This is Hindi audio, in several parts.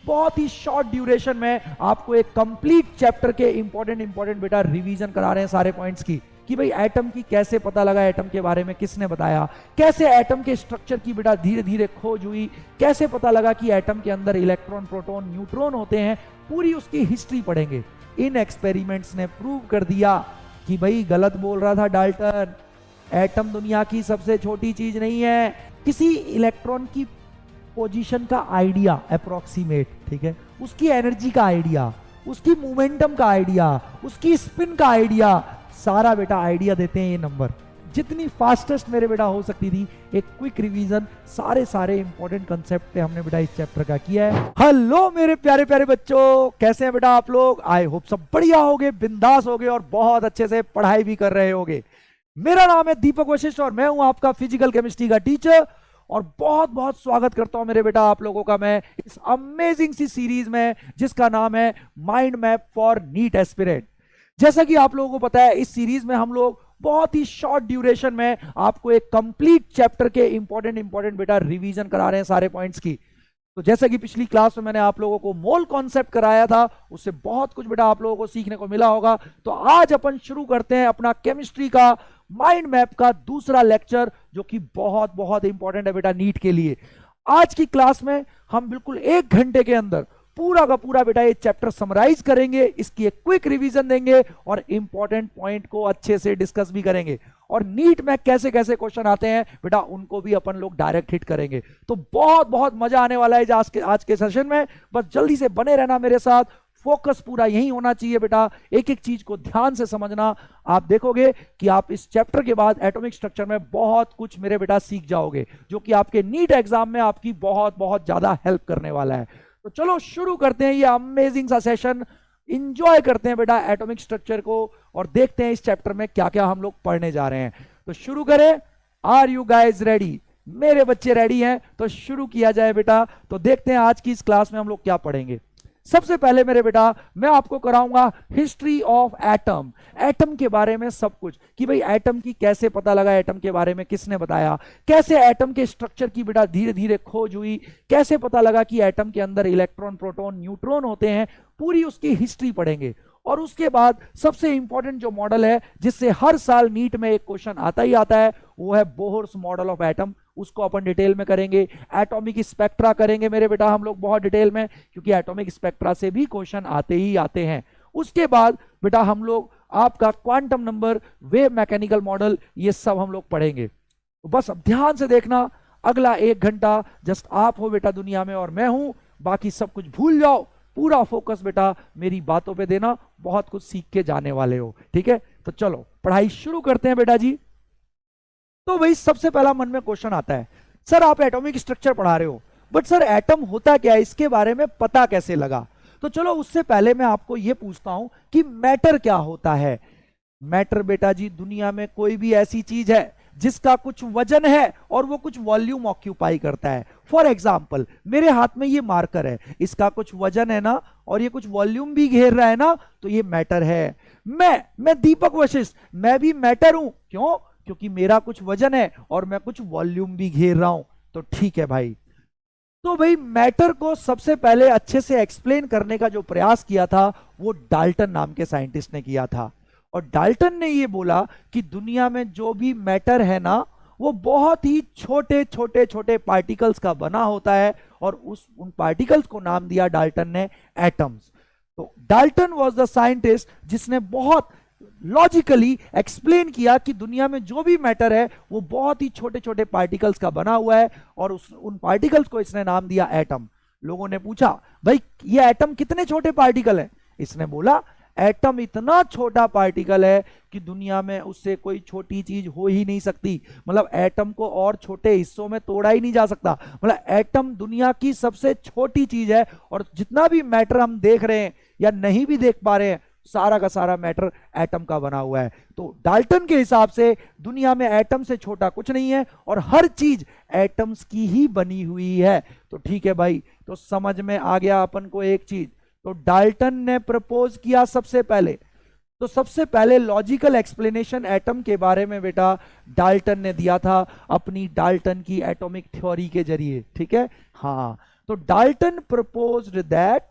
बहुत ही शॉर्ट ड्यूरेशन में आपको एक कंप्लीट चैप्टर के इंपॉर्टेंट बेटा रिवीजन करा रहे हैं सारे पॉइंट्स की, कि भाई एटम की कैसे पता लगा, एटम के बारे में किसने बताया, कैसे एटम के स्ट्रक्चर की बेटा धीरे धीरे खोज हुई, कैसे पता लगा कि एटम के अंदर इलेक्ट्रॉन प्रोटॉन न्यूट्रॉन होते हैं, पूरी उसकी हिस्ट्री पढ़ेंगे। इन एक्सपेरिमेंट्स ने प्रूव कर दिया कि भाई गलत बोल रहा था डाल्टन, एटम दुनिया की सबसे छोटी चीज नहीं है। किसी इलेक्ट्रॉन की पोजीशन का आइडिया अप्रोक्सीमेट, ठीक है, उसकी एनर्जी का आइडिया, उसकी मोमेंटम का आइडिया, उसकी स्पिन का आइडिया, सारा बेटा आइडिया देते हैं ये नंबर। जितनी फास्टेस्ट मेरे बेटा हो सकती थी एक क्विक रिवीजन सारे इंपॉर्टेंट कंसेप्ट पे हमने बेटा इस चैप्टर का किया है। हेलो मेरे प्यारे प्यारे बच्चों, कैसे हैं बेटा आप लोग? आई होप सब बढ़िया होगे, बिंदास होगे और बहुत अच्छे से पढ़ाई भी कर रहे होगे। मेरा नाम है दीपक वशिष्ठ और मैं हूं आपका फिजिकल केमिस्ट्री का टीचर, और बहुत बहुत स्वागत करता हूं मेरे बेटा आप लोगों का मैं इस अमेजिंग सी सीरीज में जिसका नाम है mind map for NEET aspirant. जैसा कि आप लोगों को पता है, इस सीरीज में हम लोग बहुत ही शॉर्ट ड्यूरेशन में आपको एक कंप्लीट चैप्टर के इंपॉर्टेंट बेटा रिवीजन करा रहे हैं सारे पॉइंट्स की। तो जैसा कि पिछली क्लास में मैंने आप लोगों को मोल कॉन्सेप्ट कराया था, उससे बहुत कुछ बेटा आप लोगों को सीखने को मिला होगा। तो आज अपन शुरू करते हैं अपना केमिस्ट्री का माइंड मैप का दूसरा लेक्चर, जो कि बहुत बहुत इंपॉर्टेंट है बेटा नीट के लिए। आज की क्लास में हम बिल्कुल 1 घंटे के अंदर पूरा का पूरा बेटा ये चैप्टर समराइज करेंगे, इसकी एक क्विक रिवीजन देंगे और इंपॉर्टेंट पॉइंट को अच्छे से डिस्कस भी करेंगे। और नीट में कैसे कैसे क्वेश्चन आते हैं बेटा उनको भी अपन लोग डायरेक्ट हिट करेंगे। तो बहुत बहुत मजा आने वाला है आज के सेशन में। बस जल्दी से बने रहना मेरे साथ, फोकस पूरा यही होना चाहिए बेटा, एक एक चीज को ध्यान से समझना। आप देखोगे कि आप इस चैप्टर के बाद एटॉमिक स्ट्रक्चर में बहुत कुछ मेरे बेटा सीख जाओगे, जो कि आपके नीट एग्जाम में आपकी बहुत बहुत ज्यादा हेल्प करने वाला है। तो चलो शुरू करते हैं ये अमेजिंग सा सेशन, इंजॉय करते हैं बेटा एटॉमिक स्ट्रक्चर को और देखते हैं इस चैप्टर में क्या क्या हम लोग पढ़ने जा रहे हैं। तो शुरू करें। Are you guys ready? मेरे बच्चे रेडी हैं, तो शुरू किया जाए बेटा। तो देखते हैं आज की इस क्लास में हम लोग क्या पढ़ेंगे। सबसे पहले मेरे बेटा मैं आपको कराऊंगा हिस्ट्री ऑफ एटम, एटम के बारे में सब कुछ, कि भाई एटम की कैसे पता लगा, एटम के बारे में किसने बताया, कैसे एटम के स्ट्रक्चर की बेटा धीरे धीरे खोज हुई, कैसे पता लगा कि एटम के अंदर इलेक्ट्रॉन प्रोटॉन न्यूट्रॉन होते हैं, पूरी उसकी हिस्ट्री पढ़ेंगे। और उसके बाद सबसे इंपॉर्टेंट जो मॉडल है जिससे हर साल नीट में एक क्वेश्चन आता ही आता है, वो है बोहर्स मॉडल ऑफ एटम। उसको अपन डिटेल में करेंगे। एटॉमिक स्पेक्ट्रा करेंगे मेरे बेटा हम लोग बहुत डिटेल में, क्योंकि एटॉमिक स्पेक्ट्रा से भी क्वेश्चन आते ही आते हैं। उसके बाद बेटा हम लोग आपका quantum number, wave mechanical model, ये सब हम लोग पढ़ेंगे। तो बस अब ध्यान से देखना, अगला 1 घंटा जस्ट आप हो बेटा दुनिया में और मैं हूं, बाकी सब कुछ भूल जाओ। पूरा फोकस बेटा मेरी बातों पे देना, बहुत कुछ सीख के जाने वाले हो, ठीक है? तो चलो पढ़ाई शुरू करते हैं बेटा जी। तो भाई सबसे पहला मन में क्वेश्चन आता है, सर आप एटॉमिक स्ट्रक्चर पढ़ा रहे हो, बट सर एटम होता क्या है, इसके बारे में पता कैसे लगा? तो चलो उससे पहले मैं आपको यह पूछता हूं कि मैटर क्या होता है। मैटर बेटा जी दुनिया में कोई भी ऐसी चीज है जिसका कुछ वजन है और वो कुछ वॉल्यूम ऑक्यूपाई करता है। फॉर एग्जाम्पल मेरे हाथ में ये मार्कर है, इसका कुछ वजन है ना, और ये कुछ वॉल्यूम भी घेर रहा है ना, तो ये मैटर है। मैं दीपक वशिष्ठ, मैं भी मैटर हूं। क्यों? क्योंकि मेरा कुछ वजन है और मैं कुछ वॉल्यूम भी घेर रहा हूं। तो ठीक है भाई। तो भाई मैटर को सबसे पहले अच्छे से एक्सप्लेन करने का जो प्रयास किया था वो डाल्टन नाम के साइंटिस्ट ने किया था। और डाल्टन ने ये बोला कि दुनिया में जो भी मैटर है ना, वो बहुत ही छोटे छोटे छोटे पार्टिकल्स का बना होता है, और उन पार्टिकल्स को नाम दिया डाल्टन ने एटम्स। तो डाल्टन वाज द साइंटिस्ट जिसने बहुत लॉजिकली एक्सप्लेन किया कि दुनिया में जो भी मैटर है वो बहुत ही छोटे छोटे पार्टिकल्स का बना हुआ है, और उन पार्टिकल्स को इसने नाम दिया एटम। लोगों ने पूछा भाई ये एटम कितने छोटे पार्टिकल हैं? इसने बोला एटम इतना छोटा पार्टिकल है कि दुनिया में उससे कोई छोटी चीज हो ही नहीं सकती। मतलब एटम को और छोटे हिस्सों में तोड़ा ही नहीं जा सकता। मतलब एटम दुनिया की सबसे छोटी चीज है, और जितना भी मैटर हम देख रहे हैं या नहीं भी देख पा रहे हैं, सारा का सारा मैटर एटम का बना हुआ है। तो डाल्टन के हिसाब से दुनिया में एटम से छोटा कुछ नहीं है, और हर चीज एटम्स की ही बनी हुई है। तो ठीक है भाई, तो समझ में आ गया अपन को एक चीज। तो डाल्टन ने प्रपोज किया सबसे पहले, तो सबसे पहले लॉजिकल एक्सप्लेनेशन एटम के बारे में बेटा डाल्टन ने दिया था अपनी डाल्टन की एटॉमिक थ्योरी के जरिए, ठीक है? हाँ, तो Dalton proposed that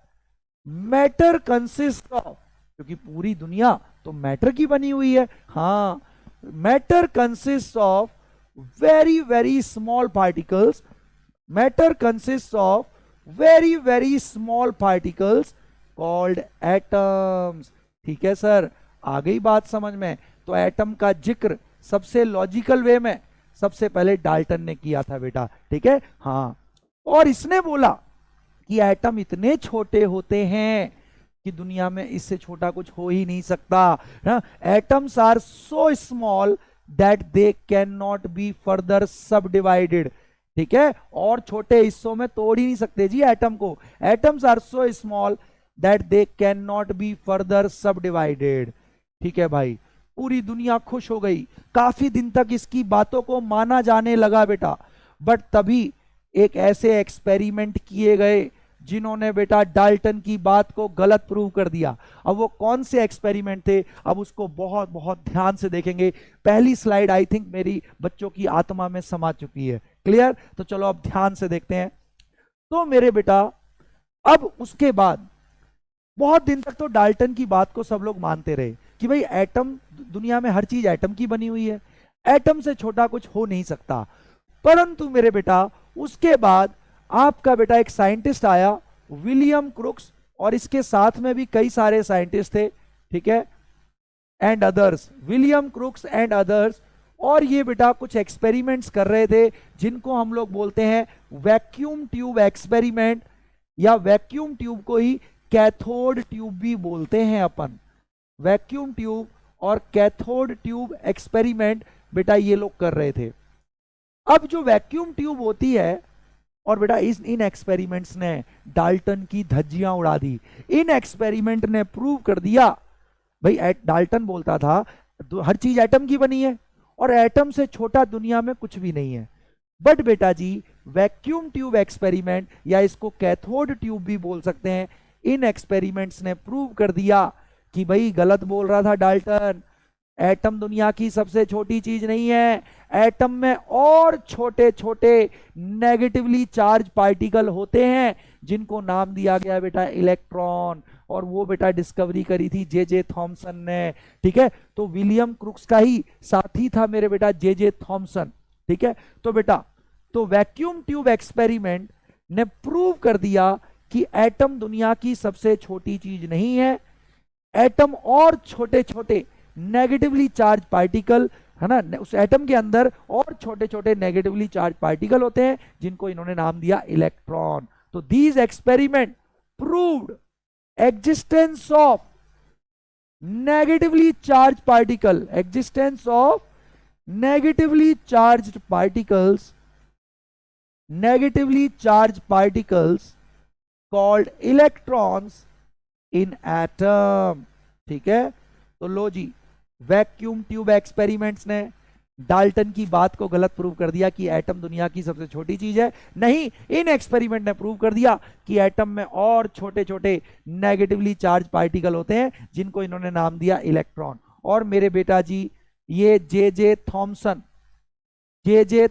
matter consist of, क्योंकि पूरी दुनिया तो मैटर की बनी हुई है, हाँ, matter consist of very very small particles, matter consist of very very small particles called atoms. ठीक है सर, आ गई बात समझ में। तो एटम का जिक्र सबसे लॉजिकल वे में सबसे पहले डाल्टन ने किया था बेटा, ठीक है, हाँ। और इसने बोला कि एटम इतने छोटे होते हैं कि दुनिया में इससे छोटा कुछ हो ही नहीं सकता ना। Atoms are so small that they can not be further subdivided, ठीक है, और छोटे हिस्सों में तोड़ ही नहीं सकते जी एटम को। Atoms are so small that they can not be further subdivided. ठीक है भाई, पूरी दुनिया खुश हो गई, काफी दिन तक इसकी बातों को माना जाने लगा बेटा। बट तभी एक ऐसे एक्सपेरिमेंट किए गए जिन्होंने बेटा डाल्टन की बात को गलत प्रूव कर दिया। अब वो कौन से एक्सपेरिमेंट थे, अब उसको बहुत बहुत ध्यान से देखेंगे। पहली स्लाइड आई थिंक मेरी बच्चों की आत्मा में समा चुकी है, क्लियर। तो चलो अब ध्यान से देखते हैं। तो मेरे बेटा अब उसके बाद बहुत दिन तक तो डाल्टन की बात को सब लोग मानते रहे कि भाई एटम, दुनिया में हर चीज एटम की बनी हुई है, एटम से छोटा कुछ हो नहीं सकता। परंतु मेरे बेटा उसके बाद आपका बेटा एक साइंटिस्ट आया, विलियम क्रुक्स, और इसके साथ में भी कई सारे साइंटिस्ट थे, ठीक है, and others, William crooks and others. और ये बेटा कुछ एक्सपेरिमेंट्स कर रहे थे जिनको हम लोग बोलते हैं वैक्यूम ट्यूब एक्सपेरिमेंट, या वैक्यूम ट्यूब को ही कैथोड ट्यूब भी बोलते हैं अपन। वैक्यूम ट्यूब और कैथोड ट्यूब एक्सपेरिमेंट बेटा ये लोग कर रहे थे। अब जो वैक्यूम ट्यूब होती है, और बेटा इन एक्सपेरिमेंट्स ने डाल्टन की धज्जियां उड़ा दी। इन एक्सपेरिमेंट ने प्रूव कर दिया, भाई डाल्टन बोलता था हर चीज एटम की बनी है और एटम से छोटा दुनिया में कुछ भी नहीं है। बट बेटा जी वैक्यूम ट्यूब एक्सपेरिमेंट, या इसको कैथोड ट्यूब भी बोल सकते हैं, इन एक्सपेरिमेंट्स ने प्रूव कर दिया कि भाई गलत बोल रहा था डाल्टन। एटम दुनिया की सबसे छोटी चीज नहीं है, एटम में और छोटे छोटे नेगेटिवली चार्ज पार्टिकल होते हैं जिनको नाम दिया गया बेटा इलेक्ट्रॉन। और वो बेटा डिस्कवरी करी थी जे थॉमसन ने, ठीक है। तो विलियम क्रुक्स का ही साथी था मेरे बेटा जे थॉमसन, ठीक है। तो बेटा तो वैक्यूम ट्यूब एक्सपेरिमेंट ने प्रूव कर दिया कि एटम दुनिया की सबसे छोटी चीज नहीं है। एटम और छोटे छोटे नेगेटिवली चार्ज पार्टिकल, है ना, उस एटम के अंदर और छोटे छोटे नेगेटिवली चार्ज पार्टिकल होते हैं जिनको इन्होंने नाम दिया इलेक्ट्रॉन। तो these experiment proved existence of negatively charge particle, existence of negatively charged particles, negatively charge particles called electrons in atom, ठीक है। तो लो जी, वैक्यूम ट्यूब एक्सपेरिमेंट्स ने डाल्टन की बात को गलत प्रूव कर दिया कि एटम दुनिया की सबसे छोटी चीज है। नहीं, इन एक्सपेरिमेंट ने प्रूव कर दिया कि एटम में और छोटे छोटे नेगेटिवली चार्ज पार्टिकल होते हैं जिनको इन्होंने नाम दिया इलेक्ट्रॉन। और मेरे बेटा जी ये जे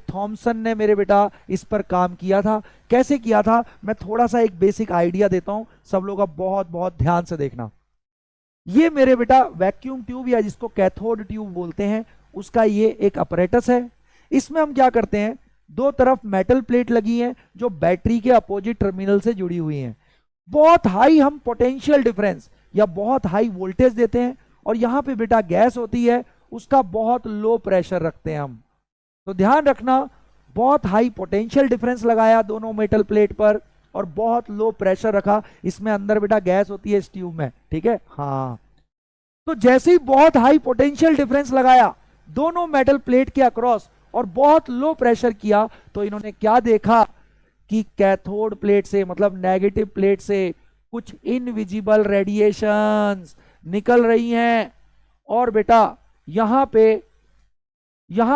थॉमसन ने मेरे बेटा इस पर काम किया था। कैसे किया था, मैं थोड़ा सा एक बेसिक आइडिया देता हूं, सब लोग अब बहुत बहुत ध्यान से देखना। ये मेरे बेटा वैक्यूम ट्यूब, या जिसको कैथोड ट्यूब बोलते हैं, उसका ये एक अपरेटस है। इसमें हम क्या करते हैं, दो तरफ मेटल प्लेट लगी है जो बैटरी के अपोजिट टर्मिनल से जुड़ी हुई हैं। बहुत हाई हम पोटेंशियल डिफरेंस या बहुत हाई वोल्टेज देते हैं, और यहां पे बेटा गैस होती है, उसका बहुत लो प्रेशर रखते हैं हम। तो ध्यान रखना, बहुत हाई पोटेंशियल डिफरेंस लगाया दोनों मेटल प्लेट पर और बहुत लो प्रेशर रखा। इसमें अंदर बेटा गैस होती है इस ट्यूब में, ठीक है, हाँ। तो जैसे ही बहुत हाई पोटेंशियल डिफरेंस लगाया दोनों मेटल प्लेट के अक्रॉस और बहुत लो प्रेशर किया, तो इन्होंने क्या देखा कि कैथोड प्लेट से, मतलब नेगेटिव प्लेट से कुछ इनविजिबल रेडिएशंस निकल रही हैं। और बेटा यहां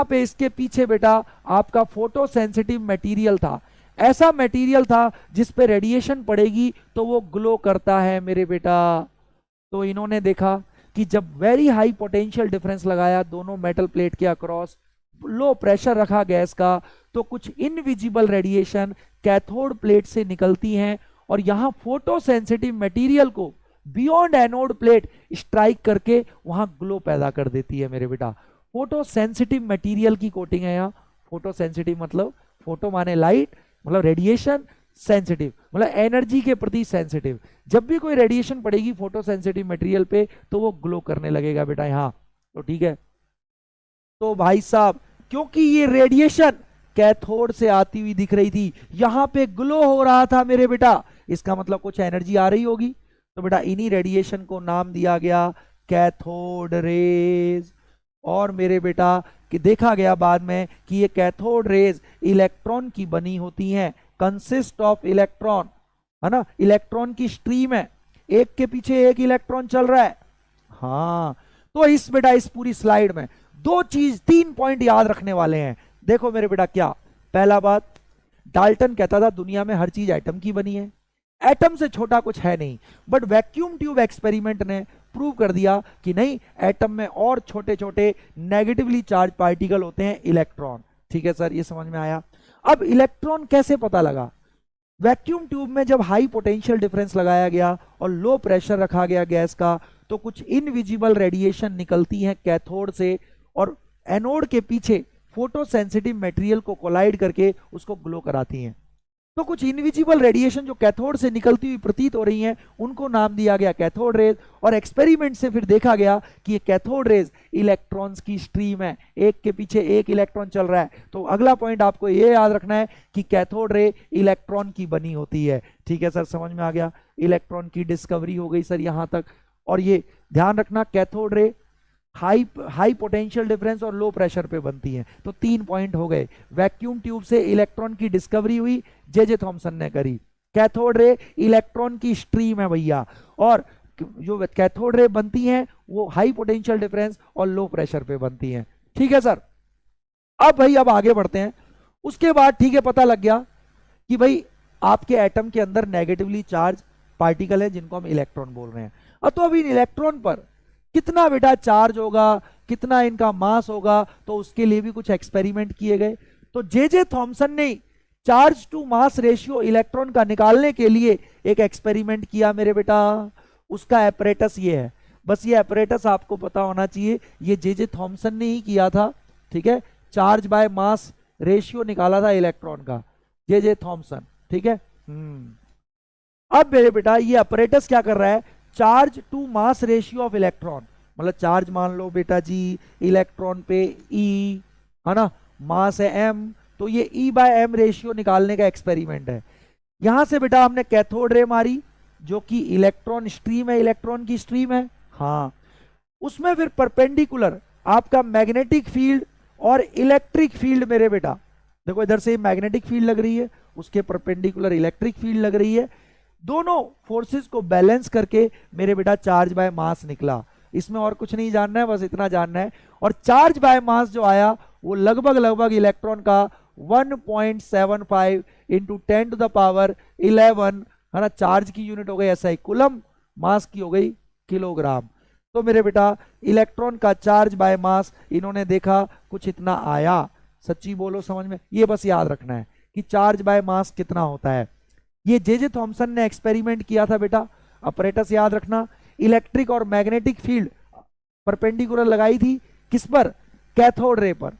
पे इसके पीछे बेटा आपका फोटो सेंसिटिव मटेरियल था, ऐसा मटेरियल था जिस पे रेडिएशन पड़ेगी तो वो ग्लो करता है मेरे बेटा। तो इन्होंने देखा कि जब वेरी हाई पोटेंशियल डिफरेंस लगाया दोनों मेटल प्लेट के अक्रॉस, लो प्रेशर रखा गैस का, तो कुछ इनविजिबल रेडिएशन कैथोड प्लेट से निकलती हैं और यहां फोटो सेंसिटिव मटेरियल को बियॉन्ड एनोड प्लेट स्ट्राइक करके वहां ग्लो पैदा कर देती है मेरे बेटा। फोटो सेंसिटिव मटेरियल की कोटिंग है यहाँ। फोटो सेंसिटिव मतलब फोटो माने लाइट, मतलब रेडिएशन, सेंसिटिव मतलब एनर्जी के प्रति सेंसिटिव। जब भी कोई रेडिएशन पड़ेगी फोटो सेंसिटिव मटेरियल पे तो वो ग्लो करने लगेगा बेटा यहाँ। तो ठीक है, तो भाई साहब क्योंकि ये रेडिएशन कैथोड से आती हुई दिख रही थी, यहां पे ग्लो हो रहा था मेरे बेटा, इसका मतलब कुछ एनर्जी आ रही होगी। तो बेटा इन्हीं रेडिएशन को नाम दिया गया कैथोड रेज। और मेरे बेटा कि देखा गया बाद में कि ये कैथोड रेज इलेक्ट्रॉन की बनी होती हैं, कंसिस्ट ऑफ इलेक्ट्रॉन, है ना, इलेक्ट्रॉन की स्ट्रीम है, एक के पीछे एक इलेक्ट्रॉन चल रहा है। हाँ, तो इस बेटा इस पूरी स्लाइड में दो चीज, 3 पॉइंट याद रखने वाले हैं। देखो मेरे बेटा क्या, पहला बात, डाल्टन कहता था दुनिया में हर चीज एटम की बनी है, एटम से छोटा कुछ है नहीं, बट वैक्यूम ट्यूब एक्सपेरिमेंट ने प्रूव कर दिया कि नहीं, एटम में और छोटे छोटे नेगेटिवली चार्ज पार्टिकल होते हैं, इलेक्ट्रॉन। ठीक है सर, ये समझ में आया। अब इलेक्ट्रॉन कैसे पता लगा? वैक्यूम ट्यूब में जब हाई पोटेंशियल डिफरेंस लगाया गया और लो प्रेशर रखा गया गैस का, तो कुछ इनविजिबल रेडिएशन निकलती हैं कैथोड से और एनोड के पीछे फोटो सेंसिटिव मटेरियल को कोलाइड करके उसको ग्लो कराती हैं। तो कुछ इनविजिबल रेडिएशन जो कैथोड से निकलती हुई प्रतीत हो रही हैं, उनको नाम दिया गया कैथोड रेज। और एक्सपेरिमेंट से फिर देखा गया कि ये कैथोड रेज इलेक्ट्रॉन्स की स्ट्रीम है, एक के पीछे एक इलेक्ट्रॉन चल रहा है। तो अगला पॉइंट आपको ये याद रखना है कि कैथोड रे इलेक्ट्रॉन की बनी होती है। ठीक है सर, समझ में आ गया, इलेक्ट्रॉन की डिस्कवरी हो गई सर यहां तक। और ये ध्यान रखना, cathode ray high potential difference और लो प्रेशर पे बनती हैं। तो 3 पॉइंट हो गए। वैक्यूम ट्यूब से इलेक्ट्रॉन की डिस्कवरी हुई, जे थॉमसन ने करी। कैथोड रे इलेक्ट्रॉन की स्ट्रीम है भैया, और जो कैथोड रे बनती हैं वो हाई पोटेंशियल डिफरेंस और लो प्रेशर पे बनती हैं। ठीक है सर, अब भाई अब आगे बढ़ते हैं। उसके बाद ठीक है, पता लग गया कि भाई आपके एटम के अंदर नेगेटिवली चार्ज पार्टिकल है जिनको हम इलेक्ट्रॉन बोल रहे हैं। अब तो अभी इन इलेक्ट्रॉन पर कितना बेटा चार्ज होगा, कितना इनका मास होगा, तो उसके लिए भी कुछ एक्सपेरिमेंट किए गए। तो जे थॉमसन ने charge to mass ratio electron का निकालने के लिए एक एक्सपेरिमेंट किया मेरे बेटा। उसका एपरेटस ये है, बस ये एपरेटस आपको पता होना चाहिए, ये जे थॉमसन ने ही किया था। ठीक है, चार्ज बाय मास रेशियो निकाला था इलेक्ट्रॉन का, जे थॉमसन। ठीक है, अब मेरे बेटा ये अपरेटस क्या कर रहा है, charge to mass ratio of electron, मतलब चार्ज मान लो बेटा जी इलेक्ट्रॉन पे ई, है ना, मास है एम, तो ये ई बाय एम रेशियो निकालने का एक्सपेरिमेंट है। यहां से बेटा हमने कैथोड रे मारी जो कि इलेक्ट्रॉन स्ट्रीम है, इलेक्ट्रॉन की स्ट्रीम है। हाँ, उसमें फिर परपेंडिकुलर आपका मैग्नेटिक फील्ड और इलेक्ट्रिक फील्ड मेरे बेटा, देखो इधर से मैग्नेटिक फील्ड लग रही है, उसके परपेंडिकुलर इलेक्ट्रिक फील्ड लग रही है, दोनों फोर्सेस को बैलेंस करके मेरे बेटा चार्ज बाय मास निकला। इसमें और कुछ नहीं जानना है, बस इतना जानना है। और चार्ज बाय मास जो आया वो लगभग इलेक्ट्रॉन का 1.75 इंटू 10 टू द पावर 11, है ना, चार्ज की यूनिट हो गई एसआई कूलम, मास की हो गई किलोग्राम। तो मेरे बेटा इलेक्ट्रॉन का चार्ज बाय मास इन्होंने देखा कुछ इतना आया। सच्ची बोलो समझ में, ये बस याद रखना है कि चार्ज बाय मास कितना होता है। ये जे थॉमसन ने एक्सपेरिमेंट किया था बेटा, अपरेटस याद रखना, इलेक्ट्रिक और मैग्नेटिक फील्ड परपेंडिकुलर लगाई थी किस पर, कैथोड रे पर,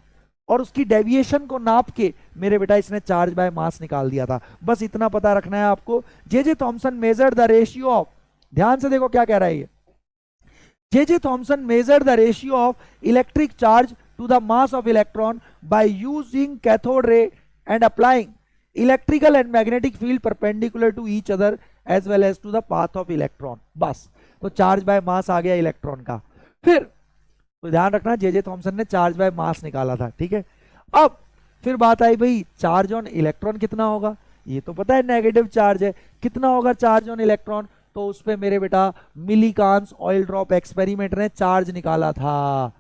और उसकी डेविएशन को नाप के मेरे बेटा इसने चार्ज बाय मास निकाल दिया था। बस इतना पता रखना है आपको। J Thomson measured the ratio of, ध्यान से देखो क्या कह रहा है ये, J Thomson measured the ratio of electric charge to the mass of electron by using cathode ray and applying electrical and magnetic field perpendicular to each other as well as to the path of electron. बस, तो चार्ज बाय मास आ गया इलेक्ट्रॉन का। फिर तो ध्यान रखना जे थॉमसन ने चार्ज बाय मास निकाला था। ठीक है, अब फिर बात आई भाई चार्ज ऑन इलेक्ट्रॉन कितना होगा, ये तो पता है नेगेटिव चार्ज है, कितना होगा चार्ज ऑन इलेक्ट्रॉन, तो उस पे मेरे बेटा मिलीकांस ऑयल ड्रॉप एक्सपेरिमेंट ने चार्ज निकाला था।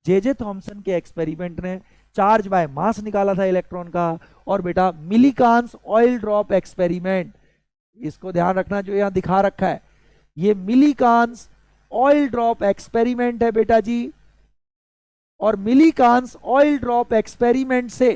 जे थॉमसन के एक्सपेरिमेंट ने चार्ज बाय मास निकाला था इलेक्ट्रॉन का, और बेटा मिलीकांस ऑयल ड्रॉप एक्सपेरिमेंट, इसको ध्यान रखना जो यहां दिखा रखा है, ये मिलीकांस ऑयल ड्रॉप एक्सपेरिमेंट है बेटा जी। और मिलीकांस ऑयल ड्रॉप एक्सपेरिमेंट से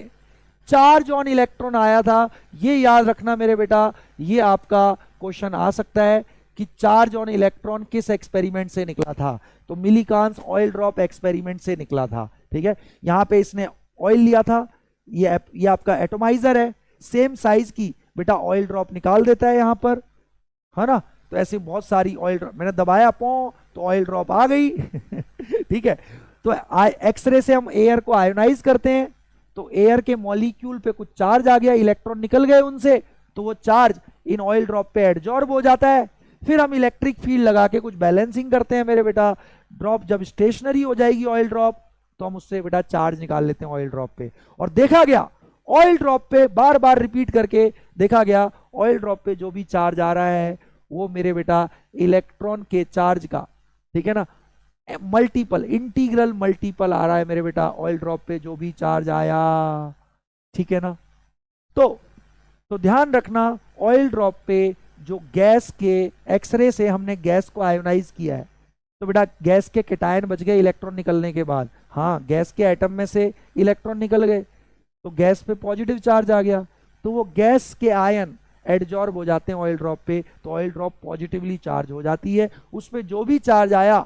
चार्ज ऑन इलेक्ट्रॉन आया था। ये याद रखना मेरे बेटा, ये आपका क्वेश्चन आ सकता है कि चार्ज ऑन इलेक्ट्रॉन किस एक्सपेरिमेंट से निकला था। तो मिलीकांस ऑयल ड्रॉप एक्सपेरिमेंट से निकला था। ठीक है, यहां पे इसने ऑयल लिया था, ये आपका एटोमाइजर है, सेम साइज की बेटा ऑयल ड्रॉप निकाल देता है यहां पर, है ना। तो ऐसे बहुत सारी ऑयल ड्रॉप, मैंने दबाया तो ऑयल ड्रॉप आ गई ठीक है। तो एक्सरे से हम एयर को आयोनाइज करते हैं, तो एयर के मॉलिक्यूल पे कुछ चार्ज आ गया, इलेक्ट्रॉन निकल गए उनसे, तो वो चार्ज इन ऑयल ड्रॉप पे एडजॉर्ब हो जाता है। फिर हम इलेक्ट्रिक फील्ड लगा के कुछ बैलेंसिंग करते हैं मेरे बेटा। ड्रॉप जब स्टेशनरी हो जाएगी ऑयल ड्रॉप, तो हम उससे बेटा चार्ज निकाल लेते हैं ऑयल ड्रॉप पे। और देखा गया ऑयल ड्रॉप पे बार बार रिपीट करके देखा गया, ऑयल ड्रॉप पे जो भी चार्ज आ रहा है वो मेरे बेटा इलेक्ट्रॉन के चार्ज का, ठीक है ना, मल्टीपल, इंटीग्रल मल्टीपल आ रहा है मेरे बेटा ऑयल ड्रॉप पे जो भी चार्ज आया। ठीक है ना। तो ध्यान रखना, ऑयल ड्रॉप पे जो गैस के एक्सरे से हमने गैस को आयोनाइज किया है, तो बेटा गैस के कैटायन बच गए इलेक्ट्रॉन निकलने के बाद। हाँ, गैस के एटम में से इलेक्ट्रॉन निकल गए, तो गैस पे पॉजिटिव चार्ज आ गया, तो वो गैस के आयन एडजॉर्ब हो जाते हैं ऑयल ड्रॉप पे, तो ऑयल ड्रॉप पॉजिटिवली चार्ज हो जाती है। उसमें जो भी चार्ज आया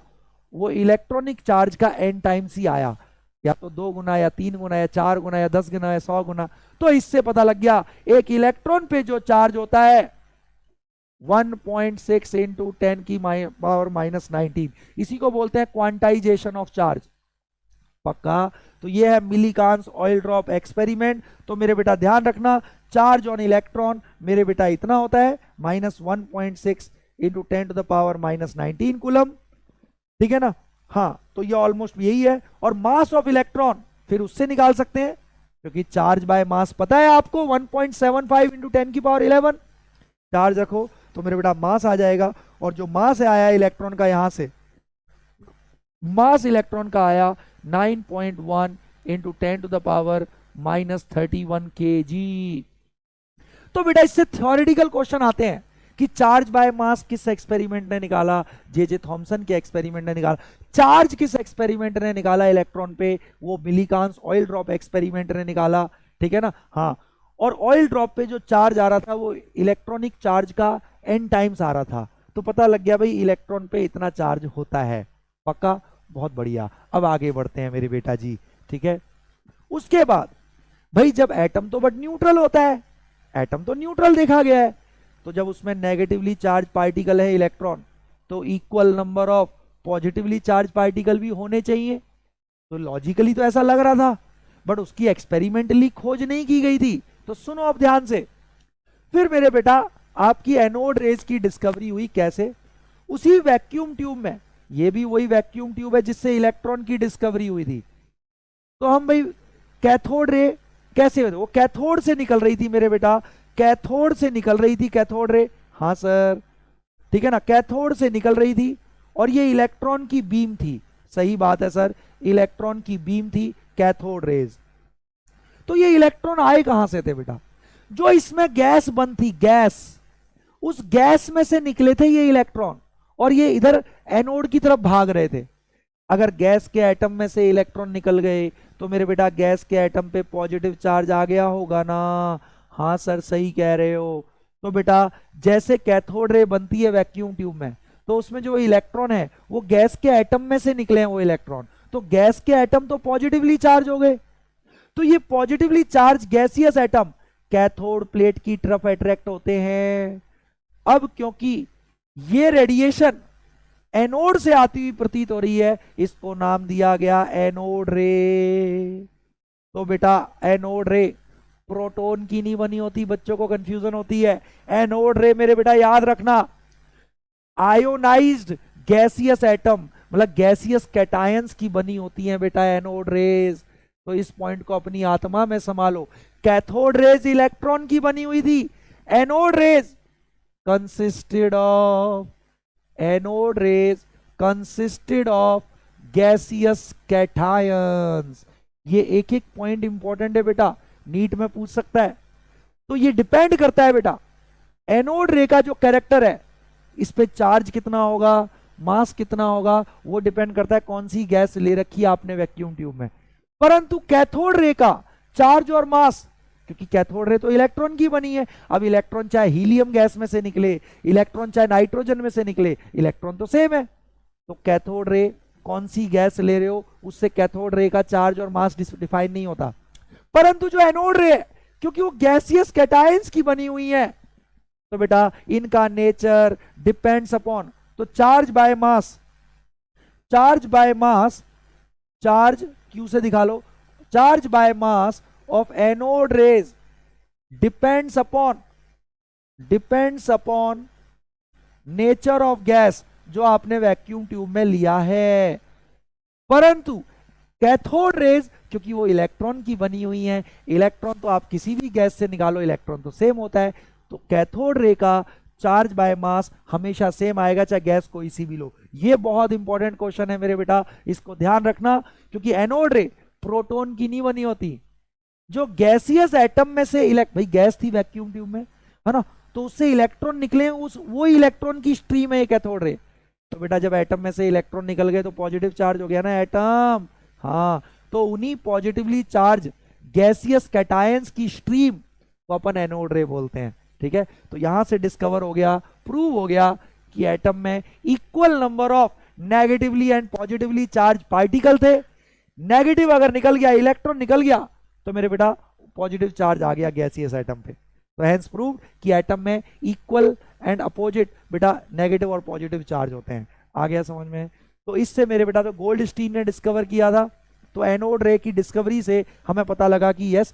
वो इलेक्ट्रॉनिक चार्ज का एन टाइम्स ही आया, या तो 2 गुना या 3 गुना या 4 गुना या 10 गुना या 100 गुना। तो इससे पता लग गया एक इलेक्ट्रॉन पे जो चार्ज होता है 1.6 इंटू 10 की पावर -19, इसी को बोलते हैं क्वांटाइजेशन ऑफ चार्ज। पक्का। तो ये है मिलीकांस ऑयल ड्रॉप एक्सपेरिमेंट। तो मेरे बेटा ध्यान रखना, चार्ज ऑन इलेक्ट्रॉन मेरे बेटा इतना होता है -1.6 into 10 to the power -19 coulomb. ठीक है ना। हाँ, तो ये ऑलमोस्ट यही है। और मास ऑफ इलेक्ट्रॉन फिर उससे निकाल सकते हैं, क्योंकि चार्ज बाय मास पता है आपको 1.75 इंटू 10 की पावर 11 चार्ज रखो, तो मेरे बेटा मास आ जाएगा। और जो मास आया इलेक्ट्रॉन का, यहां से मास इलेक्ट्रॉन का आया 9.1 into 10 to the power -31 kg। तो बेटा इससे थ्योरेटिकल क्वेश्चन आते हैं कि चार्ज बाय मास किस एक्सपेरिमेंट ने निकाला, जे थॉमसन के एक्सपेरिमेंट ने निकाला। चार्ज किस एक्सपेरिमेंट ने निकाला इलेक्ट्रॉन पे, वो मिलीकांस ऑयल ड्रॉप एक्सपेरिमेंट ने निकाला। ठीक है ना। हाँ, और ऑयल ड्रॉप पे जो चार्ज आ रहा था वो इलेक्ट्रॉनिक चार्ज का n टाइम्स आ रहा था, तो पता लग गया भाई इलेक्ट्रॉन पे इतना चार्ज होता है। पक्का, बहुत बढ़िया। अब आगे बढ़ते हैं मेरे बेटा जी। ठीक है, उसके बाद भाई जब एटम तो बट न्यूट्रल होता है, एटम तो न्यूट्रल देखा गया है, तो जब उसमें नेगेटिवली चार्ज पार्टिकल है इलेक्ट्रॉन, तो equal number of positively charge particle भी होने चाहिए। तो लॉजिकली तो ऐसा लग रहा था, बट उसकी एक्सपेरिमेंटली खोज नहीं की गई थी। तो सुनो अब ध्यान से, फिर मेरे बेटा आपकी एनोड रेज की डिस्कवरी हुई। कैसे? उसी वैक्यूम ट्यूब में, ये भी वही वैक्यूम ट्यूब है जिससे इलेक्ट्रॉन की डिस्कवरी हुई थी। तो हम भाई कैथोड रे कैसे, वो कैथोड से निकल रही थी मेरे बेटा, कैथोड से निकल रही थी कैथोड रे। हाँ सर, ठीक है ना, कैथोड से निकल रही थी और ये इलेक्ट्रॉन की बीम थी। सही बात है सर, इलेक्ट्रॉन की बीम थी कैथोड रेज। तो ये इलेक्ट्रॉन आए कहां से थे बेटा? जो इसमें गैस बंद थी, गैस, उस गैस में से निकले थे ये इलेक्ट्रॉन, और ये इधर एनोड की तरफ भाग रहे थे। अगर गैस के एटम में से इलेक्ट्रॉन निकल गए तो मेरे बेटा गैस के एटम पे पॉजिटिव चार्ज आ गया होगा ना। हाँ सर, सही कह रहे हो। तो बेटा जैसे कैथोड रे बनती है वैक्यूम ट्यूब में, तो उसमें जो इलेक्ट्रॉन है वो गैस के एटम में से निकले हैं वो इलेक्ट्रॉन, तो गैस के एटम तो पॉजिटिवली चार्ज हो गए। तो ये positively charge gaseous atom cathode plate की तरफ अट्रैक्ट होते हैं। अब क्योंकि ये रेडिएशन एनोड से आती हुई प्रतीत हो रही है, इसको नाम दिया गया एनोड रे। तो बेटा एनोड रे प्रोटॉन की नहीं बनी होती, बच्चों को कंफ्यूजन होती है। एनोड रे मेरे बेटा याद रखना, आयोनाइज्ड गैसियस एटम मतलब गैसियस कैटायंस की बनी होती हैं बेटा एनोड रेज। तो इस पॉइंट को अपनी आत्मा में संभालो। कैथोड रेज इलेक्ट्रॉन की बनी हुई थी, anode rays consisted of gaseous cations। ये एक एक पॉइंट इंपॉर्टेंट है बेटा, नीट में पूछ सकता है। तो ये डिपेंड करता है बेटा एनोड रे का जो कैरेक्टर है, इस पे चार्ज कितना होगा, मास कितना होगा, वो डिपेंड करता है कौन सी गैस ले रखी है आपने वैक्यूम ट्यूब में। परंतु कैथोड रे का चार्ज और मास क्योंकि कैथोड रे तो इलेक्ट्रॉन की बनी है। अब इलेक्ट्रॉन चाहे हीलियम गैस में से निकले, इलेक्ट्रॉन चाहे नाइट्रोजन में से निकले, इलेक्ट्रॉन तो सेम है। तो कैथोड रे कौन सी गैस ले रहे हो उससे कैथोड रे का चार्ज और मास डिफाइन नहीं होता। परंतु जो एनोड रे है, क्योंकि वो गैसियस कैटायंस की बनी हुई है, तो बेटा इनका नेचर डिपेंड्स अपॉन, तो charge by mass, charge by mass, charge Q से दिखा लो, charge by mass of anode rays depends upon nature of gas जो आपने वैक्यूम ट्यूब में लिया है। परंतु कैथोड रेज क्योंकि वो इलेक्ट्रॉन की बनी हुई है, इलेक्ट्रॉन तो आप किसी भी गैस से निकालो इलेक्ट्रॉन तो सेम होता है, तो कैथोड रे का चार्ज बाय मास हमेशा सेम आएगा चाहे गैस कोई सी भी लो। ये बहुत इंपॉर्टेंट क्वेश्चन है मेरे बेटा, इसको ध्यान रखना, क्योंकि एनोड रे प्रोटॉन की नहीं बनी होती। जो गैसियस एटम में से भाई गैस थी वैक्यूम ट्यूब में, है ना, तो उससे इलेक्ट्रॉन निकले, उस वो इलेक्ट्रॉन की स्ट्रीम है कैथोड रे। तो बेटा जब एटम में से इलेक्ट्रॉन निकल गए तो पॉजिटिव चार्ज हो गया ना एटम, हाँ, तो उन्हीं पॉजिटिवली चार्ज गैसियस कैटायंस की स्ट्रीम को अपन एनोड रे बोलते हैं। ठीक है, तो यहां से डिस्कवर हो गया, प्रूव हो गया कि एटम में equal number of negatively and positively charge particle थे। नेगेटिव अगर निकल गया, इलेक्ट्रॉन निकल गया, तो मेरे बेटा पॉजिटिव चार्ज आ गया गैसियस एटम पे। तो हेंस प्रूव कि एटम में इक्वल एंड अपोजिट बेटा नेगेटिव और पॉजिटिव चार्ज होते हैं। आ गया समझ में? तो इससे मेरे बेटा तो गोल्डस्टीन ने डिस्कवर किया था, तो एनोड रे की डिस्कवरी से हमें पता लगा कि यस,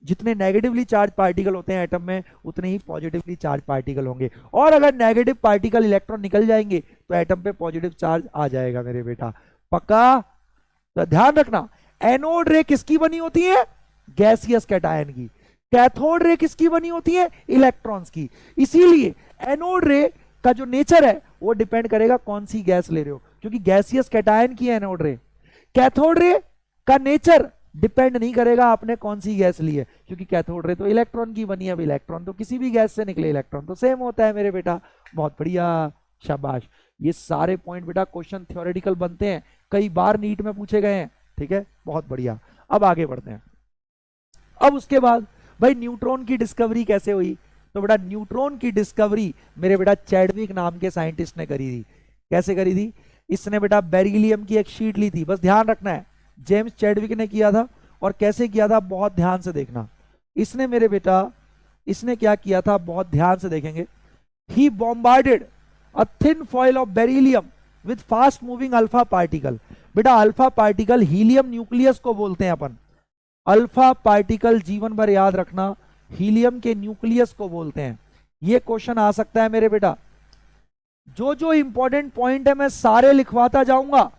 जितने नेगेटिवली चार्ज पार्टिकल होते हैं एटम में उतने ही पॉजिटिवली चार्ज पार्टिकल होंगे, और अगर नेगेटिव पार्टिकल इलेक्ट्रॉन निकल जाएंगे तो एटम पे पॉजिटिव चार्ज आ जाएगा मेरे बेटा। पक्का? तो ध्यान रखना, एनोड रे किसकी बनी होती है? गैसियस कैटायन की। कैथोड रे किसकी बनी होती है? इलेक्ट्रॉन्स की। इसीलिए एनोड रे का जो नेचर है वो डिपेंड करेगा कौन सी गैस ले रहे हो, क्योंकि गैसियस कैटायन की है एनोड रे। कैथोड रे का नेचर डिपेंड नहीं करेगा आपने कौन सी गैस ली है, क्योंकि कैथोड रे तो इलेक्ट्रॉन की बनी है। अब इलेक्ट्रॉन तो किसी भी गैस से निकले, इलेक्ट्रॉन तो सेम होता है मेरे बेटा। बहुत बढ़िया, शाबाश। ये सारे पॉइंट बेटा क्वेश्चन थ्योरेटिकल बनते हैं, कई बार नीट में पूछे गए हैं। ठीक है, बहुत बढ़िया। अब आगे बढ़ते हैं। अब उसके बाद भाई न्यूट्रॉन की डिस्कवरी कैसे हुई? तो बेटा न्यूट्रॉन की डिस्कवरी मेरे बेटा चैडविक नाम के साइंटिस्ट ने करी थी। कैसे करी थी? इसने बेटा बेरिलियम की एक शीट ली थी, बस ध्यान रखना है, जेम्स चैडविक ने किया था। और कैसे किया था बहुत ध्यान से देखना। इसने मेरे बेटा, इसने क्या किया था बहुत ध्यान से देखेंगे। He bombarded a thin foil of beryllium with fast moving alpha particle. बेटा अल्फा पार्टिकल हीलियम न्यूक्लियस को बोलते हैं अपन। अल्फा पार्टिकल जीवन भर याद रखना, हीलियम के न्यूक्लियस को बोलते हैं। ये क्वेश्चन आ सकता है मेरे बेटा। जो जो इंपॉर्टेंट पॉइंट है मैं सारे लिखवाता जाऊंगा,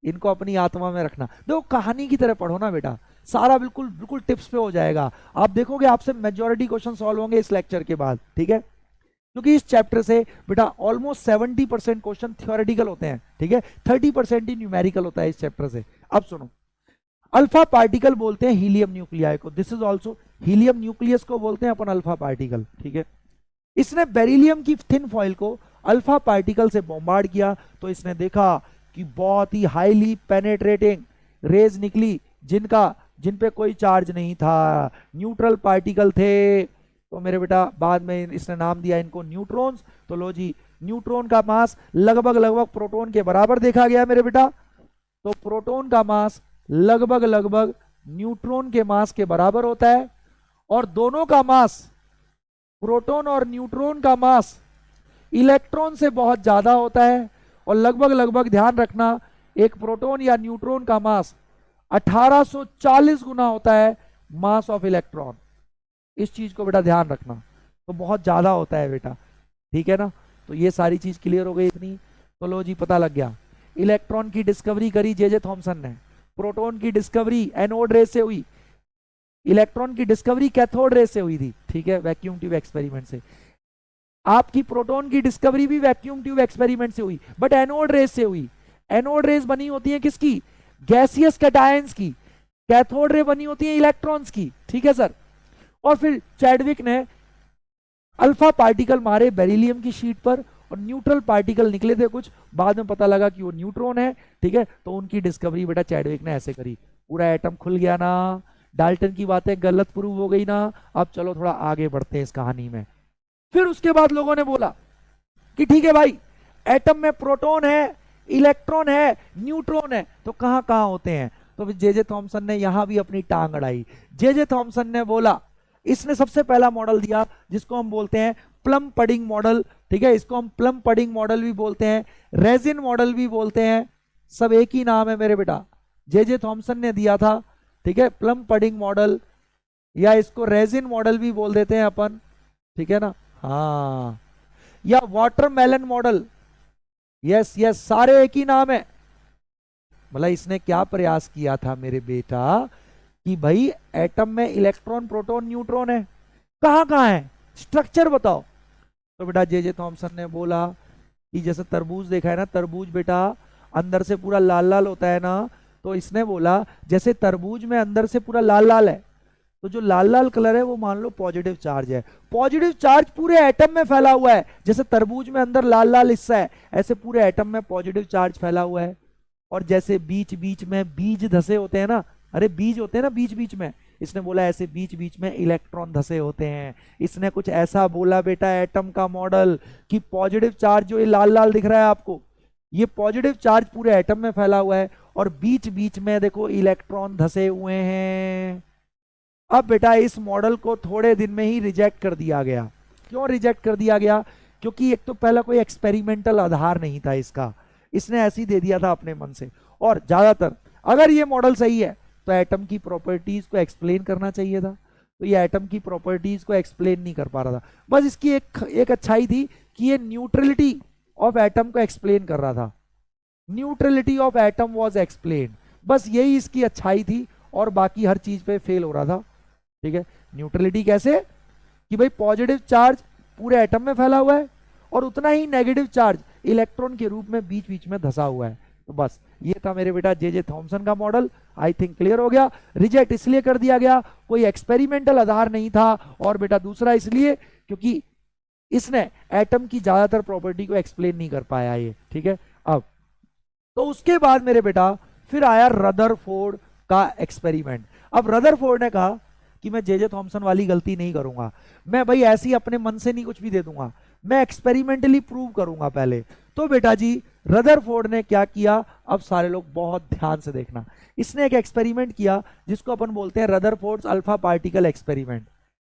इनको अपनी आत्मा में रखना। देखो कहानी की तरह पढ़ो ना बेटा, सारा बिल्कुल बिल्कुल टिप्स पे हो जाएगा। आप देखोगे आपसे मेजॉरिटी क्वेश्चन सॉल्व होंगे इस लेक्चर के बाद। ठीक है, क्योंकि इस चैप्टर से बेटा ऑलमोस्ट 70% क्वेश्चन थ्योरेटिकल होते हैं। ठीक है, 30% ही न्यूमेरिकल होता है इस चैप्टर से। अब सुनो, अल्फा पार्टिकल बोलते हैं हीलियम न्यूक्लियाई को। This is also helium nucleus को बोलते हैं अपन अल्फा पार्टिकल। ठीक है, इसने बेरिलियम की थिन फॉइल को अल्फा पार्टिकल से बॉम्बार्ड किया, तो इसने देखा कि बहुत ही हाईली पेनेट्रेटिंग रेज निकली, जिन पे कोई चार्ज नहीं था, न्यूट्रल पार्टिकल थे। तो मेरे बेटा बाद में इसने नाम दिया इनको न्यूट्रॉन्स। तो लो जी, न्यूट्रॉन का मास लगभग प्रोटॉन के बराबर देखा गया मेरे बेटा। तो प्रोटॉन का मास लगभग न्यूट्रॉन के मास के बराबर होता है, और दोनों का मास, प्रोटॉन और न्यूट्रॉन का मास इलेक्ट्रॉन से बहुत ज्यादा होता है। और लगभग ध्यान रखना, एक प्रोटॉन या न्यूट्रॉन का मास 1840 गुना होता है मास ऑफ इलेक्ट्रॉन। इस चीज को बेटा ध्यान रखना, तो बहुत ज्यादा होता है बेटा। ठीक है ना, तो ये सारी चीज क्लियर हो गई इतनी। तो लो जी, पता लग गया। इलेक्ट्रॉन की डिस्कवरी करी जे थॉमसन ने, प्रोटॉन की डिस्कवरी एनोड रे से हुई, इलेक्ट्रॉन की डिस्कवरी कैथोड रे से हुई थी। ठीक है, वैक्यूम ट्यूब एक्सपेरिमेंट से। आपकी प्रोटॉन की डिस्कवरी भी वैक्यूम ट्यूब एक्सपेरिमेंट से हुई, बट एनोड रेस से हुई। एनोड रेस बनी होती है किसकी? गैसियस कैटायंस की। कैथोड रे बनी होती है इलेक्ट्रॉन्स की। ठीक है सर। और फिर चैडविक ने अल्फा पार्टिकल मारे बेरिलियम की शीट पर, और न्यूट्रल पार्टिकल निकले थे कुछ, बाद में पता लगा कि वो न्यूट्रॉन है। ठीक है, तो उनकी डिस्कवरी बेटा चैडविक ने ऐसे करी। पूरा एटम खुल गया ना, डाल्टन की बातें गलत प्रूव हो गई ना। अब चलो थोड़ा आगे बढ़ते हैं इस कहानी में। फिर उसके बाद लोगों ने बोला कि ठीक है भाई, एटम में प्रोटॉन है, इलेक्ट्रॉन है, न्यूट्रॉन है, तो कहां कहां होते हैं। तो जे जे थॉमसन ने यहां भी अपनी टांग अड़ाई। जे जे थॉमसन ने बोला, इसने सबसे पहला मॉडल दिया जिसको हम बोलते हैं प्लम पडिंग मॉडल। ठीक है, इसको हम प्लम पडिंग मॉडल भी बोलते हैं, रेजिन मॉडल भी बोलते हैं, सब एक ही नाम है मेरे बेटा। जे जे थॉमसन ने दिया था, ठीक है, प्लम पडिंग मॉडल, या इसको रेजिन मॉडल भी बोल देते हैं अपन, ठीक है ना। हाँ, या वाटरमेलन मॉडल, यस यस, सारे एक ही नाम है। मतलब इसने क्या प्रयास किया था मेरे बेटा कि भाई एटम में इलेक्ट्रॉन, प्रोटॉन, न्यूट्रॉन है, कहां कहां है, स्ट्रक्चर बताओ। तो बेटा जे जे थॉमसन ने बोला कि जैसे तरबूज देखा है ना, तरबूज बेटा अंदर से पूरा लाल लाल होता है ना, तो इसने बोला जैसे तरबूज में अंदर से पूरा लाल लाल है, तो जो लाल लाल कलर है वो मान लो पॉजिटिव चार्ज है। पॉजिटिव चार्ज पूरे एटम में फैला हुआ है, जैसे तरबूज में अंदर लाल लाल हिस्सा है, ऐसे पूरे एटम में पॉजिटिव चार्ज फैला हुआ है। और जैसे बीच बीच में बीज धसे होते हैं ना, अरे बीज होते हैं ना बीच बीच में, इसने बोला ऐसे बीच बीच में इलेक्ट्रॉन धसे होते हैं। इसने कुछ ऐसा बोला बेटा एटम का मॉडल कि पॉजिटिव चार्ज जो ये लाल लाल दिख रहा है आपको, ये पॉजिटिव चार्ज पूरे एटम में फैला हुआ है, और बीच बीच में देखो इलेक्ट्रॉन धसे हुए हैं। अब बेटा इस मॉडल को थोड़े दिन में ही रिजेक्ट कर दिया गया। क्यों रिजेक्ट कर दिया गया? क्योंकि एक तो पहला कोई एक्सपेरिमेंटल आधार नहीं था इसका, इसने ऐसे ही दे दिया था अपने मन से। और ज्यादातर अगर ये मॉडल सही है तो एटम की प्रॉपर्टीज को एक्सप्लेन करना चाहिए था, तो ये एटम की प्रॉपर्टीज को एक्सप्लेन नहीं कर पा रहा था। बस इसकी एक अच्छाई थी कि ये न्यूट्रलिटी ऑफ एटम को एक्सप्लेन कर रहा था, neutrality of atom was explain, बस यही इसकी अच्छाई थी, और बाकी हर चीज पे फेल हो रहा था। ठीक है, न्यूट्रलिटी कैसे कि भाई पॉजिटिव चार्ज पूरे एटम में फैला हुआ है और उतना ही नेगेटिव चार्ज इलेक्ट्रॉन के रूप में बीच बीच में धसा हुआ है। तो बस ये था मेरे बेटा जे जे थॉमसन का मॉडल। आई थिंक क्लियर हो गया। रिजेक्ट इसलिए कर दिया गया, कोई एक्सपेरिमेंटल आधार नहीं था, और बेटा दूसरा इसलिए क्योंकि इसने एटम की ज्यादातर प्रॉपर्टी को एक्सप्लेन नहीं कर पाया ये। ठीक है, अब तो उसके बाद मेरे बेटा फिर आया रदरफोर्ड का एक्सपेरिमेंट। अब रदरफोर्ड ने कहा कि मैं जे जे थॉमसन वाली गलती नहीं करूंगा, मैं भाई ऐसे ही अपने मन से नहीं कुछ भी दे दूंगा, मैं एक्सपेरिमेंटली प्रूव करूंगा पहले। तो बेटा जी रदरफोर्ड ने क्या किया, अब सारे लोग बहुत ध्यान से देखना, इसने एक एक्सपेरिमेंट किया जिसको अपन बोलते हैं रदरफोर्ड्स अल्फा पार्टिकल एक्सपेरिमेंट।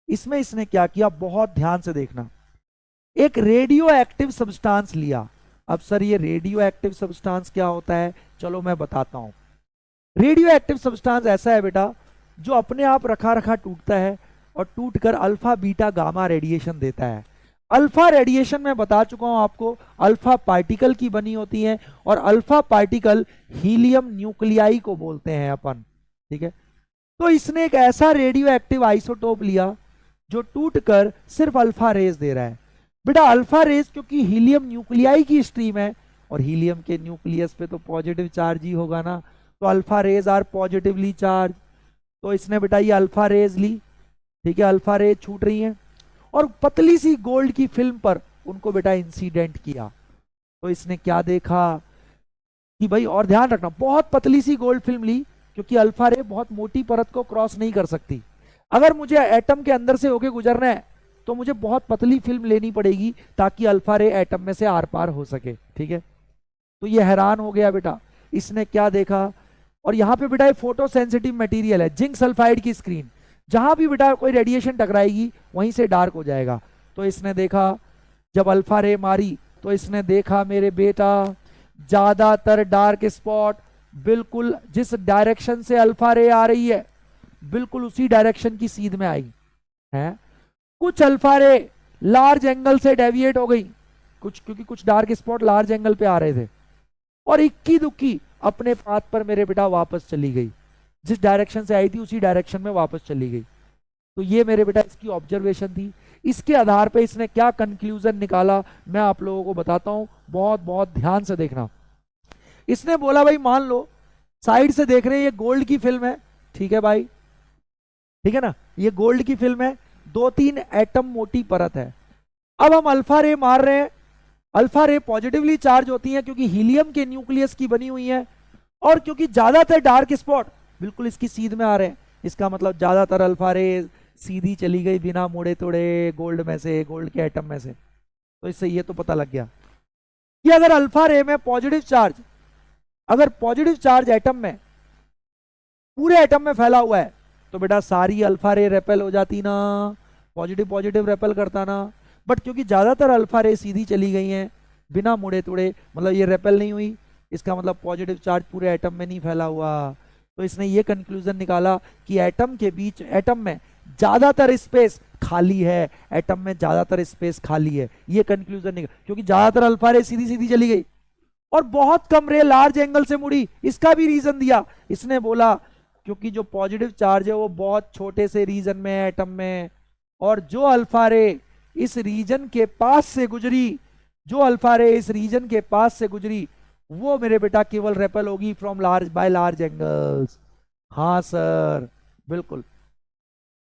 इसमें इसने क्या किया, बहुत ध्यान से देखना, एक रेडियो एक्टिव सब्सटेंस लिया। अब सर ये रेडियो एक्टिव सब्सटेंस क्या होता है, चलो मैं बताता हूं। रेडियो एक्टिव सब्सटेंस ऐसा है बेटा जो अपने आप रखा रखा टूटता है और टूटकर अल्फा बीटा गामा रेडिएशन देता है। अल्फा रेडिएशन मैं बता चुका हूं आपको, अल्फा पार्टिकल की बनी होती है, और अल्फा पार्टिकल हीलियम न्यूक्लियाई को बोलते हैं अपन। ठीक है, तो इसने एक ऐसा रेडियो एक्टिव आइसोटोप लिया जो टूटकर सिर्फ अल्फा रेज दे रहा है। बेटा अल्फा रेज क्योंकि हीलियम न्यूक्लियाई की स्ट्रीम है, और हीलियम के न्यूक्लियस पे तो पॉजिटिव चार्ज ही होगा ना, तो alpha rays are positively charge. तो इसने बेटा ये अल्फा रेज ली, ठीक है, अल्फा रेज छूट रही हैं, और पतली सी गोल्ड की फिल्म पर उनको बेटा इंसिडेंट किया। तो इसने क्या देखा कि भाई, और ध्यान रखना बहुत पतली सी गोल्ड फिल्म ली, क्योंकि अल्फा रे बहुत मोटी परत को क्रॉस नहीं कर सकती। अगर मुझे एटम के अंदर से होके गुजरना है तो मुझे बहुत पतली फिल्म लेनी पड़ेगी ताकि अल्फा रे एटम में से आर पार हो सके। ठीक है, तो ये हैरान हो गया बेटा, इसने क्या देखा, और यहाँ पे बेटा फोटो सेंसिटिव मटेरियल है, जिंक सल्फाइड की स्क्रीन, जहां भी बेटा कोई रेडिएशन टकराएगी वहीं से डार्क हो जाएगा। तो इसने देखा जब अल्फा रे मारी तो इसने देखा मेरे बेटा ज्यादातर डार्क स्पॉट बिल्कुल जिस डायरेक्शन से अल्फा रे आ रही है बिल्कुल उसी डायरेक्शन की सीध में आई है। कुछ अल्फा रे लार्ज एंगल से डेविएट हो गई, कुछ क्योंकि कुछ डार्क स्पॉट लार्ज एंगल पे आ रहे थे, और इक्की दुक्की अपने पाथ पर मेरे बेटा वापस चली गई, जिस डायरेक्शन से आई थी उसी डायरेक्शन में वापस चली गई। तो ये मेरे बेटा इसकी ऑब्जर्वेशन थी। इसके आधार पे इसने क्या कंक्लूजन निकाला मैं आप लोगों को बताता हूं, बहुत बहुत ध्यान से देखना। इसने बोला भाई मान लो साइड से देख रहे हैं ये गोल्ड की फिल्म है, ठीक है भाई, ठीक है ना, ये गोल्ड की फिल्म है, 2-3 एटम मोटी परत है। अब हम अल्फा रे मार रहे हैं, अल्फा रे पॉजिटिवली चार्ज होती है क्योंकि हीलियम के न्यूक्लियस की बनी हुई है, और क्योंकि ज्यादातर डार्क स्पॉट बिल्कुल इसकी सीध में आ रहे हैं, इसका मतलब ज्यादातर अल्फा रे सीधी चली गई बिना मुड़े तोड़े गोल्ड में से, गोल्ड के एटम में से। तो इससे ये तो पता लग गया कि अगर अल्फा रे में पॉजिटिव चार्ज, अगर पॉजिटिव चार्ज एटम में, पूरे एटम में फैला हुआ है, तो बेटा सारी अल्फा रे रेपेल हो जाती ना, पॉजिटिव पॉजिटिव रेपेल करता ना। बट क्योंकि ज्यादातर अल्फा रे सीधी चली गई हैं बिना मुड़े तुड़े, मतलब ये रेपेल नहीं हुई, इसका मतलब पॉजिटिव चार्ज पूरे एटम में नहीं फैला हुआ। तो इसने ये कंक्लूजन निकाला कि एटम के बीच, एटम में ज्यादातर स्पेस खाली है, एटम में ज्यादातर स्पेस खाली है, ये कंक्लूजन निकाला, क्योंकि ज्यादातर अल्फा रे सीधी सीधी चली गई और बहुत कम रे लार्ज एंगल से मुड़ी। इसका भी रीजन दिया, इसने बोला क्योंकि जो पॉजिटिव चार्ज है वो बहुत छोटे से रीजन में है एटम में, और जो अल्फा रे इस रीजन के पास से गुजरी, जो अल्फा रे इस रीजन के पास से गुजरी, वो मेरे बेटा केवल रेपेल होगी from large by large angles. हाँ सर बिल्कुल।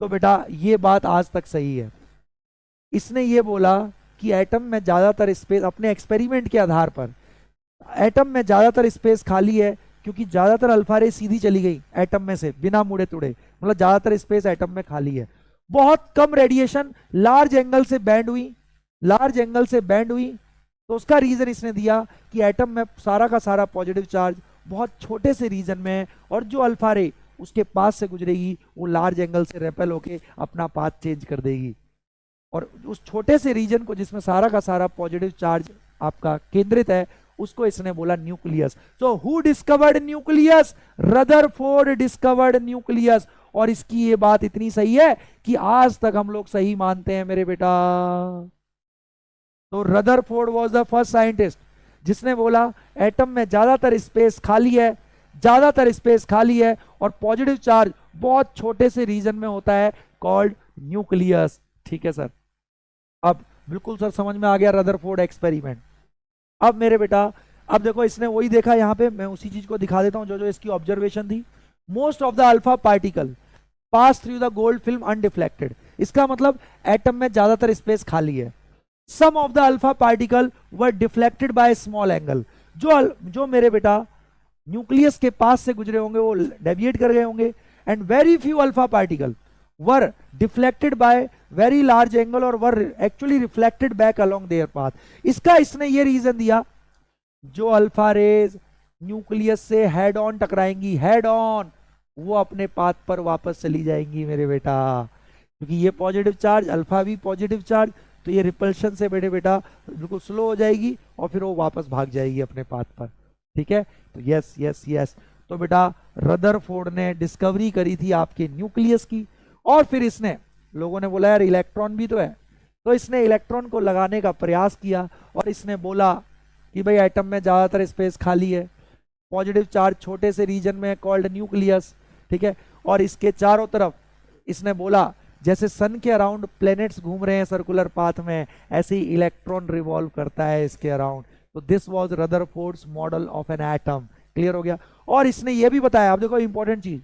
तो बेटा ये बात आज तक सही है। इसने ये बोला कि एटम में ज्यादातर स्पेस, अपने एक्सपेरिमेंट के आधार पर एटम में ज्यादातर स्पेस खाली है क्योंकि ज्यादातर अल्फा रे सीधी चली गई एटम में से बिना मुड़े तुड़े, मतलब ज्यादातर स्पेस एटम में खाली है। बहुत कम रेडिएशन लार्ज एंगल से बैंड हुई, लार्ज एंगल से बैंड हुई। तो उसका रीजन इसने दिया कि एटम में सारा का सारा पॉजिटिव चार्ज बहुत छोटे से रीजन में है, और जो अल्फा रे उसके पास से गुजरेगी वो लार्ज एंगल से रेपेल होके अपना पाथ चेंज कर देगी, और उस छोटे से रीजन को जिसमें सारा का सारा पॉजिटिव चार्ज आपका केंद्रित है उसको इसने बोला nucleus. So who discovered nucleus? Rutherford discovered nucleus. और इसकी ये बात इतनी सही है कि आज तक हम लोग सही मानते हैं मेरे बेटा। तो Rutherford was the first scientist जिसने बोला एटम में ज्यादातर स्पेस खाली है, ज्यादातर स्पेस खाली है और पॉजिटिव चार्ज बहुत छोटे से रीजन में होता है, कॉल्ड न्यूक्लियस। ठीक है सर, अब बिल्कुल सर समझ में आ गया रदरफोर्ड एक्सपेरिमेंट। अब मेरे बेटा, अब देखो इसने वही देखा, यहां पे मैं उसी चीज को दिखा देता हूं जो जो इसकी ऑब्जर्वेशन थी। Most of the alpha particle pass through the gold film undeflected. इसका मतलब एटम में ज्यादातर स्पेस खाली है। Some of the alpha particle were deflected by small angle. जो मेरे बेटा न्यूक्लियस के पास से गुजरे होंगे वो डेविएट कर गए होंगे। And very few alpha particle were deflected by very large angle और were actually reflected back along their path. इसका इसने ये रीजन दिया, जो अल्फा रेज न्यूक्लियस से हेड ऑन टकराएंगी, हेड ऑन, वो अपने पाथ पर वापस चली जाएंगी मेरे बेटा, क्योंकि ये पॉजिटिव चार्ज, अल्फा भी पॉजिटिव चार्ज, तो ये रिपल्शन से मेरे बेटा बिल्कुल स्लो हो जाएगी और फिर वो वापस भाग जाएगी अपने पाथ पर। ठीक है, तो यस यस यस। तो बेटा रदरफोर्ड ने डिस्कवरी करी थी आपके न्यूक्लियस की, और फिर इसने, लोगों ने बोला यार इलेक्ट्रॉन भी तो है, तो इसने इलेक्ट्रॉन को लगाने का प्रयास किया और इसने बोला कि भाई एटम में ज्यादातर स्पेस खाली है, पॉजिटिव चार्ज छोटे से रीजन में कॉल्ड न्यूक्लियस। ठीक है, और इसके चारों तरफ इसने बोला जैसे सन के अराउंड प्लैनेट्स घूम रहे हैं सर्कुलर पाथ में, ऐसे ही इलेक्ट्रॉन रिवॉल्व करता है इसके अराउंड। तो this was Rutherford's model of an atom. Clear हो गया। और इसने ये भी बताया, आप देखो इंपॉर्टेंट चीज,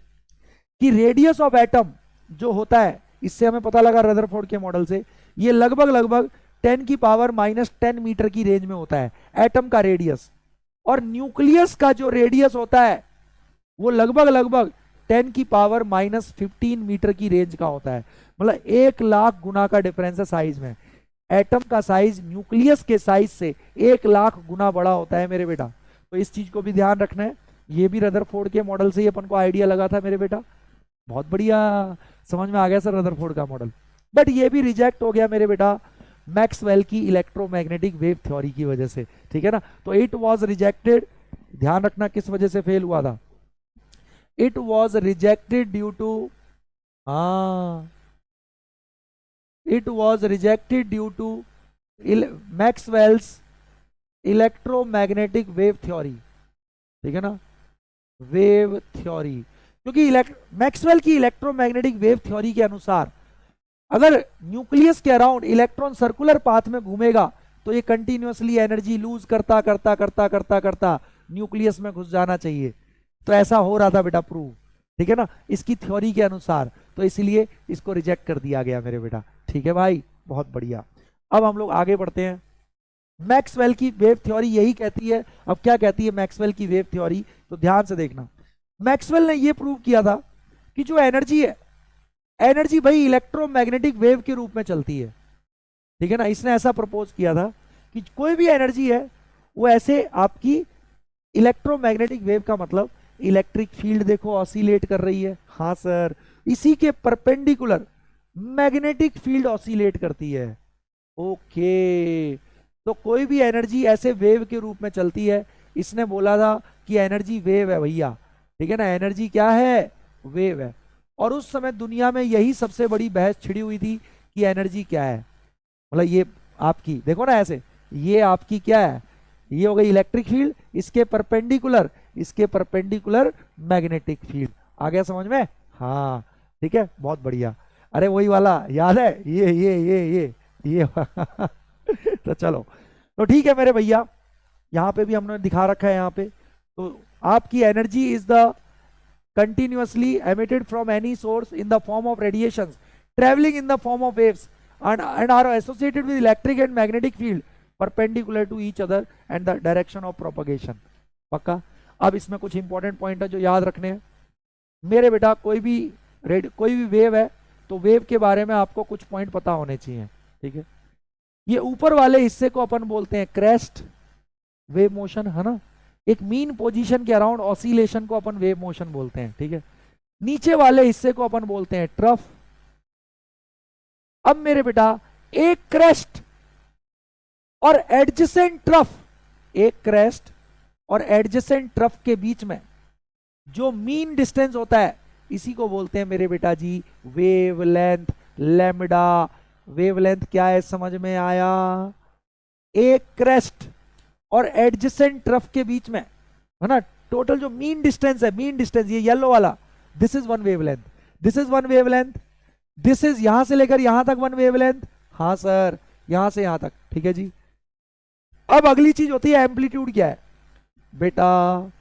कि रेडियस ऑफ एटम जो होता है, इससे हमें पता लगा रदरफोर्ड के मॉडल से, ये लगभग लगभग 10 की पावर -10 मीटर की रेंज में होता है एटम का रेडियस, और न्यूक्लियस का जो रेडियस होता है वो लगभग लगभग 10 की पावर -15 मीटर की रेंज का होता है। मतलब 1,00,000 गुना का डिफरेंस है साइज में। एटम का साइज न्यूक्लियस के साइज से 1,00,000 गुना बड़ा होता है मेरे बेटा। तो इस चीज को भी ध्यान रखना है। ये भी रदरफोर्ड के मॉडल से ही अपन को आइडिया लगा था मेरे बेटा। बहुत बढ़िया, समझ में आ गया सर रदरफोर्ड का मॉडल। बट ये भी रिजेक्ट हो गया मेरे बेटा मैक्सवेल की इलेक्ट्रोमैग्नेटिक वेव थ्योरी की वजह से। ठीक है ना, तो इट वाज रिजेक्टेड। ध्यान रखना किस वजह से फेल हुआ था। It was rejected due to, it was rejected due to Maxwell's electromagnetic wave theory. ठीक है ना, वेव थ्योरी, क्योंकि मैक्सवेल की इलेक्ट्रोमैग्नेटिक वेव थ्योरी के अनुसार अगर न्यूक्लियस के अराउंड इलेक्ट्रॉन सर्कुलर पाथ में घूमेगा तो ये कंटिन्यूअसली एनर्जी लूज करता करता करता करता करता न्यूक्लियस में घुस जाना चाहिए। तो ऐसा हो रहा था बेटा प्रूव। ठीक है ना, इसकी थ्योरी के अनुसार, तो इसलिए इसको रिजेक्ट कर दिया गया मेरे बेटा। ठीक है भाई, बहुत बढ़िया। अब हम लोग आगे बढ़ते हैं। मैक्सवेल की वेव थ्योरी यही कहती है। अब क्या कहती है मैक्सवेल की वेव थ्योरी, तो ध्यान से देखना। मैक्सवेल ने यह प्रूव किया था कि जो एनर्जी है, एनर्जी भाई इलेक्ट्रोमैग्नेटिक वेव के रूप में चलती है, ठीक है ना। इसने ऐसा प्रपोज किया था कि कोई भी एनर्जी है वो ऐसे आपकी इलेक्ट्रोमैग्नेटिक वेव का मतलब इलेक्ट्रिक फील्ड देखो ऑसिलेट कर रही है, हाँ सर, इसी के परपेंडिकुलर मैग्नेटिक फील्ड ऑसिलेट करती है। ओके, तो कोई भी एनर्जी ऐसे वेव के रूप में चलती है। इसने बोला था कि एनर्जी वेव है भैया, ठीक है ना, एनर्जी क्या है, वेव है। और उस समय दुनिया में यही सबसे बड़ी बहस छिड़ी हुई थी कि एनर्जी क्या है। मतलब ये आपकी देखो ना ऐसे, ये आपकी क्या है, ये हो गई इलेक्ट्रिक फील्ड, इसके परपेंडिकुलर मैग्नेटिक फील्ड। आ गया समझ में, हाँ ठीक है, बहुत बढ़िया। अरे वही वाला याद है, ये तो चलो, तो ठीक है मेरे भैया, यहाँ पे भी हमने दिखा रखा है यहाँ पे। तो आपकी energy is the continuously emitted from any source in the form of radiations traveling in the form of waves and are associated with electric and magnetic field perpendicular to each other and the direction of propagation। पक्का। अब इसमें कुछ इंपॉर्टेंट पॉइंट है जो याद रखने हैं मेरे बेटा। कोई भी वेव है तो वेव के बारे में आपको कुछ पॉइंट पता होने चाहिए, ठीक है। ये ऊपर वाले हिस्से को अपन बोलते हैं क्रेस्ट, वेव मोशन, है ना। एक मीन पोजीशन के अराउंड ऑसिलेशन को अपन वेव मोशन बोलते हैं, ठीक है। नीचे वाले हिस्से को अपन बोलते हैं ट्रफ। अब मेरे बेटा एक क्रेस्ट और एडजेसेंट ट्रफ, एक क्रेस्ट और एडजेसेंट ट्रफ के बीच में जो मीन डिस्टेंस होता है इसी को बोलते हैं मेरे बेटा जी वेवलेंथ, लैम्डा। वेवलेंथ क्या है समझ में आया। एक क्रेस्ट और एडजेसेंट ट्रफ के बीच में, है ना, टोटल जो मीन डिस्टेंस है, मीन डिस्टेंस ये येलो वाला, this is one wavelength, this is one wavelength, this is यहां से लेकर यहां तक वन वेवलेंथ, हाँ सर, यहां से यहां तक, ठीक है जी। अब अगली चीज होती है एम्पलीट्यूड। क्या है बेटा,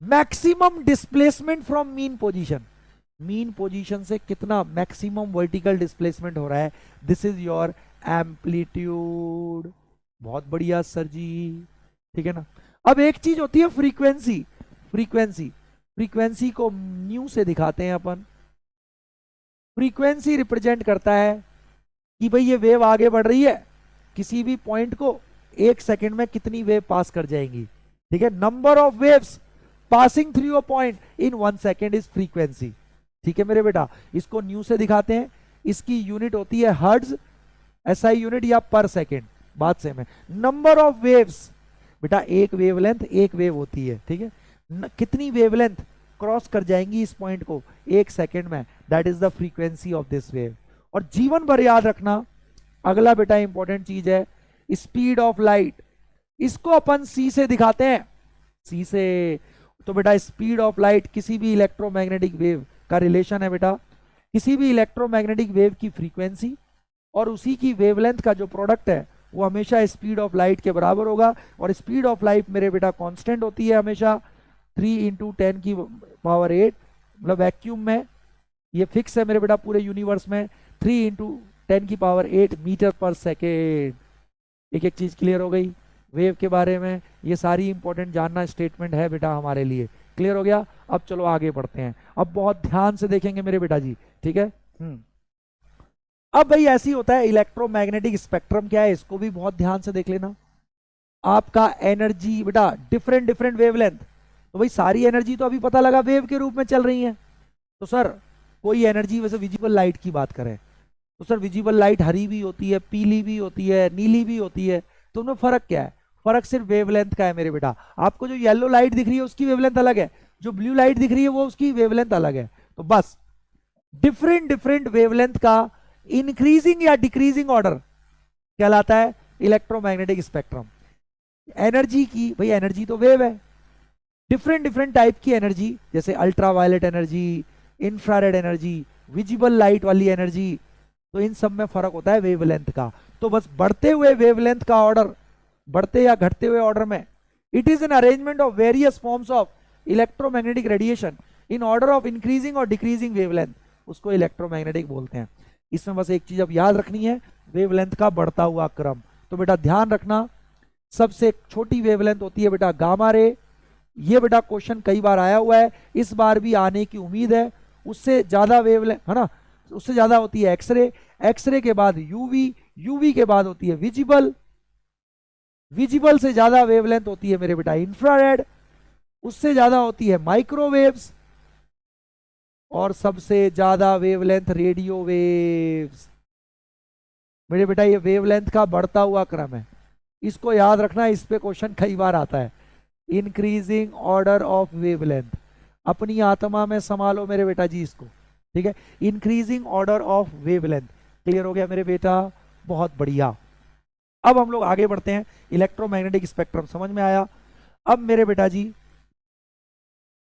maximum displacement from mean position, mean position से कितना मैक्सिमम वर्टिकल डिस्प्लेसमेंट हो रहा है, दिस इज योर एम्पलीट्यूड। बहुत बढ़िया सर जी, ठीक है ना। अब एक चीज होती है फ्रीक्वेंसी, फ्रीक्वेंसी को न्यू से दिखाते हैं अपन। फ्रीक्वेंसी रिप्रेजेंट करता है कि भाई ये वेव आगे बढ़ रही है, किसी भी पॉइंट को एक सेकंड में कितनी वेव पास कर जाएंगी, ठीक है। Number of waves passing through a point in 1 second is frequency, ठीक है मेरे बेटा। इसको न्यू से दिखाते हैं, इसकी यूनिट होती है हर्ट्ज, एसआई यूनिट या पर सेकेंड, बात सेम है। नंबर ऑफ वेव्स बेटा, एक वेवलेंथ एक वेव होती है, ठीक है। कितनी वेवलेंथ क्रॉस कर जाएंगी इस पॉइंट को एक सेकेंड में, that is the frequency of this wave. और जीवन भर याद रखना, अगला बेटा इंपॉर्टेंट चीज है स्पीड ऑफ लाइट। इसको अपन सी से दिखाते हैं, सी से। तो बेटा स्पीड ऑफ लाइट किसी भी इलेक्ट्रोमैग्नेटिक वेव का रिलेशन है बेटा, किसी भी इलेक्ट्रोमैग्नेटिक वेव की फ्रीक्वेंसी और उसी की वेवलेंथ का जो प्रोडक्ट है वो हमेशा स्पीड ऑफ लाइट के बराबर होगा। और स्पीड ऑफ लाइट मेरे बेटा कांस्टेंट होती है हमेशा 3 × 10 की पावर 8, मतलब वैक्यूम में ये फिक्स है मेरे बेटा, पूरे यूनिवर्स में 3 × 10 की पावर 8 मीटर पर सेकेंड। एक एक चीज क्लियर हो गई वेव के बारे में, ये सारी इंपॉर्टेंट जानना स्टेटमेंट है बेटा हमारे लिए। क्लियर हो गया। अब चलो आगे बढ़ते हैं, अब बहुत ध्यान से देखेंगे मेरे बेटा जी, ठीक है। अब भाई ऐसी होता है इलेक्ट्रोमैग्नेटिक स्पेक्ट्रम क्या है, इसको भी बहुत ध्यान से देख लेना। आपका एनर्जी बेटा डिफरेंट वेवलेंथ, तो भाई सारी एनर्जी तो अभी पता लगा वेव के रूप में चल रही है। तो सर कोई एनर्जी, वैसे विजिबल लाइट की बात करें तो सर विजिबल लाइट हरी भी होती है, पीली भी होती है, नीली भी होती है, तो उनमें फर्क क्या है। फर्क सिर्फ वेवलेंथ का है मेरे बेटा। आपको जो येलो लाइट दिख रही है उसकी वेवलेंथ अलग है, जो ब्लू लाइट दिख रही है वो उसकी वेवलेंथ अलग है। तो बस डिफरेंट वेवलेंथ का इंक्रीजिंग या डिक्रीजिंग ऑर्डर कहलाता है इलेक्ट्रोमैग्नेटिक स्पेक्ट्रम। एनर्जी की, भाई एनर्जी तो वेव है, डिफरेंट टाइप की एनर्जी, जैसे ultraviolet energy, infrared energy, visible light वाली एनर्जी, तो इन सब में फर्क होता है वेवलेंथ का। तो बस बढ़ते हुए वेवलेंथ का ऑर्डर, बढ़ते या घटते हुए ऑर्डर में, it is an arrangement of various forms of electromagnetic radiation in order of increasing और डिक्रीजिंग वेवलेंथ, उसको इलेक्ट्रोमैग्नेटिक बोलते हैं। इसमें बस एक चीज अब याद रखनी है, वेवलेंथ का बढ़ता हुआ क्रम। तो बेटा ध्यान रखना, सबसे छोटी वेवलेंथ होती है बेटा गामा रे। ये बेटा क्वेश्चन कई बार आया हुआ है, इस बार भी आने की उम्मीद है। उससे ज्यादा वेवलेंथ, है ना, उससे ज्यादा होती है एक्सरे, एक्सरे के बाद यूवी, यूवी के बाद होती है विजिबल, विजिबल से ज्यादा वेवलेंथ होती है मेरे बेटा इंफ्रारेड, उससे ज्यादा होती है माइक्रोवेव्स, और सबसे ज्यादा वेवलेंथ रेडियो वेव्स। मेरे बेटा ये वेवलेंथ का बढ़ता हुआ क्रम है, इसको याद रखना, इस पे क्वेश्चन कई बार आता है। इंक्रीजिंग ऑर्डर ऑफ वेवलेंथ, अपनी आत्मा में संभालो मेरे बेटा जी इसको, ठीक है। Increasing order of wavelength, clear हो गया मेरे बेटा, बहुत बढ़िया। अब हम लोग आगे बढ़ते हैं, इलेक्ट्रोमैग्नेटिक स्पेक्ट्रम समझ में आया। अब मेरे बेटा जी,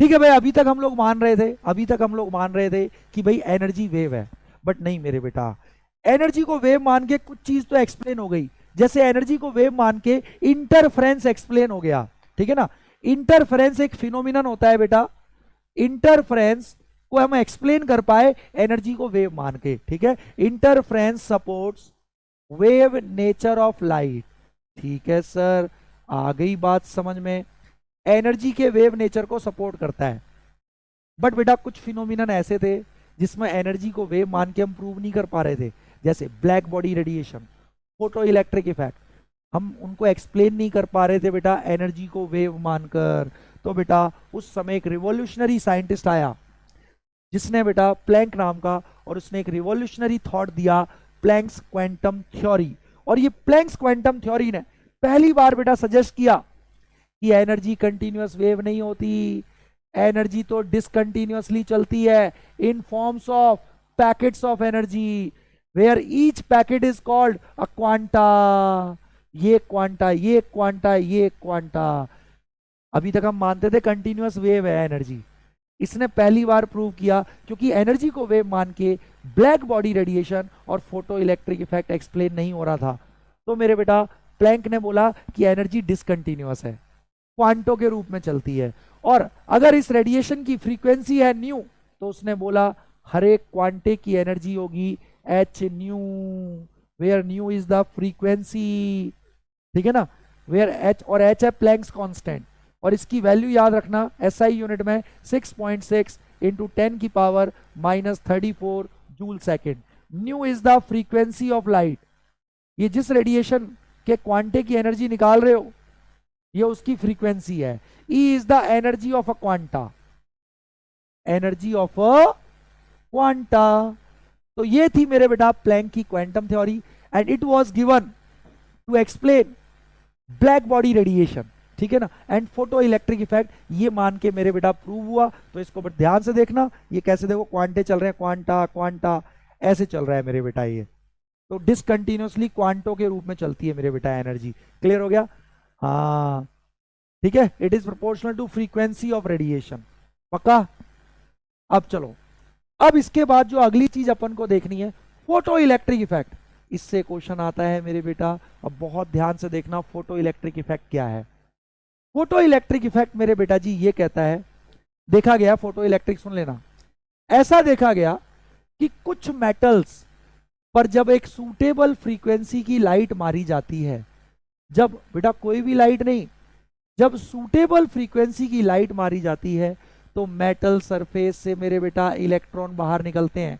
ठीक है भाई, अभी तक हम लोग मान रहे थे, अभी तक हम लोग मान रहे थे कि भाई एनर्जी वेव है, बट नहीं मेरे बेटा, एनर्जी को वेव मान के कुछ चीज तो एक्सप्लेन हो गई, जैसे एनर्जी को वेव मान के इंटरफेरेंस एक्सप्लेन हो गया, ठीक है ना। इंटरफेरेंस एक फिनोमिनन होता है बेटा, इंटरफेरेंस को हम एक्सप्लेन कर पाए एनर्जी को वेव मान के, ठीक है। Interference supports wave nature of light, ठीक है सर, आ गई बात समझ में, एनर्जी के वेव नेचर को सपोर्ट करता है। बट बेटा कुछ फिनोमिनन ऐसे थे जिसमें एनर्जी को वेव मान के हम प्रूव नहीं कर पा रहे थे, जैसे black body radiation, photo electric effect, हम उनको एक्सप्लेन नहीं कर पा रहे थे बेटा एनर्जी को वेव मानकर। तो बेटा उस समय एक रिवॉल्यूशनरी साइंटिस्ट आया जिसने बेटा प्लैंक नाम का, और उसने एक रिवॉल्यूशनरी थॉट दिया, प्लैंक्स क्वांटम थ्योरी। और ये प्लैंक्स क्वांटम थ्योरी ने पहली बार बेटा सजेस्ट किया कि एनर्जी कंटिन्यूअस वेव नहीं होती, एनर्जी तो डिसकंटिन्यूअसली चलती है in forms of packets of energy, where each packet is called a quanta. ये क्वांटा, ये क्वांटा, ये क्वांटा। अभी तक हम मानते थे कंटिन्यूअस वेव है एनर्जी, इसने पहली बार प्रूव किया, क्योंकि एनर्जी को वेव मान के ब्लैक बॉडी रेडिएशन और फोटो इलेक्ट्रिक इफेक्ट एक्सप्लेन नहीं हो रहा था। तो मेरे बेटा प्लैंक ने बोला कि एनर्जी डिसकंटिन्यूअस है, क्वांटों के रूप में चलती है, और अगर इस रेडिएशन की फ्रीक्वेंसी है न्यू, तो उसने बोला हर एक क्वांटे की एनर्जी होगी H nu, where nu is the frequency, ठीक है ना, वेयर एच, और एच है प्लैंक्स कांस्टेंट, और इसकी वैल्यू याद रखना एसआई यूनिट में 6.6 इंटू 10 की power -34 joule second. New is the frequency of light, ये जिस रेडिएशन के क्वांटे की एनर्जी निकाल रहे हो ये उसकी फ्रीक्वेंसी है। E is the energy of a quanta, energy of a quanta. तो ये थी मेरे बेटा प्लैंक की quantum theory, and it was given to explain black body radiation, ठीक है ना, एंड फोटो इलेक्ट्रिक इफेक्ट। ये मान के मेरे बेटा प्रूव हुआ। तो इसको बट ध्यान से देखना, ये कैसे, देखो क्वांटे चल रहे हैं, क्वांटा क्वांटा ऐसे चल रहा है मेरे बेटा, ये तो डिसकंटिन्यूअसली क्वांटों के रूप में चलती है मेरे बेटा एनर्जी। क्लियर हो गया, हाँ ठीक है। It is proportional to frequency of radiation, पक्का। अब चलो, अब इसके बाद जो अगली चीज अपन को देखनी है, फोटो इलेक्ट्रिक इफेक्ट। इससे क्वेश्चन आता है मेरे बेटा, अब बहुत ध्यान से देखना फोटो इलेक्ट्रिक इफेक्ट क्या है। फोटो इलेक्ट्रिक इफेक्ट मेरे बेटा जी ये कहता है, देखा गया फोटो इलेक्ट्रिक, सुन लेना, ऐसा देखा गया कि कुछ मेटल्स पर जब एक सूटेबल फ्रीक्वेंसी की लाइट मारी जाती है, जब बेटा कोई भी लाइट नहीं, जब सूटेबल फ्रीक्वेंसी की लाइट मारी जाती है, तो मेटल सरफेस से मेरे बेटा इलेक्ट्रॉन बाहर निकलते हैं।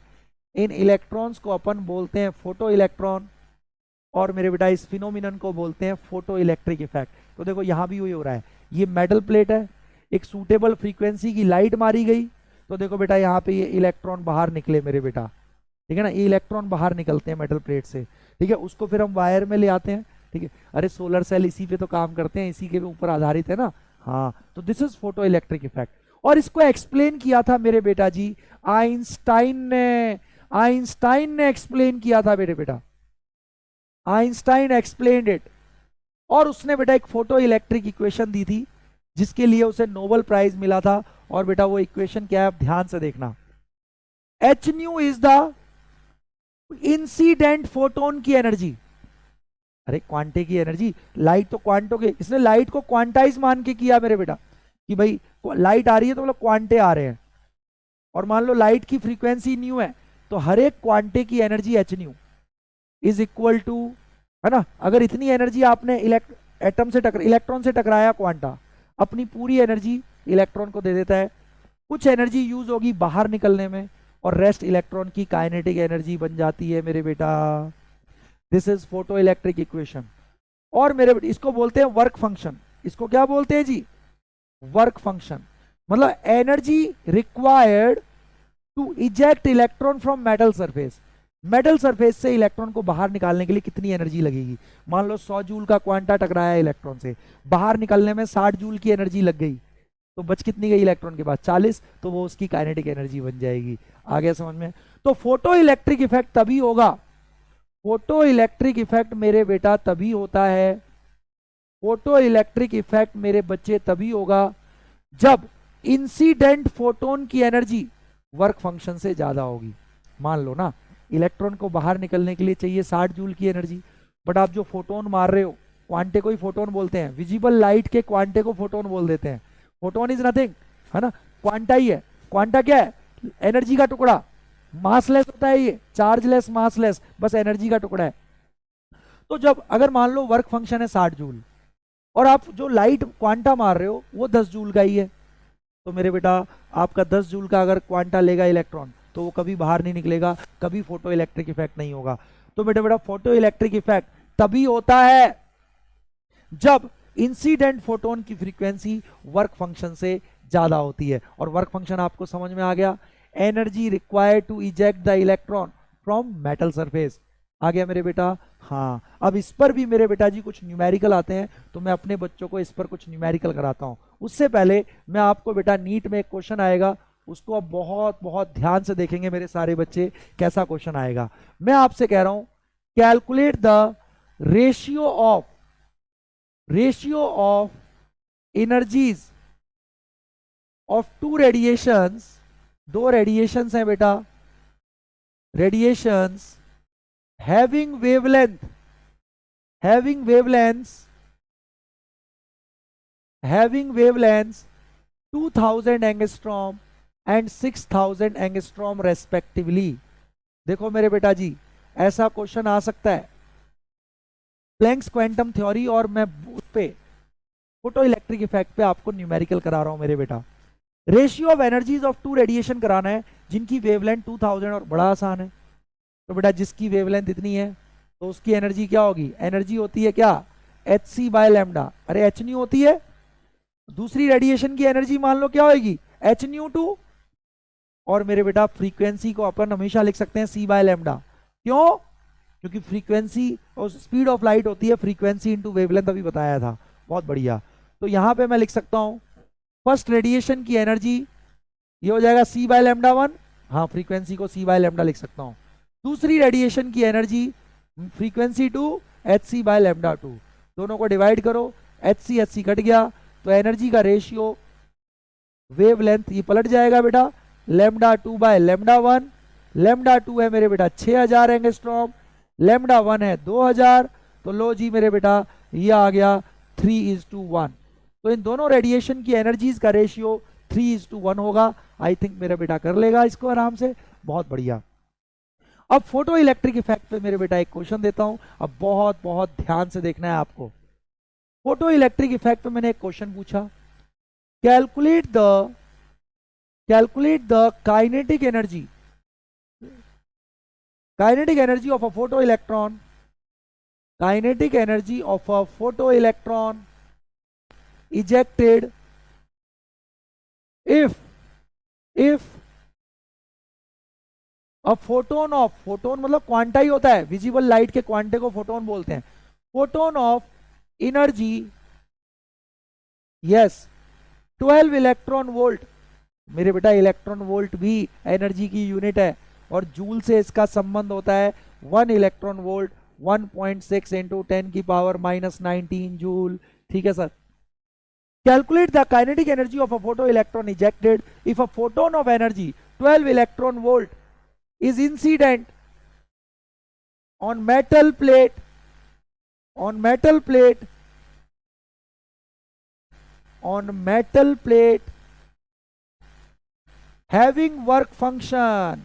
इन इलेक्ट्रॉन्स को अपन बोलते हैं फोटो इलेक्ट्रॉन, और मेरे बेटा इस फिनोमिनन को बोलते हैं फोटो इलेक्ट्रिक इफेक्ट। तो देखो यहां भी वही हो रहा है, ये मेटल प्लेट है, एक सूटेबल फ्रीक्वेंसी की लाइट मारी गई, तो देखो बेटा यहाँ पे ये इलेक्ट्रॉन बाहर निकले मेरे बेटा, ठीक है ना, ये इलेक्ट्रॉन बाहर निकलते हैं मेटल प्लेट से, ठीक है। उसको फिर हम वायर में ले आते हैं, ठीक है। अरे सोलर सेल इसी पे तो काम करते हैं, इसी के ऊपर आधारित है ना, हाँ। तो this is photo electric effect, और इसको एक्सप्लेन किया था मेरे बेटा जी आइंस्टाइन ने, आइंस्टाइन ने एक्सप्लेन किया था मेरे बेटा, आइंस्टाइन एक्सप्लेन्ड इट। और उसने बेटा एक फोटो इलेक्ट्रिक इक्वेशन दी थी जिसके लिए उसे नोबेल प्राइज मिला था। और बेटा वो इक्वेशन क्या है, आप ध्यान से देखना, H nu is the incident photon की एनर्जी। अरे क्वांटे की एनर्जी, लाइट तो क्वांटों के, इसने लाइट को क्वांटाइज मान के किया मेरे बेटा, कि भाई लाइट आ रही है तो मतलब क्वांटे आ रहे हैं, और मान लो लाइट की फ्रीक्वेंसी न्यू है, तो हर एक क्वांटे की energy H nu is equal to, है ना, अगर इतनी एनर्जी आपने एटम से इलेक्ट्रॉन से टकराया क्वांटा, अपनी पूरी एनर्जी इलेक्ट्रॉन को दे देता है, कुछ एनर्जी यूज होगी बाहर निकलने में, और रेस्ट इलेक्ट्रॉन की काइनेटिक एनर्जी बन जाती है मेरे बेटा। This is photo electric equation. और मेरे बेटे इसको बोलते हैं वर्क फंक्शन। इसको क्या बोलते हैं जी? Work function. मतलब energy required to eject electron from metal surface. Metal surface से इलेक्ट्रॉन को बाहर निकालने के लिए कितनी एनर्जी लगेगी? मान लो 100 जूल का क्वांटा टकराया इलेक्ट्रॉन से, बाहर निकलने में 60 जूल की एनर्जी लग गई, तो बच कितनी गई इलेक्ट्रॉन के पास? 40। तो वो उसकी काइनेटिक एनर्जी बन जाएगी। आ गया समझ में? तो फोटो इलेक्ट्रिक इफेक्ट तभी होगा, फोटो इलेक्ट्रिक इफेक्ट मेरे बेटा तभी होता है, फोटो इलेक्ट्रिक इफेक्ट मेरे बच्चे तभी होगा जब इंसिडेंट फोटोन की एनर्जी वर्क फंक्शन से ज्यादा होगी। मान लो ना इलेक्ट्रॉन को बाहर निकलने के लिए चाहिए 60 जूल की एनर्जी, बट आप जो फोटोन मार रहे हो, क्वांटे को ही फोटोन बोलते हैं, विजिबल लाइट के क्वांटे को फोटोन बोल देते हैं। फोटोन इज नथिंग, है ना, क्वांटा ही है। क्वांटा क्या है? एनर्जी का टुकड़ा, मासलेस होता है ये, चार्जलेस मासलेस, बस एनर्जी का टुकड़ा है। तो जब अगर मान लो वर्क फंक्शन है 60 जूल, और आप जो लाइट क्वांटा मार रहे हो वो 10 जूल का ही है, तो मेरे बेटा आपका 10 जूल का अगर क्वांटा लेगा इलेक्ट्रॉन, तो वो कभी बाहर नहीं निकलेगा, कभी फोटो इलेक्ट्रिक इफेक्ट नहीं होगा। तो बेटा बेटा फोटो इलेक्ट्रिक इफेक्ट तभी होता है जब इंसिडेंट फोटोन की फ्रीक्वेंसी वर्क फंक्शन से ज्यादा होती है। और वर्क फंक्शन आपको समझ में आ गया, energy required to eject the electron from metal surface. आ गया मेरे बेटा? हाँ। अब इस पर भी मेरे बेटा जी कुछ न्यूमेरिकल आते हैं, तो मैं अपने बच्चों को इस पर कुछ न्यूमेरिकल कराता हूं। उससे पहले मैं आपको बेटा नीट में एक क्वेश्चन आएगा, उसको अब बहुत बहुत ध्यान से देखेंगे मेरे सारे बच्चे, कैसा क्वेश्चन आएगा। मैं आपसे कह रहा हूं calculate the ratio of energies of two radiations. दो रेडिएशंस हैं बेटा, radiations having wavelengths 2000 angstrom and 6000 angstrom respectively. देखो मेरे बेटा जी, ऐसा क्वेश्चन आ सकता है प्लैंक्स क्वांटम थ्योरी, और मैं उस पे फोटो इलेक्ट्रिक इफेक्ट पे आपको न्यूमेरिकल करा रहा हूं मेरे बेटा। Ratio of energies of two radiation कराना है जिनकी वेवलेंथ 2000, और बड़ा आसान है। तो बेटा जिसकी वेवलेंथ इतनी है तो उसकी एनर्जी क्या होगी? एनर्जी होती है क्या? hc/λ। अरे h नहीं होती है? दूसरी रेडिएशन की एनर्जी मान लो क्या होगी? h-2। और मेरे बेटा फ्रीक्वेंसी को अपन हमेशा लिख सकते हैं c/λ। क्यों? क्योंकि फ्रीक्वेंसी और स्पीड ऑफ लाइट होती है फ्रीक्वेंसी इंटू वेवलेंथ, अभी बताया था। बहुत बढ़िया। तो यहां पे मैं लिख सकता हूं फर्स्ट रेडिएशन की एनर्जी, ये हो जाएगा c/λ1। हाँ, फ्रीक्वेंसी को c/λ लिख सकता हूं। दूसरी रेडिएशन की एनर्जी फ्रीक्वेंसी 2 hc/λ2। दोनों को डिवाइड करो, hc कट गया, तो एनर्जी का रेशियो वेवलेंथ ये पलट जाएगा बेटा, λ2/λ1। λ2 है मेरे बेटा 6000 एंगस्ट्रॉम, λ1 है 2000। तो लो जी मेरे बेटा ये आ गया 3:1। तो इन दोनों रेडिएशन की एनर्जीज का रेशियो 3:1 होगा। आई थिंक मेरा बेटा कर लेगा इसको आराम से। बहुत बढ़िया। अब फोटो इलेक्ट्रिक इफेक्ट पे मेरे बेटा एक क्वेश्चन देता हूं, अब बहुत बहुत ध्यान से देखना है आपको। फोटो इलेक्ट्रिक इफेक्ट पे मैंने एक क्वेश्चन पूछा, calculate the kinetic energy of a photo electron, kinetic energy of a photo electron ejected if अब फोटोन मतलब क्वांटा ही होता है, विजिबल लाइट के क्वांटे को फोटोन बोलते हैं। Photon of energy, yes, 12 electron volt. मेरे बेटा इलेक्ट्रॉन वोल्ट भी एनर्जी की यूनिट है, और जूल से इसका संबंध होता है 1 इलेक्ट्रॉन वोल्ट 1.6 इंटू 10⁻⁻19 जूल। ठीक है sir. Calculate the kinetic energy of a photo electron ejected if a photon of energy 12 electron volt is incident on metal plate having work function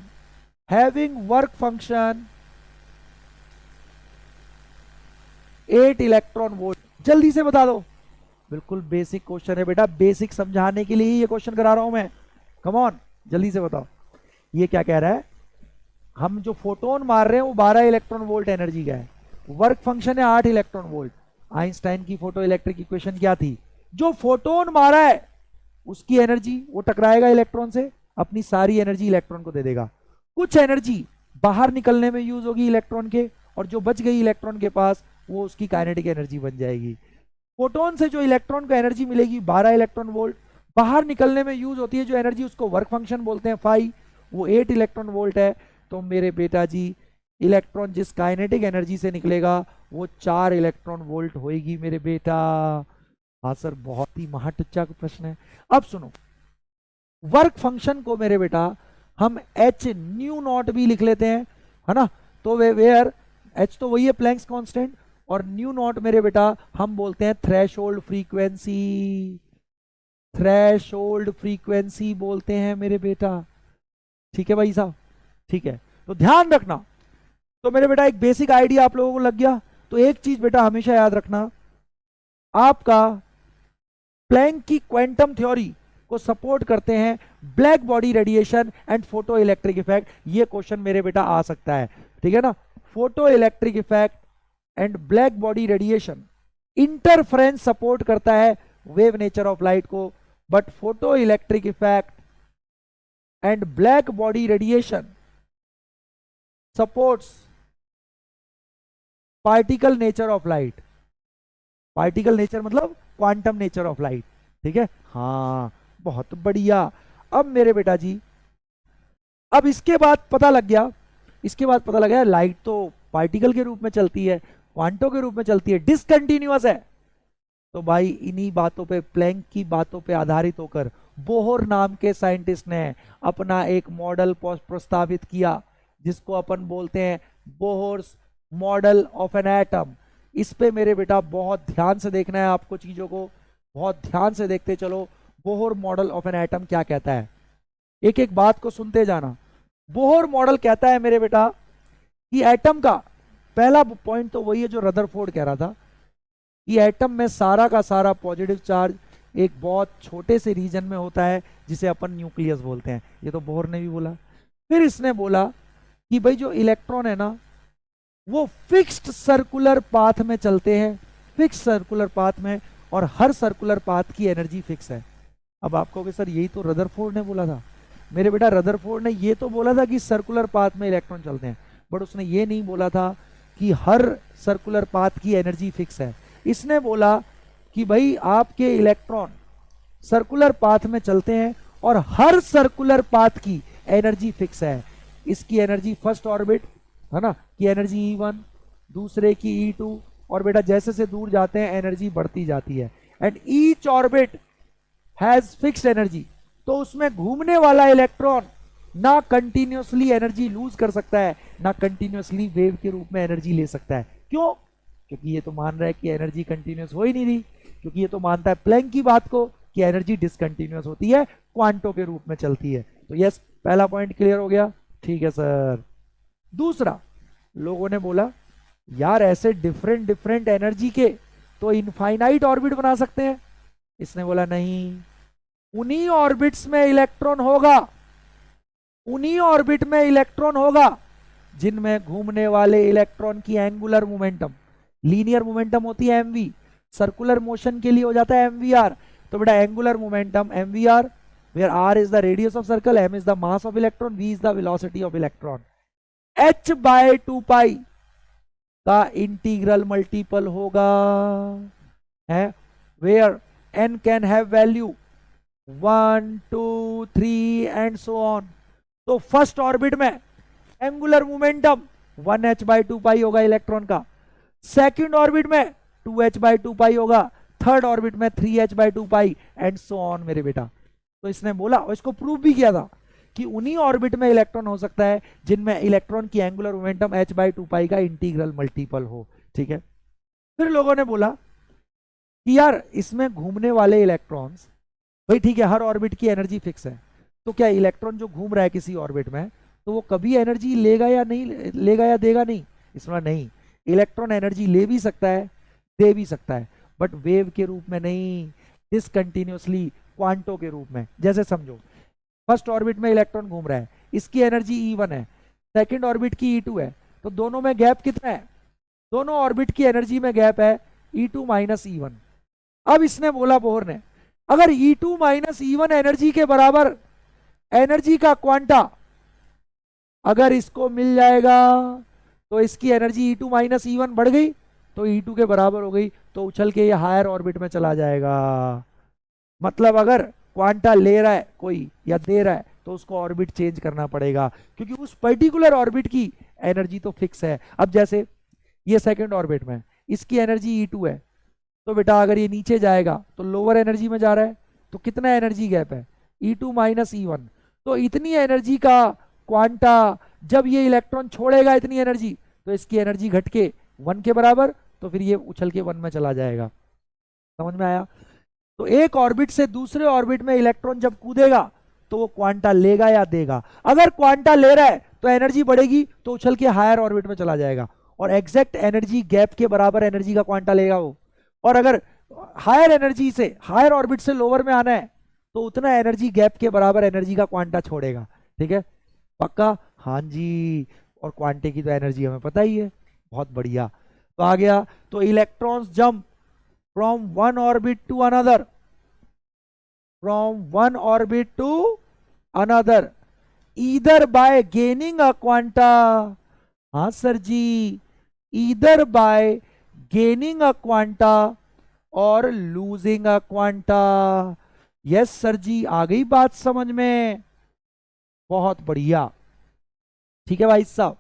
8 electron volt. जल्दी से बता दो। बिल्कुल बेसिक क्वेश्चन है बेटा, बेसिक समझाने के लिए ही ये क्वेश्चन करा रहा हूं मैं। कम ऑन, जल्दी से बताओ। ये क्या कह रहा है, हम जो फोटोन मार रहे हैं वो 12 इलेक्ट्रॉन वोल्ट एनर्जी का है, वर्क फंक्शन है 8 इलेक्ट्रॉन वोल्ट। आइंस्टाइन की फोटो इलेक्ट्रिक इक्वेशन क्या थी, जो फोटोन मारा है उसकी एनर्जी वो टकराएगा इलेक्ट्रॉन से, अपनी सारी एनर्जी इलेक्ट्रॉन को दे देगा, कुछ एनर्जी बाहर निकलने में यूज होगी इलेक्ट्रॉन के, और जो बच गई इलेक्ट्रॉन के पास वो उसकी काइनेटिक एनर्जी बन जाएगी। फोटोन से जो इलेक्ट्रॉन को एनर्जी मिलेगी 12 इलेक्ट्रॉन वोल्ट, बाहर निकलने में यूज होती है जो एनर्जी उसको वर्क फंक्शन बोलते हैं फाई, वो 8 इलेक्ट्रॉन वोल्ट है। तो मेरे बेटा जी इलेक्ट्रॉन जिस काइनेटिक एनर्जी से निकलेगा वो 4 इलेक्ट्रॉन वोल्ट होएगी मेरे बेटा। हाँ सर, बहुत ही महाटुच्चा प्रश्न है। अब सुनो, वर्क फंक्शन को मेरे बेटा हम एच न्यू नॉट भी लिख लेते हैं, है ना। तो वे वेयर एच तो वही है प्लैंक्स कांस्टेंट, और न्यू नॉट मेरे बेटा हम बोलते हैं थ्रेशोल्ड फ्रीक्वेंसी, थ्रेशोल्ड फ्रीक्वेंसी बोलते हैं मेरे बेटा। ठीक है भाई साहब, ठीक है। तो ध्यान रखना, तो मेरे बेटा एक बेसिक आइडिया आप लोगों को लग गया। तो एक चीज बेटा हमेशा याद रखना, आपका प्लैंक की क्वांटम थ्योरी को सपोर्ट करते हैं black body radiation and photo electric effect. ये क्वेश्चन मेरे बेटा आ सकता है, ठीक है ना। Photo electric effect and black body radiation, interference support करता है वेव नेचर ऑफ लाइट को, but photo electric effect and black body radiation supports particle nature of light. Particle nature मतलब क्वांटम नेचर ऑफ लाइट, ठीक है। हाँ, बहुत बढ़िया। अब मेरे बेटा जी, अब इसके बाद पता लग गया, इसके बाद पता लगा लाइट तो पार्टिकल के रूप में चलती है, क्वांटो के रूप में चलती है, डिसकंटिन्यूअस है। तो भाई इन्हीं बातों पे, प्लैंक की बातों पे आधारित होकर बोहर नाम के साइंटिस्ट ने अपना एक मॉडल प्रस्तावित किया जिसको अपन बोलते हैं Bohr's model of an atom. इस पे मेरे बेटा बहुत ध्यान से देखना है आपको, चीजों को बहुत ध्यान से देखते चलो। Bohr model of an atom क्या कहता है, एक एक बात को सुनते जाना। बोहर मॉडल कहता है मेरे बेटा कि एटम का पहला पॉइंट तो वही है जो रदरफोर्ड कह रहा था, कि एटम में सारा का सारा पॉजिटिव चार्ज एक बहुत छोटे से रीजन में होता है जिसे अपन न्यूक्लियस बोलते हैं। ये तो बोहर ने भी बोला। फिर इसने बोला कि भाई जो इलेक्ट्रॉन है ना वो फिक्स्ड सर्कुलर पाथ में चलते हैं, फिक्स सर्कुलर पाथ में, और हर सर्कुलर पाथ की एनर्जी फिक्स है। अब आप कहोगे सर यही तो रदरफोर्ड ने बोला था। मेरे बेटा रदरफोर्ड ने ये तो बोला था कि सर्कुलर पाथ में इलेक्ट्रॉन चलते हैं, बट उसने ये नहीं बोला था कि हर सर्कुलर पाथ की एनर्जी फिक्स है। इसने बोला कि भाई आपके इलेक्ट्रॉन सर्कुलर पाथ में चलते हैं और हर सर्कुलर पाथ की एनर्जी फिक्स है। इसकी एनर्जी फर्स्ट ऑर्बिट है ना की एनर्जी E1, दूसरे की E2, और बेटा जैसे से दूर जाते हैं एनर्जी बढ़ती जाती है। And each orbit has fixed energy. तो उसमें घूमने वाला इलेक्ट्रॉन ना कंटिन्यूअसली एनर्जी लूज कर सकता है, ना कंटिन्यूअसली वेव के रूप में एनर्जी ले सकता है। क्यों? क्योंकि ये तो मान रहा है कि एनर्जी कंटिन्यूअस हो ही नहीं रही, क्योंकि ये तो मानता है प्लैंक की बात को कि एनर्जी डिसकंटिन्यूअस होती है, क्वांटो के रूप में चलती है। तो यस, पहला पॉइंट क्लियर हो गया, ठीक है सर। दूसरा, लोगों ने बोला यार ऐसे डिफरेंट डिफरेंट एनर्जी के तो इनफाइनाइट ऑर्बिट बना सकते हैं। इसने बोला नहीं, उन्हीं ऑर्बिट्स में इलेक्ट्रॉन होगा, उन्हीं ऑर्बिट में इलेक्ट्रॉन होगा जिनमें घूमने वाले इलेक्ट्रॉन की एंगुलर मोमेंटम, लीनियर मोमेंटम होती है mv, सर्कुलर मोशन के लिए हो जाता है mvr। तो बेटा angular momentum mvr, where r is the radius of circle, m is the mass of electron, v is the velocity of electron, h by 2 पाई का इंटीग्रल मल्टीपल होगा है, where n can have value 1 2 3 and so on. तो फर्स्ट ऑर्बिट में एंगुलर मोमेंटम 1h by 2 पाई होगा इलेक्ट्रॉन का, सेकंड ऑर्बिट में 2h by 2 पाई होगा, थर्ड ऑर्बिट में 3h by 2 pi and so on मेरे बेटा। तो इसने बोला और इसको प्रूव भी किया था कि उन्हीं ऑर्बिट में इलेक्ट्रॉन हो सकता है जिनमें इलेक्ट्रॉन की एंगुलर मोमेंटम h by 2 पाई का इंटीग्रल मल्टीपल हो, ठीक है। फिर लोगों ने बोला कि यार इसमें घूमने वाले इलेक्ट्रॉन्स, भाई ठीक है हर ऑर्बिट की एनर्जी फिक्स है, तो क्या इलेक्ट्रॉन जो घूम रहा है किसी ऑर्बिट में तो वो कभी एनर्जी लेगा या नहीं लेगा या देगा? नहीं, इसमें नहीं, इलेक्ट्रॉन एनर्जी ले भी सकता है, दे भी सकता है, बट वेव के रूप में नहीं, डिसकंटिन्यूअसली क्वांटो के रूप में। जैसे समझो फर्स्ट ऑर्बिट में इलेक्ट्रॉन घूम रहा है, इसकी एनर्जी E1 है, सेकंड ऑर्बिट की E2 है, तो दोनों में गैप कितना है? दोनों ऑर्बिट की एनर्जी में गैप है E2 माइनस E1। अब इसने बोला बोहर ने, अगर E2 माइनस E1 एनर्जी के बराबर एनर्जी का क्वांटा अगर इसको मिल जाएगा तो इसकी एनर्जी E2 माइनस E1 बढ़ गई तो E2 के बराबर हो गई, तो उछल के ये हायर ऑर्बिट में चला जाएगा। मतलब अगर क्वांटा ले रहा है कोई या दे रहा है तो उसको ऑर्बिट चेंज करना पड़ेगा, क्योंकि उस पर्टिकुलर ऑर्बिट की एनर्जी तो फिक्स है। अब जैसे ये सेकंड ऑर्बिट में इसकी एनर्जी E2 है, तो बेटा अगर ये नीचे जाएगा तो लोअर एनर्जी में जा रहा है, तो कितना एनर्जी गैप है? E2 minus E1। तो इतनी एनर्जी का क्वांटा जब ये इलेक्ट्रॉन छोड़ेगा इतनी एनर्जी, तो इसकी एनर्जी घट के 1 के बराबर, तो फिर ये उछल के 1 में चला जाएगा। समझ में आया? तो एक ऑर्बिट से दूसरे ऑर्बिट में इलेक्ट्रॉन जब कूदेगा तो वो क्वांटा लेगा या देगा? अगर क्वांटा ले रहा है तो एनर्जी बढ़ेगी, तो उछल के हायर ऑर्बिट में चला जाएगा और एग्जैक्ट एनर्जी गैप के बराबर एनर्जी का क्वांटा लेगा वो। और अगर हायर एनर्जी से हायर ऑर्बिट से लोअर में आना है तो उतना एनर्जी गैप के बराबर एनर्जी का क्वांटा छोड़ेगा। ठीक है, पक्का? हाँ जी। और क्वांटे की तो एनर्जी हमें पता ही है। बहुत बढ़िया। तो आ गया, तो electrons jump from one orbit to another, from one orbit to another either by gaining a quanta. हाँ सर जी, either by gaining a quanta और losing a quanta. Yes sir जी, आ गई बात समझ में? बहुत बढ़िया। ठीक है भाई साहब।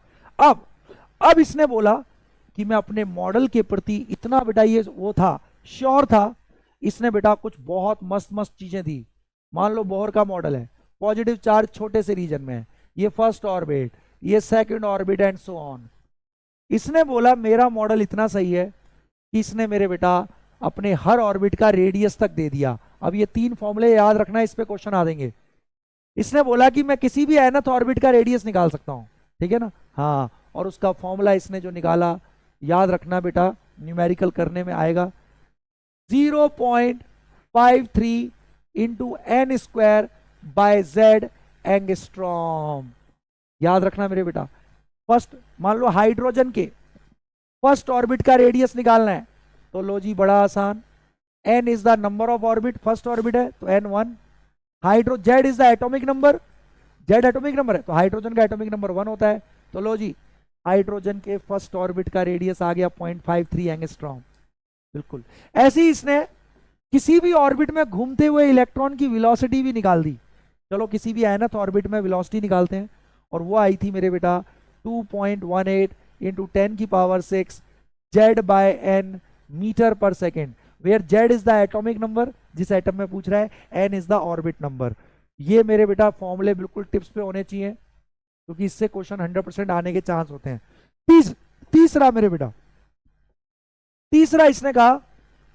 अब इसने बोला कि मैं अपने मॉडल के प्रति इतना बेटा ये वो था, श्योर था। इसने बेटा कुछ बहुत मस्त मस्त चीजें दी। मान लो बोहर का मॉडल है, पॉजिटिव चार्ज छोटे से रीजन में है, ये फर्स्ट ऑर्बिट, ये second orbit and so on. इसने बोला मेरा मॉडल इतना सही है कि इसने मेरे बेटा अपने हर ऑर्बिट का रेडियस तक दे दिया। अब ये 3 फॉर्मूले याद रखना, इस पे क्वेश्चन आ देंगे। इसने बोला कि मैं किसी भी nth ऑर्बिट का रेडियस निकाल सकता हूं, ठीक है ना? हाँ, और उसका फॉर्मूला इसने जो निकाला याद रखना बेटा, न्यूमेरिकल करने में आएगा 0.53 into N square by Z angstrom. याद रखना मेरे बेटा। फर्स्ट मान लो हाइड्रोजन के फर्स्ट ऑर्बिट का रेडियस निकालना है, तो लो जी बड़ा आसान, n is the number of orbit, first orbit है तो n1। Hydro Z is the atomic number, Z atomic number है तो हाइड्रोजन का एटॉमिक नंबर 1 होता है, तो लो जी हाइड्रोजन के फर्स्ट ऑर्बिट का रेडियस आ गया 0.53 एंगस्ट्रॉम। बिल्कुल ऐसे ही इसने किसी भी ऑर्बिट में घूमते हुए इलेक्ट्रॉन की वेलोसिटी भी निकाल दी। चलो किसी भी nth ऑर्बिट में वेलोसिटी निकालते हैं, और वो आई थी मेरे बेटा 2.18 इंटू 10 की power 6 Z by N metre per second, where Z is the atomic number जिस एटम में पूछ रहा है, N is the orbit number. ये मेरे बेटा फॉर्मूले बिल्कुल टिप्स पे होने चाहिए, क्योंकि इससे क्वेश्चन 100% आने के चांस होते हैं। तीसरा मेरे बेटा, तीसरा इसने कहा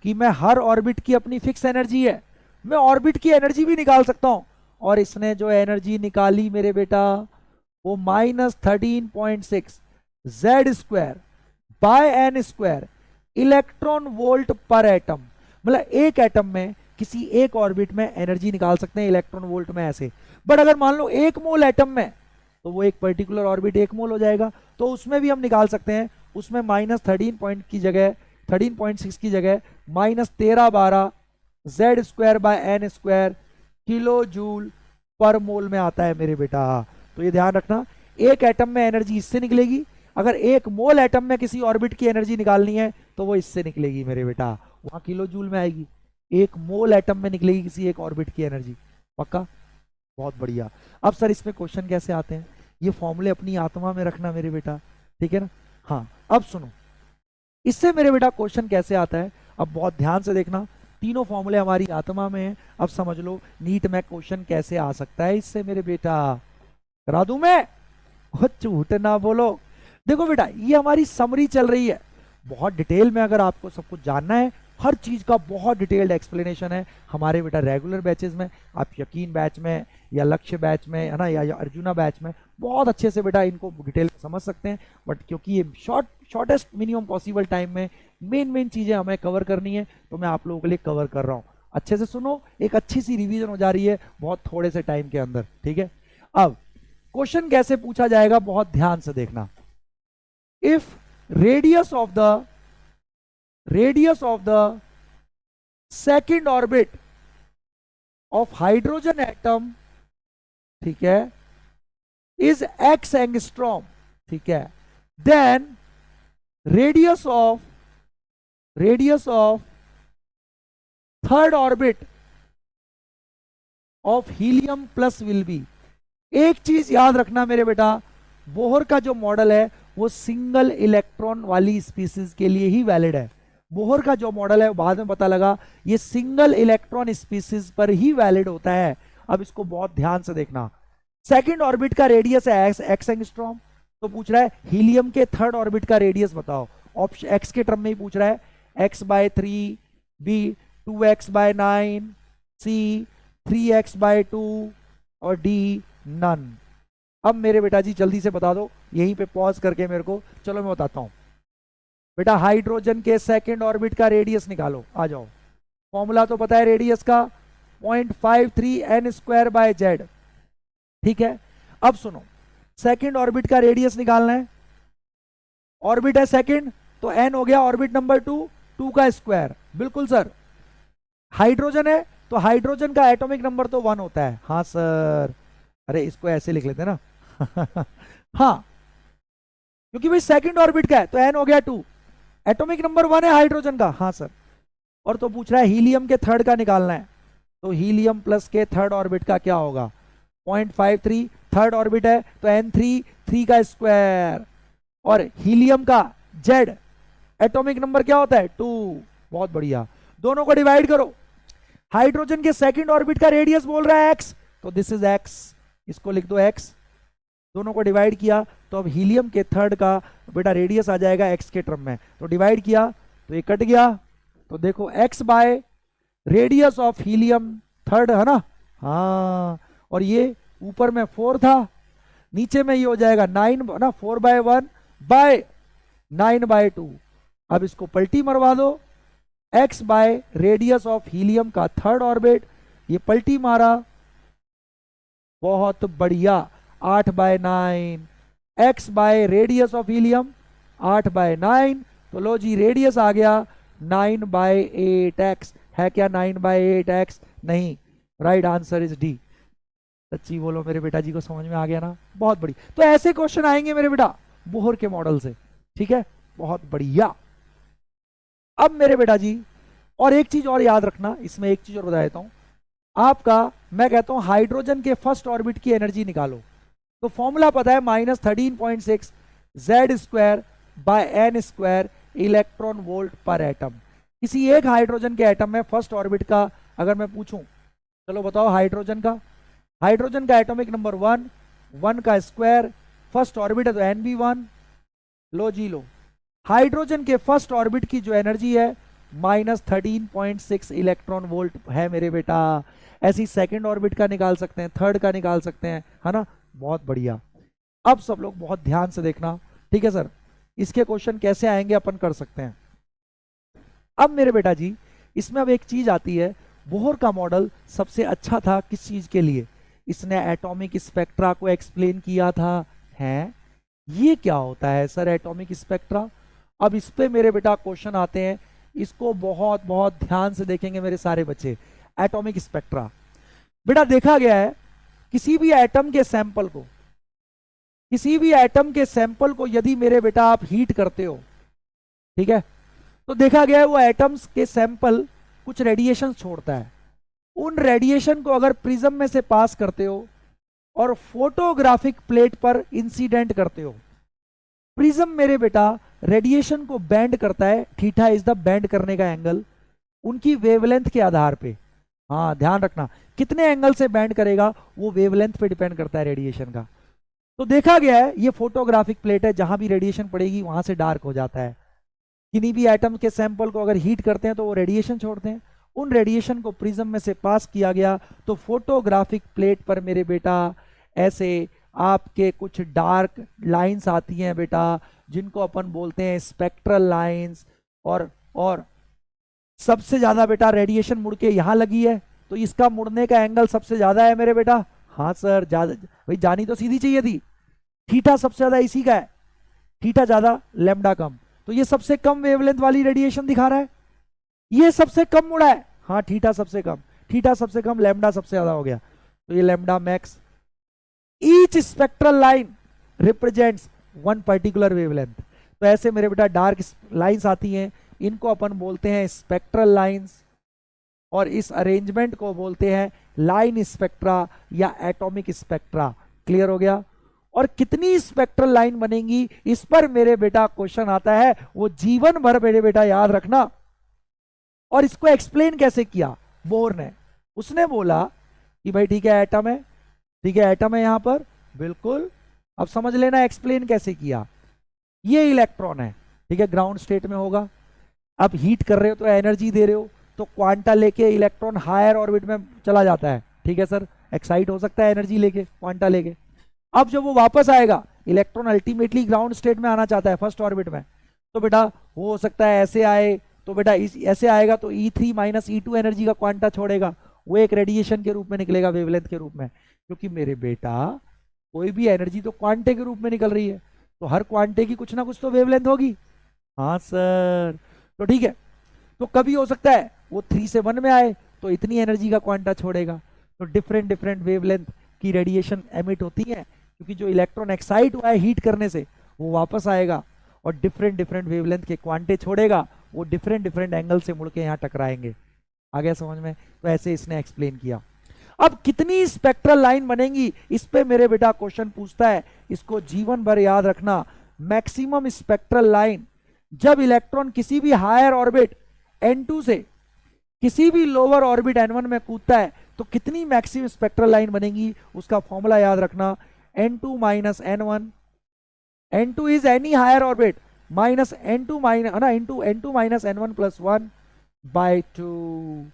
कि मैं हर ऑर्बिट की अपनी फिक्स एनर्जी है, मैं ऑर्बिट की एनर्जी भी निकाल सकता हूं। और इसने जो एनर्जी निकाली मेरे बेटा वो -13.6 Z square by N square electron volt पर एटम। मतलब एक एटम में किसी एक ऑर्बिट में एनर्जी निकाल सकते हैं इलेक्ट्रॉन वोल्ट में ऐसे। बट अगर मान लो 1 मोल एटम में, तो वो एक पर्टिकुलर ऑर्बिट 1 मोल हो जाएगा, तो उसमें भी हम निकाल सकते हैं। उसमें -13 की जगह 13.6 की जगह -1312 Z square by N square kilojoule per mole में आता है मेरे बेटा। तो ये ध्यान रखना, एक एटम में एनर्जी इससे निकलेगी, अगर 1 मोल एटम में किसी ऑर्बिट की एनर्जी निकालनी है तो वो इससे निकलेगी मेरे बेटा, वहां किलो जूल में आएगी। 1 मोल एटम में निकलेगी किसी एक ऑर्बिट की एनर्जी। पक्का? बहुत बढ़िया। अब सर इसमें क्वेश्चन कैसे आते हैं, ये फॉर्मूले अपनी आत्मा में रखना मेरे बेटा, ठीक है ना? हाँ, अब सुनो इससे मेरे बेटा क्वेश्चन कैसे आता है। अब बहुत ध्यान से देखना, तीनों फॉर्मूले हमारी आत्मा में हैं। अब समझ लो नीट में क्वेश्चन कैसे आ सकता है इससे मेरे बेटा। करा दूं मैं? झूठ ना बोलो। देखो बेटा, ये हमारी समरी चल रही है, बहुत डिटेल में अगर आपको सब कुछ जानना है, हर चीज का बहुत डिटेल्ड एक्सप्लेनेशन है हमारे बेटा रेगुलर बैचेस में। आप यकीन बैच में या लक्ष्य बैच में है ना, या अर्जुना बैच में बहुत अच्छे से बेटा इनको डिटेल में समझ सकते हैं। बट क्योंकि ये शॉर्टेस्ट मिनिमम पॉसिबल टाइम में मेन चीजें हमें कवर करनी है, तो मैं आप लोगों के लिए कवर कर रहा हूँ। अच्छे से सुनो, एक अच्छी सी रिवीजन हो जा रही है बहुत थोड़े से टाइम के अंदर, ठीक है। अब क्वेश्चन कैसे पूछा जाएगा बहुत ध्यान से देखना। If radius of the second orbit of hydrogen atom, ठीक है, इज एक्स एंगस्ट्रॉम, ठीक है, then radius of third orbit of helium plus will be. एक चीज याद रखना मेरे बेटा, बोहर का जो मॉडल है वो सिंगल इलेक्ट्रॉन वाली स्पीसीज के लिए ही वैलिड है। बोहर का जो मॉडल है बाद में पता लगा ये सिंगल इलेक्ट्रॉन स्पीसीज पर ही वैलिड होता है। अब इसको बहुत ध्यान से देखना। सेकंड ऑर्बिट का रेडियस है एक्स एंगस्ट्रॉम, तो पूछ रहा है हीलियम के थर्ड ऑर्बिट का रेडियस बताओ। ऑप्शन एक्स के टर्म में ही पूछ रहा है, x/3, b 2x/9, c 3x/2 और d नन। अब मेरे बेटा जी जल्दी से बता दो, यहीं पे पॉज करके मेरे को, चलो मैं बताता हूं बेटा। हाइड्रोजन के सेकंड ऑर्बिट का रेडियस निकालो, आ जाओ। फॉर्मूला तो पता है रेडियस का, 0.53 n²/z, ठीक है। अब सुनो, सेकंड ऑर्बिट का रेडियस निकालना है। ऑर्बिट है सेकंड तो n हो गया ऑर्बिट नंबर 2 का स्क्वायर, बिल्कुल सर। हाइड्रोजन है तो हाइड्रोजन का एटॉमिक नंबर तो 1 होता है, हाँ सर। अरे इसको ऐसे लिख लेते ना हाँ, क्योंकि भाई सेकंड ऑर्बिट का है तो n हो गया 2, एटॉमिक नंबर 1 है हाइड्रोजन का, हाँ सर। और तो पूछ रहा है हीलियम के थर्ड का निकालना है, तो हीलियम प्लस के थर्ड ऑर्बिट का क्या होगा, 0.53, थर्ड ऑर्बिट है तो n3, 3 का स्क्वायर, और हीलियम का z एटॉमिक नंबर क्या होता है 2। बहुत बढ़िया, दोनों को डिवाइड करो। हाइड्रोजन के सेकंड ऑर्बिट का रेडियस बोल रहा है x, तो दिस इज x, इसको लिख दो x। दोनों को डिवाइड किया तो अब हीलियम के थर्ड का बेटा रेडियस आ जाएगा x के टर्म में, तो डिवाइड किया तो ये कट गया, तो देखो x by radius of helium third है ना, हाँ। और ये ऊपर में 4 था, नीचे में ये हो जाएगा 9 ना, 4/1 बाय 9/2। अब इसको पलटी मरवा दो, x by radius of helium का थर्ड ऑर्बिट, ये पलटी मारा, बहुत बढ़िया, 8/9। x by radius of helium 8/9, तो लो जी रेडियस आ गया 9/8x। है क्या 9/8x? नहीं, राइट आंसर इज डी। सच्ची बोलो मेरे बेटा जी को समझ में आ गया ना, बहुत बड़ी। तो ऐसे क्वेश्चन आएंगे मेरे बेटा बोहर के मॉडल से, ठीक है, बहुत बढ़िया। अब मेरे बेटा जी और एक चीज और याद रखना, इसमें एक चीज और बता देता हूं आपका। मैं कहता हूं हाइड्रोजन के फर्स्ट ऑर्बिट की एनर्जी निकालो, तो फॉर्मूला पता है -13.6 Z²/n² इलेक्ट्रॉन वोल्ट पर एटम। किसी एक हाइड्रोजन के एटम में फर्स्ट ऑर्बिट का अगर मैं पूछूं, चलो बताओ हाइड्रोजन का एटॉमिक नंबर 1 का स्क्वायर, फर्स्ट ऑर्बिट है तो Nb1। लो जी लो, हाइड्रोजन के फर्स्ट ऑर्बिट की जो एनर्जी है -13.6 इलेक्ट्रॉन वोल्ट है मेरे बेटा। ऐसी सेकंड ऑर्बिट का निकाल सकते हैं, थर्ड का निकाल सकते हैं, है ना, बहुत बढ़िया। अब सब लोग बहुत ध्यान से देखना, ठीक है सर, इसके क्वेश्चन कैसे आएंगे अपन कर सकते हैं। अब मेरे बेटा जी इसमें अब एक चीज आती है, बोहर का मॉडल सबसे अच्छा था किस चीज के लिए, इसने एटॉमिक स्पेक्ट्रा को एक्सप्लेन किया था। है ये क्या होता है सर एटॉमिक स्पेक्ट्रा? अब इस पे मेरे बेटा क्वेश्चन आते हैं, इसको बहुत बहुत ध्यान से देखेंगे मेरे सारे बच्चे। एटॉमिक स्पेक्ट्रा बेटा देखा गया है, किसी भी एटम के सैंपल को यदि मेरे बेटा आप हीट करते हो, ठीक है, तो देखा गया है वो एटम्स के सैंपल कुछ रेडिएशन छोड़ता है। उन रेडिएशन को अगर प्रिज्म में से पास करते हो और फोटोग्राफिक प्लेट पर इंसिडेंट करते हो, प्रिज्म मेरे बेटा रेडिएशन को बैंड करता है, थीटा इज द बैंड करने का एंगल, उनकी वेवलेंथ के आधार पे। हाँ ध्यान रखना, कितने एंगल से बैंड करेगा वो वेवलेंथ पे डिपेंड करता है रेडिएशन का। तो देखा गया है ये फोटोग्राफिक प्लेट है, जहां भी रेडिएशन पड़ेगी वहां से डार्क हो जाता है। किन्हीं भी एटम के सैंपल को अगर हीट करते हैं तो वो रेडिएशन छोड़ते हैं, उन रेडिएशन को प्रिज्म में से पास किया गया तो फोटोग्राफिक प्लेट पर मेरे बेटा ऐसे आपके कुछ डार्क लाइंस आती हैं बेटा, जिनको अपन बोलते हैं स्पेक्ट्रल लाइंस। और सबसे ज्यादा बेटा रेडिएशन मुड़ के यहां लगी है, तो इसका मुड़ने का एंगल सबसे ज्यादा है मेरे बेटा। हाँ सर, ज्यादा भाई जानी तो सीधी चाहिए थी। थीटा सबसे ज्यादा इसी का है, थीटा ज्यादा लैम्डा कम, तो ये सबसे कम वेवलेंथ वाली रेडिएशन दिखा रहा है। ये सबसे कम मुड़ा है, हाँ थीटा सबसे कम, थीटा सबसे कम, लैम्डा सबसे ज्यादा हो गया, तो ये lambda max. Each spectral line represents one particular wavelength. तो ऐसे मेरे बेटा डार्क लाइंस आती हैं, इनको अपन बोलते हैं स्पेक्ट्रल लाइंस, और इस अरेंजमेंट को बोलते हैं लाइन स्पेक्ट्रा या एटॉमिक स्पेक्ट्रा। क्लियर हो गया? और कितनी स्पेक्ट्रल लाइन बनेंगी इस पर मेरे बेटा क्वेश्चन आता है, वो जीवन भर मेरे बेटा याद रखना। और इसको एक्सप्लेन कैसे किया बोर ने? उसने बोला कि भाई ठीक है एटम है, ठीक है एटम है यहां पर, बिल्कुल, अब समझ लेना एक्सप्लेन कैसे किया। ये इलेक्ट्रॉन है, ठीक है, ग्राउंड स्टेट में होगा, अब हीट कर रहे हो तो एनर्जी दे रहे हो, तो क्वांटा लेके इलेक्ट्रॉन हायर ऑर्बिट में चला जाता है, ठीक है सर, एक्साइट हो सकता है एनर्जी लेके, क्वांटा लेके। अब जब वो वापस आएगा, इलेक्ट्रॉन अल्टीमेटली ग्राउंड स्टेट में आना चाहता है फर्स्ट ऑर्बिट में, तो बेटा हो सकता है ऐसे आए, तो बेटा ऐसे आएगा तो E3 माइनस E2 एनर्जी का क्वांटा छोड़ेगा, वो एक रेडिएशन के रूप में निकलेगा, वेवलेंथ के रूप में, क्योंकि मेरे बेटा कोई भी एनर्जी तो क्वांटे के रूप में निकल रही है, तो हर क्वांटे की कुछ ना कुछ तो वेवलेंथ होगी। हाँ सर, तो ठीक है, तो कभी हो सकता है वो 3 से 1 में आए तो इतनी एनर्जी का क्वांटा छोड़ेगा। तो डिफरेंट डिफरेंट वेवलेंथ की रेडिएशन एमिट होती है, क्योंकि जो इलेक्ट्रॉन एक्साइट हुआ है हीट करने से वो वापस आएगा और डिफरेंट डिफरेंट वेवलेंथ के क्वांटे छोड़ेगा, वो डिफरेंट डिफरेंट एंगल से मुड़ के यहाँ टकराएंगे। आ गया समझ में? तो ऐसे इसने एक्सप्लेन किया। अब कितनी स्पेक्ट्रल लाइन बनेंगी इस पे मेरे बेटा क्वेश्चन पूछता है, इसको जीवन भर याद रखना। मैक्सिमम स्पेक्ट्रल लाइन, जब इलेक्ट्रॉन किसी भी हायर ऑर्बिट N2 से किसी भी लोअर ऑर्बिट N1 में कूदता है तो कितनी मैक्सिमम स्पेक्ट्रल लाइन बनेगी, उसका फॉर्मूला याद रखना, N2 minus N1, N2 is any higher orbit minus N2 minus है ना, into N2 minus N1 plus 1 by 2।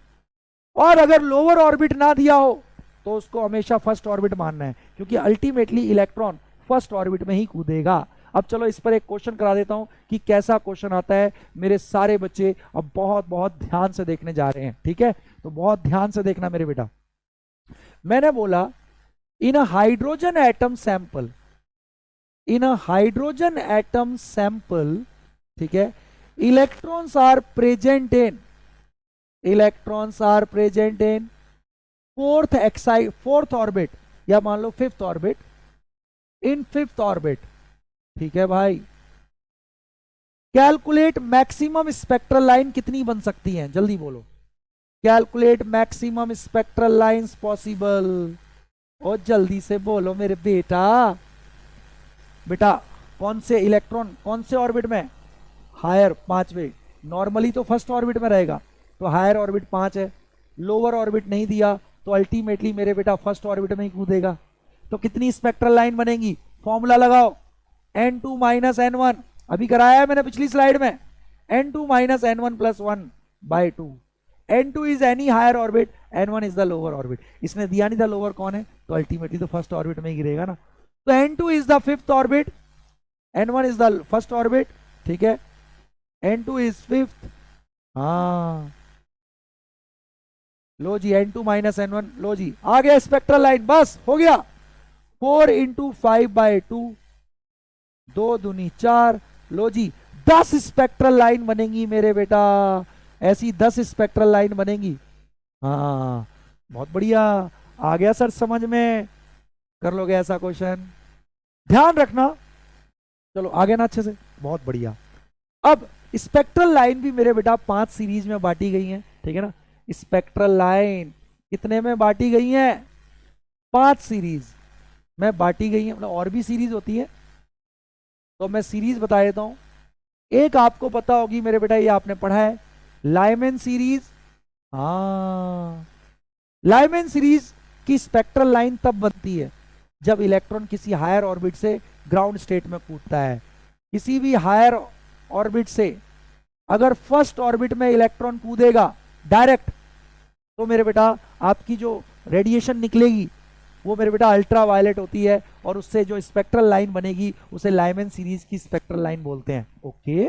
और अगर लोअर ऑर्बिट ना दिया हो तो उसको हमेशा फर्स्ट ऑर्बिट मानना है, क्योंकि अल्टीमेटली इलेक्ट्रॉन फर्स्ट ऑर्बिट में ही कूदेगा। अब चलो इस पर एक क्वेश्चन करा देता हूं कि कैसा क्वेश्चन आता है। मेरे सारे बच्चे अब बहुत बहुत ध्यान से देखने जा रहे हैं, ठीक है, तो बहुत ध्यान से देखना मेरे बेटा। मैंने बोला in a hydrogen atom sample, in a hydrogen atom sample, ठीक है, electrons are present in, electrons are present in fourth orbit, या मान लो fifth orbit, in fifth orbit, ठीक है भाई। कैलकुलेट मैक्सिमम स्पेक्ट्रल लाइन कितनी बन सकती हैं, जल्दी बोलो, calculate maximum spectral lines possible, और जल्दी से बोलो मेरे बेटा। बेटा कौन से इलेक्ट्रॉन कौन से ऑर्बिट में? हायर, पांचवे, नॉर्मली तो फर्स्ट ऑर्बिट में रहेगा, तो हायर ऑर्बिट 5 है, लोअर ऑर्बिट नहीं दिया तो अल्टीमेटली मेरे बेटा फर्स्ट ऑर्बिट में ही कूदेगा। तो कितनी स्पेक्ट्रल लाइन बनेगी, फॉर्मूला लगाओ, N2 माइनस N1, अभी कराया है मैंने पिछली स्लाइड में, N2 minus N1 plus 1 by 2। N2 is any higher orbit, N1 is the lower orbit. इसने दिया नहीं था लोअर कौन है, तो अल्टीमेटली तो फर्स्ट ऑर्बिट में ही गिरेगा ना। तो N2 is the fifth orbit, N1 is the first orbit, ठीक है, N2 इज फिफ्थ। हाँ लो जी, N2 माइनस N1, लो जी आ गया स्पेक्ट्रल लाइन, बस हो गया। 4 इंटू 5 बाई 2, 2 दूनी 4, लो जी 10 स्पेक्ट्रल लाइन बनेंगी मेरे बेटा, ऐसी 10 स्पेक्ट्रल लाइन बनेंगी। हाँ बहुत बढ़िया, आ गया सर समझ में, कर लोगे ऐसा क्वेश्चन, ध्यान रखना। चलो आगे ना अच्छे से, बहुत बढ़िया। अब स्पेक्ट्रल लाइन भी मेरे बेटा 5 सीरीज में बांटी गई हैं, ठीक है ना। स्पेक्ट्रल लाइन कितने में बांटी गई हैं? 5 सीरीज में बांटी गई हैं, मतलब और भी सीरीज होती है, तो मैं सीरीज बता देता हूं। एक आपको पता होगी मेरे बेटा, ये आपने पढ़ा है, लाइमैन सीरीज। हाँ, लाइमैन सीरीज की स्पेक्ट्रल लाइन तब बनती है जब इलेक्ट्रॉन किसी हायर ऑर्बिट से ग्राउंड स्टेट में कूदता है। किसी भी हायर ऑर्बिट से अगर फर्स्ट ऑर्बिट में इलेक्ट्रॉन कूदेगा डायरेक्ट, तो मेरे बेटा आपकी जो रेडिएशन निकलेगी वो मेरे बेटा अल्ट्रा वायलेट होती है, और उससे जो स्पेक्ट्रल लाइन बनेगी उसे लाइमैन सीरीज की स्पेक्ट्रल लाइन बोलते हैं। ओके,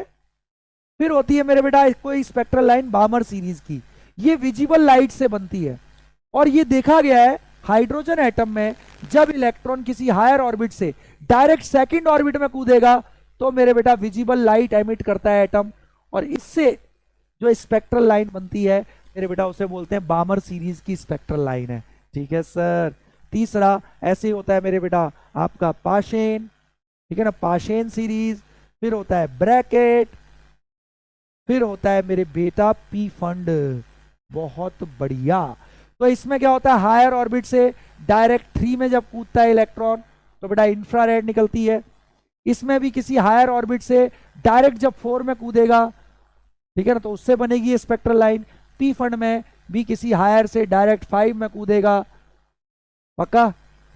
फिर होती है मेरे बेटा कोई स्पेक्ट्रल लाइन बामर सीरीज की, ये विजिबल लाइट से बनती है। और ये देखा गया है हाइड्रोजन एटम में जब इलेक्ट्रॉन किसी हायर ऑर्बिट से डायरेक्ट सेकंड ऑर्बिट में कूदेगा तो मेरे बेटा विजिबल लाइट एमिट करता है एटम, और इससे जो स्पेक्ट्रल लाइन बनती है मेरे बेटा उसे बोलते हैं बामर सीरीज की स्पेक्ट्रल लाइन है। ठीक है सर। तीसरा ऐसे होता है मेरे बेटा आपका पाशेन, ठीक है ना, पाशेन सीरीज। फिर होता है ब्रैकेट, फिर होता है मेरे बेटा पी फंड। बहुत बढ़िया। तो इसमें क्या होता है, हायर ऑर्बिट से डायरेक्ट 3 में जब कूदता है इलेक्ट्रॉन तो बेटा इंफ्रारेड निकलती है। इसमें भी किसी हायर ऑर्बिट से डायरेक्ट जब 4 में कूदेगा, ठीक है ना, तो उससे बनेगी ये स्पेक्ट्रल लाइन। पी फंड में भी किसी हायर से डायरेक्ट 5 में कूदेगा, पक्का।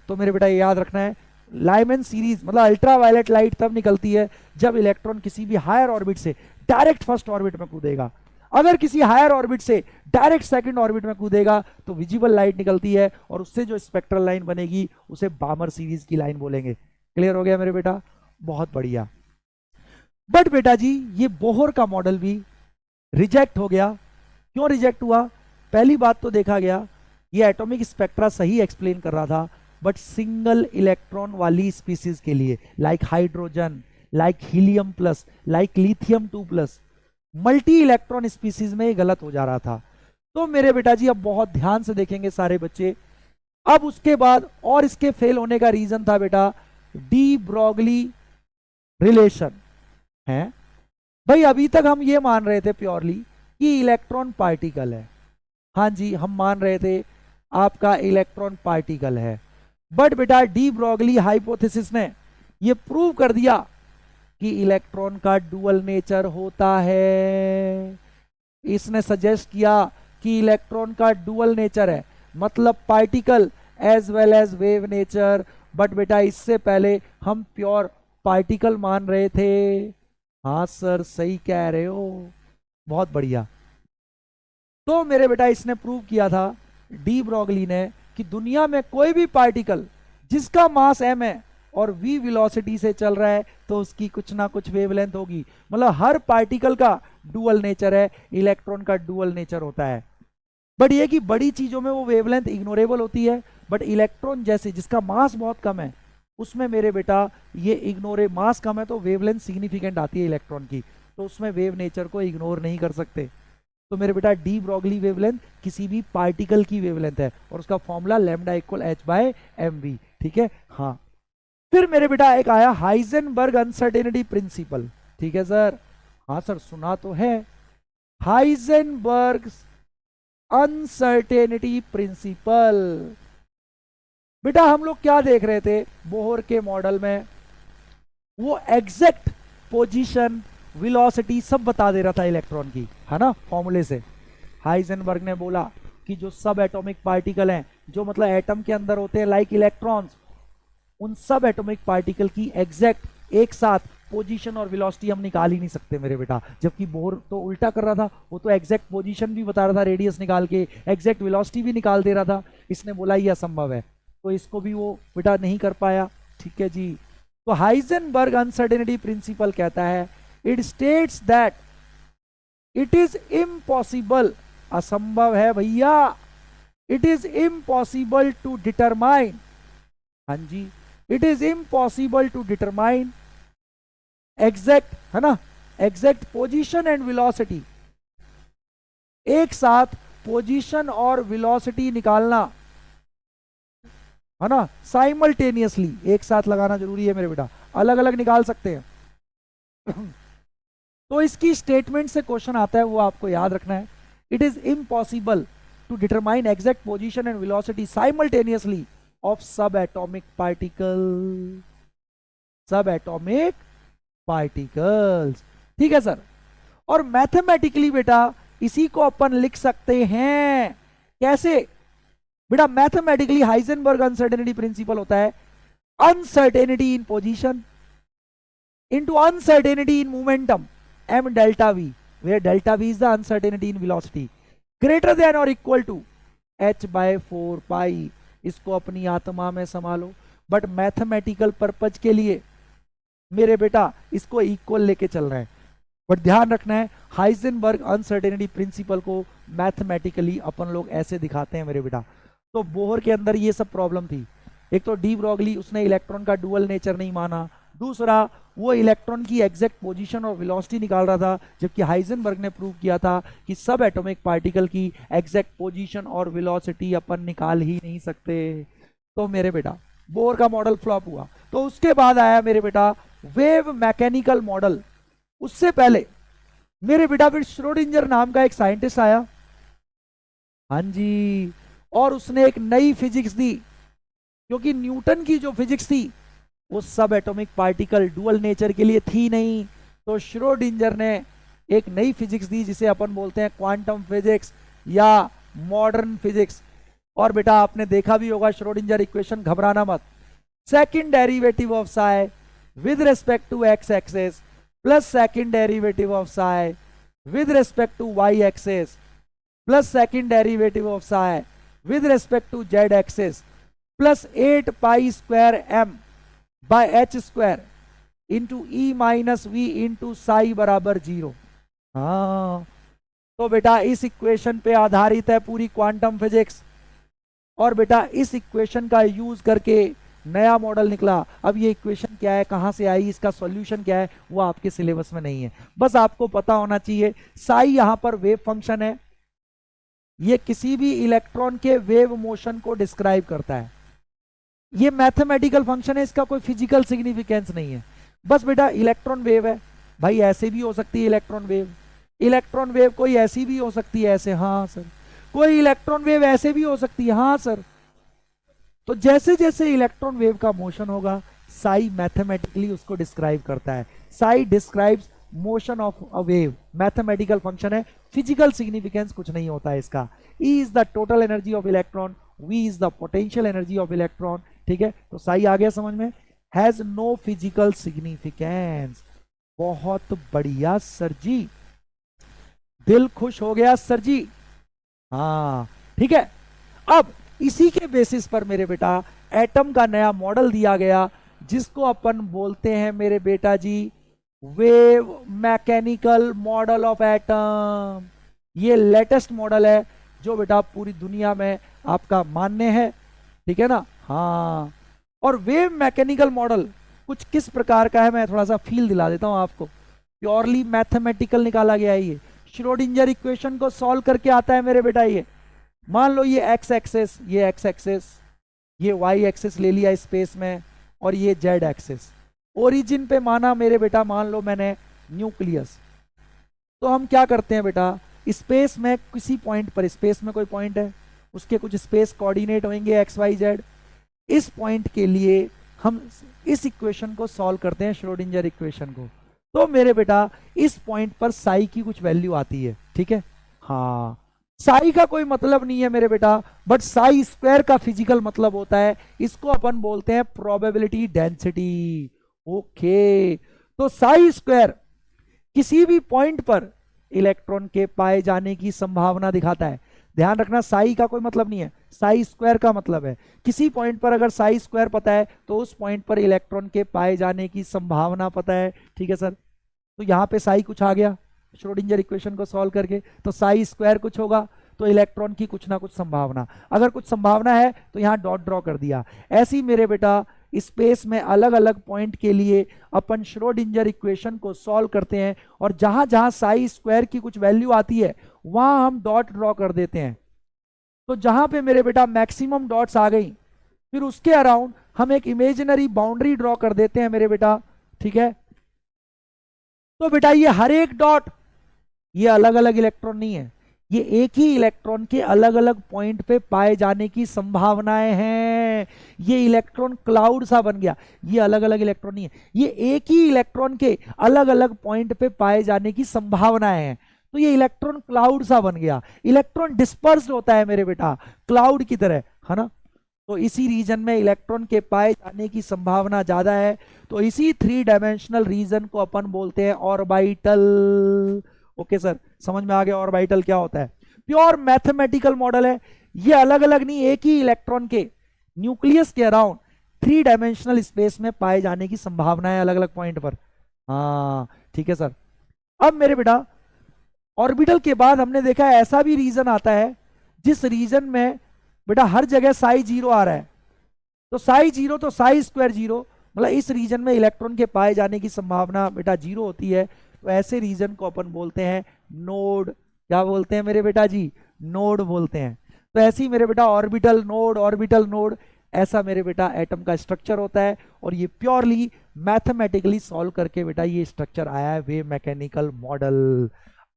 तो मेरे बेटा ये याद रखना है, लाइमन सीरीज मतलब अल्ट्रावायलेट लाइट तब निकलती है जब इलेक्ट्रॉन किसी भी हायर ऑर्बिट से डायरेक्ट फर्स्ट ऑर्बिट में कूदेगा। अगर किसी हायर ऑर्बिट से डायरेक्ट सेकंड ऑर्बिट में कूदेगा तो विजिबल लाइट निकलती है और उससे जो स्पेक्ट्रल लाइन बनेगी उसे बामर सीरीज की लाइन बोलेंगे। क्लियर हो गया मेरे बेटा, बहुत बढ़िया। बट बेटा जी ये बोहर का मॉडल भी रिजेक्ट हो गया। क्यों रिजेक्ट हुआ? पहली बात तो देखा गया ये एटॉमिक स्पेक्ट्रा सही एक्सप्लेन कर रहा था, बट सिंगल इलेक्ट्रॉन वाली स्पीसीज के लिए, like hydrogen, like helium plus, like lithium 2+, multi electron species में ये गलत हो जा रहा था। तो मेरे बेटा जी अब बहुत ध्यान से देखेंगे सारे बच्चे। अब उसके बाद और इसके फेल होने का रीजन था बेटा डी ब्रॉगली रिलेशन है। भाई अभी तक हम ये मान रहे थे प्योरली कि इलेक्ट्रॉन पार्टिकल है, हाँ जी हम मान रहे थे आपका इलेक्ट्रॉन पार्टिकल है। बट बेटा डी ब्रॉगली हाइपोथेसिस ने ये प्रूव कर दिया कि इलेक्ट्रॉन का डुअल नेचर होता है। इसने सजेस्ट किया कि इलेक्ट्रॉन का डुअल नेचर है, मतलब particle as well as wave nature. But बेटा इससे पहले हम प्योर पार्टिकल मान रहे थे। हाँ सर सही कह रहे हो, बहुत बढ़िया। तो मेरे बेटा इसने प्रूव किया था डी ब्रॉगली ने कि दुनिया में कोई भी पार्टिकल जिसका मास m है और v वेलोसिटी से चल रहा है तो उसकी कुछ ना कुछ वेवलेंथ होगी। मतलब हर पार्टिकल का डुअल नेचर है, इलेक्ट्रॉन का डुअल नेचर होता है। बट ये कि बड़ी चीजों में वो वेवलेंथ इग्नोरेबल होती है, बट इलेक्ट्रॉन जैसे जिसका मास बहुत कम है उसमें मेरे बेटा ये इग्नोरे, मास कम है तो वेवलेंथ सिग्निफिकेंट आती है इलेक्ट्रॉन की, तो उसमें वेव नेचर को इग्नोर नहीं कर सकते। तो मेरे बेटा डी ब्रॉगली वेवलेंथ किसी भी पार्टिकल की वेवलेंथ है और उसका फॉर्मूला लैम्डा इक्वल h/mv। ठीक है, हाँ। फिर मेरे बेटा एक आया हाइजेनबर्ग अनसर्टेनिटी प्रिंसिपल। ठीक है सर, हाँ सर सुना तो है, हाइजेनबर्ग अनसर्टेनिटी प्रिंसिपल। बेटा हम लोग क्या देख रहे थे बोहर के मॉडल में, वो एग्जैक्ट पोजीशन वेलोसिटी सब बता दे रहा था इलेक्ट्रॉन की, है ना, फॉर्मूले से। हाइजेनबर्ग ने बोला कि जो सब एटॉमिक पार्टिकल हैं, जो मतलब एटम के अंदर होते हैं लाइक इलेक्ट्रॉन्स, उन सब एटॉमिक पार्टिकल की एग्जैक्ट एक साथ पोजीशन और वेलोसिटी हम निकाल ही नहीं सकते मेरे बेटा। जबकि बोहर तो उल्टा कर रहा था, वो तो एग्जैक्ट पोजीशन भी बता रहा था रेडियस निकाल के, एग्जैक्ट वेलोसिटी भी निकाल दे रहा था। इसने बोला ये असंभव है, तो इसको भी वो बेटा नहीं कर पाया। ठीक है जी। तो हाइजेनबर्ग अनसर्टेनिटी प्रिंसिपल कहता है it states that it is impossible, असंभव है भैया, it is impossible to determine, हाँ जी, it is impossible to determine exact, है ना, एग्जैक्ट पोजीशन एंड वेलोसिटी। एक साथ पोजीशन और वेलोसिटी निकालना, है ना, साइमल्टेनियसली एक साथ लगाना जरूरी है मेरे बेटा, अलग अलग निकाल सकते हैं। तो इसकी स्टेटमेंट से क्वेश्चन आता है, वो आपको याद रखना है। It is impossible to determine exact position and velocity simultaneously of sub atomic particle, sub atomic particles. ठीक है सर। और मैथमेटिकली बेटा इसी को अपन लिख सकते हैं कैसे बेटा, मैथमेटिकली हाइजेनबर्ग अनसर्टेनिटी प्रिंसिपल होता है uncertainty in position into uncertainty in momentum m delta v, where delta v is the uncertainty in velocity, greater than or equal to h/4 pi। इसको अपनी आत्मा में संभालो, बट मैथमेटिकल पर्पज के लिए मेरे बेटा इसको इक्वल लेके चल रहे हैं। बट ध्यान रखना है हाइजेनबर्ग अनसर्टेनिटी प्रिंसिपल को मैथमेटिकली अपन लोग ऐसे दिखाते हैं मेरे बेटा। तो बोहर के अंदर ये सब प्रॉब्लम थी। एक तो डी ब्रॉगली उसने इलेक्ट्रॉन का डुअल नेचर नहीं माना, दूसरा वो इलेक्ट्रॉन की एग्जैक्ट पोजीशन और वेलोसिटी निकाल रहा था, जबकि हाइजेनबर्ग ने प्रूव किया था कि सब एटॉमिक पार्टिकल की एग्जैक्ट पोजीशन और वेलोसिटी अपन निकाल ही नहीं सकते। तो मेरे बेटा बोर का मॉडल फ्लॉप हुआ। तो उसके बाद आया मेरे बेटा वेव मैकेनिकल मॉडल। उससे पहले मेरे बेटा फिर श्रोडिंजर नाम का एक साइंटिस्ट आया, हाँ जी, और उसने एक नई फिजिक्स दी, क्योंकि न्यूटन की जो फिजिक्स थी वो सब एटॉमिक पार्टिकल डुअल नेचर के लिए थी नहीं। तो श्रोडिंजर ने एक नई फिजिक्स दी जिसे अपन बोलते हैं क्वांटम फिजिक्स या मॉडर्न फिजिक्स। और बेटा आपने देखा भी होगा श्रोडिंजर इक्वेशन, घबराना मत, second derivative of psi with respect to x axis plus second derivative of psi with respect to y axis plus second derivative of psi with respect to z axis plus 8 pi square m by h square into e minus v into psi बराबर 0। हाँ, तो बेटा इस इक्वेशन पे आधारित है पूरी क्वांटम फिजिक्स। और बेटा इस इक्वेशन का यूज करके नया मॉडल निकला। अब ये इक्वेशन क्या है, कहां से आई, इसका सॉल्यूशन क्या है, वो आपके सिलेबस में नहीं है। बस आपको पता होना चाहिए साई यहां पर वेव फंक्शन है, ये किसी भी इलेक्ट्रॉन के वेव मोशन को डिस्क्राइब करता है। ये मैथमेटिकल फंक्शन है, इसका कोई फिजिकल सिग्निफिकेंस नहीं है। बस बेटा इलेक्ट्रॉन वेव है, भाई ऐसे भी हो सकती है इलेक्ट्रॉन वेव, इलेक्ट्रॉन वेव कोई ऐसी भी हो सकती है ऐसे, हाँ सर, कोई इलेक्ट्रॉन वेव ऐसे भी हो सकती है, हाँ सर। तो जैसे जैसे इलेक्ट्रॉन वेव का मोशन होगा साई मैथमेटिकली उसको डिस्क्राइब करता है। Sai describes motion of a wave, mathematical function है, फिजिकल सिग्निफिकेंस कुछ नहीं होता है इसका। E is the total energy of electron, V is the potential energy of electron. ठीक है, तो साई आ गया समझ में, हैज नो फिजिकल सिग्निफिकेंस। बहुत बढ़िया सर जी, दिल खुश हो गया सर जी। हाँ ठीक है, अब इसी के बेसिस पर मेरे बेटा एटम का नया मॉडल दिया गया जिसको अपन बोलते हैं मेरे बेटा जी wave mechanical model of atom. ये लेटेस्ट मॉडल है जो बेटा पूरी दुनिया में आपका मान्य है, ठीक है ना। हाँ, और वेव मैकेनिकल मॉडल कुछ किस प्रकार का है मैं थोड़ा सा फील दिला देता हूं आपको। प्योरली मैथमेटिकल निकाला गया है ये, श्रोडिंजर इक्वेशन को सॉल्व करके आता है मेरे बेटा। ये मान लो ये एक्स एक्सिस, ये एक्स एक्सिस, ये वाई एक्सिस ले लिया स्पेस में, और ये जेड एक्सिस। ओरिजिन पे माना मेरे बेटा, मान लो मैंने न्यूक्लियस। तो हम क्या करते हैं बेटा, स्पेस में किसी पॉइंट पर, स्पेस में कोई पॉइंट है, उसके कुछ स्पेस कोऑर्डिनेट होंगे एक्स वाई जेड। इस पॉइंट के लिए हम इस इक्वेशन को सॉल्व करते हैं, श्रोडिंजर इक्वेशन को। तो मेरे बेटा इस पॉइंट पर साई की कुछ वैल्यू आती है, ठीक है। हाँ, साई का कोई मतलब नहीं है मेरे बेटा, बट साई स्क्वायर का फिजिकल मतलब होता है, इसको अपन बोलते हैं प्रोबेबिलिटी डेंसिटी। ओके, तो साई स्क्वायर किसी भी पॉइंट पर इलेक्ट्रॉन के पाए जाने की संभावना दिखाता है। ध्यान रखना, साई का कोई मतलब नहीं है, साई स्क्वायर का मतलब है किसी पॉइंट पर अगर साई स्क्वायर पता है तो उस पॉइंट पर इलेक्ट्रॉन के पाए जाने की संभावना पता है, ठीक है सर। तो यहां पे साई कुछ आ गया श्रोडिंजर इक्वेशन को सॉल्व करके, तो साई स्क्वायर कुछ होगा, तो इलेक्ट्रॉन की कुछ ना कुछ संभावना, अगर कुछ संभावना है तो यहां डॉट ड्रॉ कर दिया। ऐसे ही मेरे बेटा स्पेस में अलग अलग पॉइंट के लिए अपन श्रोडिंजर इक्वेशन को सॉल्व करते हैं, और जहां जहां साई स्क्वायर की कुछ वैल्यू आती है वहां हम डॉट ड्रॉ कर देते हैं। तो जहां पे मेरे बेटा मैक्सिमम डॉट्स आ गई, फिर उसके अराउंड हम एक इमेजिनरी बाउंड्री ड्रॉ कर देते हैं मेरे बेटा, ठीक है। तो बेटा ये हर एक डॉट, ये अलग अलग इलेक्ट्रॉन नहीं है, ये एक ही इलेक्ट्रॉन के अलग अलग पॉइंट पे पाए जाने की संभावनाएं हैं। ये इलेक्ट्रॉन क्लाउड सा बन गया, ये अलग अलग इलेक्ट्रॉन नहीं है, ये एक ही इलेक्ट्रॉन के अलग अलग पॉइंट पे पाए जाने की संभावनाएं हैं। तो ये इलेक्ट्रॉन क्लाउड सा बन गया, इलेक्ट्रॉन डिस्पर्स्ड होता है मेरे बेटा क्लाउड की तरह, है ना। तो इसी रीजन में इलेक्ट्रॉन के पाए जाने की संभावना ज्यादा है। तो इसी 3 डायमेंशनल रीजन को अपन बोलते हैं ऑर्बिटल। ओके सर, समझ में आ गया ऑर्बिटल क्या होता है। प्योर मैथमेटिकल मॉडल है, ये अलग अलग नहीं, एक ही इलेक्ट्रॉन के न्यूक्लियस के अराउंड 3 डायमेंशनल स्पेस में पाए जाने की संभावना है अलग अलग पॉइंट पर। हाँ ठीक है सर। अब मेरे बेटा ऑर्बिटल के बाद हमने देखा है ऐसा भी रीजन आता है जिस रीजन में बेटा हर जगह साई जीरो आ रहा है, तो साई जीरो तो साई स्क्वायर जीरो, मतलब इस रीजन में इलेक्ट्रॉन के पाए जाने की संभावना बेटा जीरो होती है, तो ऐसे रीजन को अपन बोलते हैं नोड। क्या बोलते हैं मेरे बेटा जी? नोड बोलते हैं। तो ऐसे ही मेरे बेटा ऑर्बिटल नोड ऐसा मेरे बेटा एटम का स्ट्रक्चर होता है, और ये प्योरली मैथमेटिकली सॉल्व करके बेटा ये स्ट्रक्चर आया है वेव मैकेनिकल मॉडल।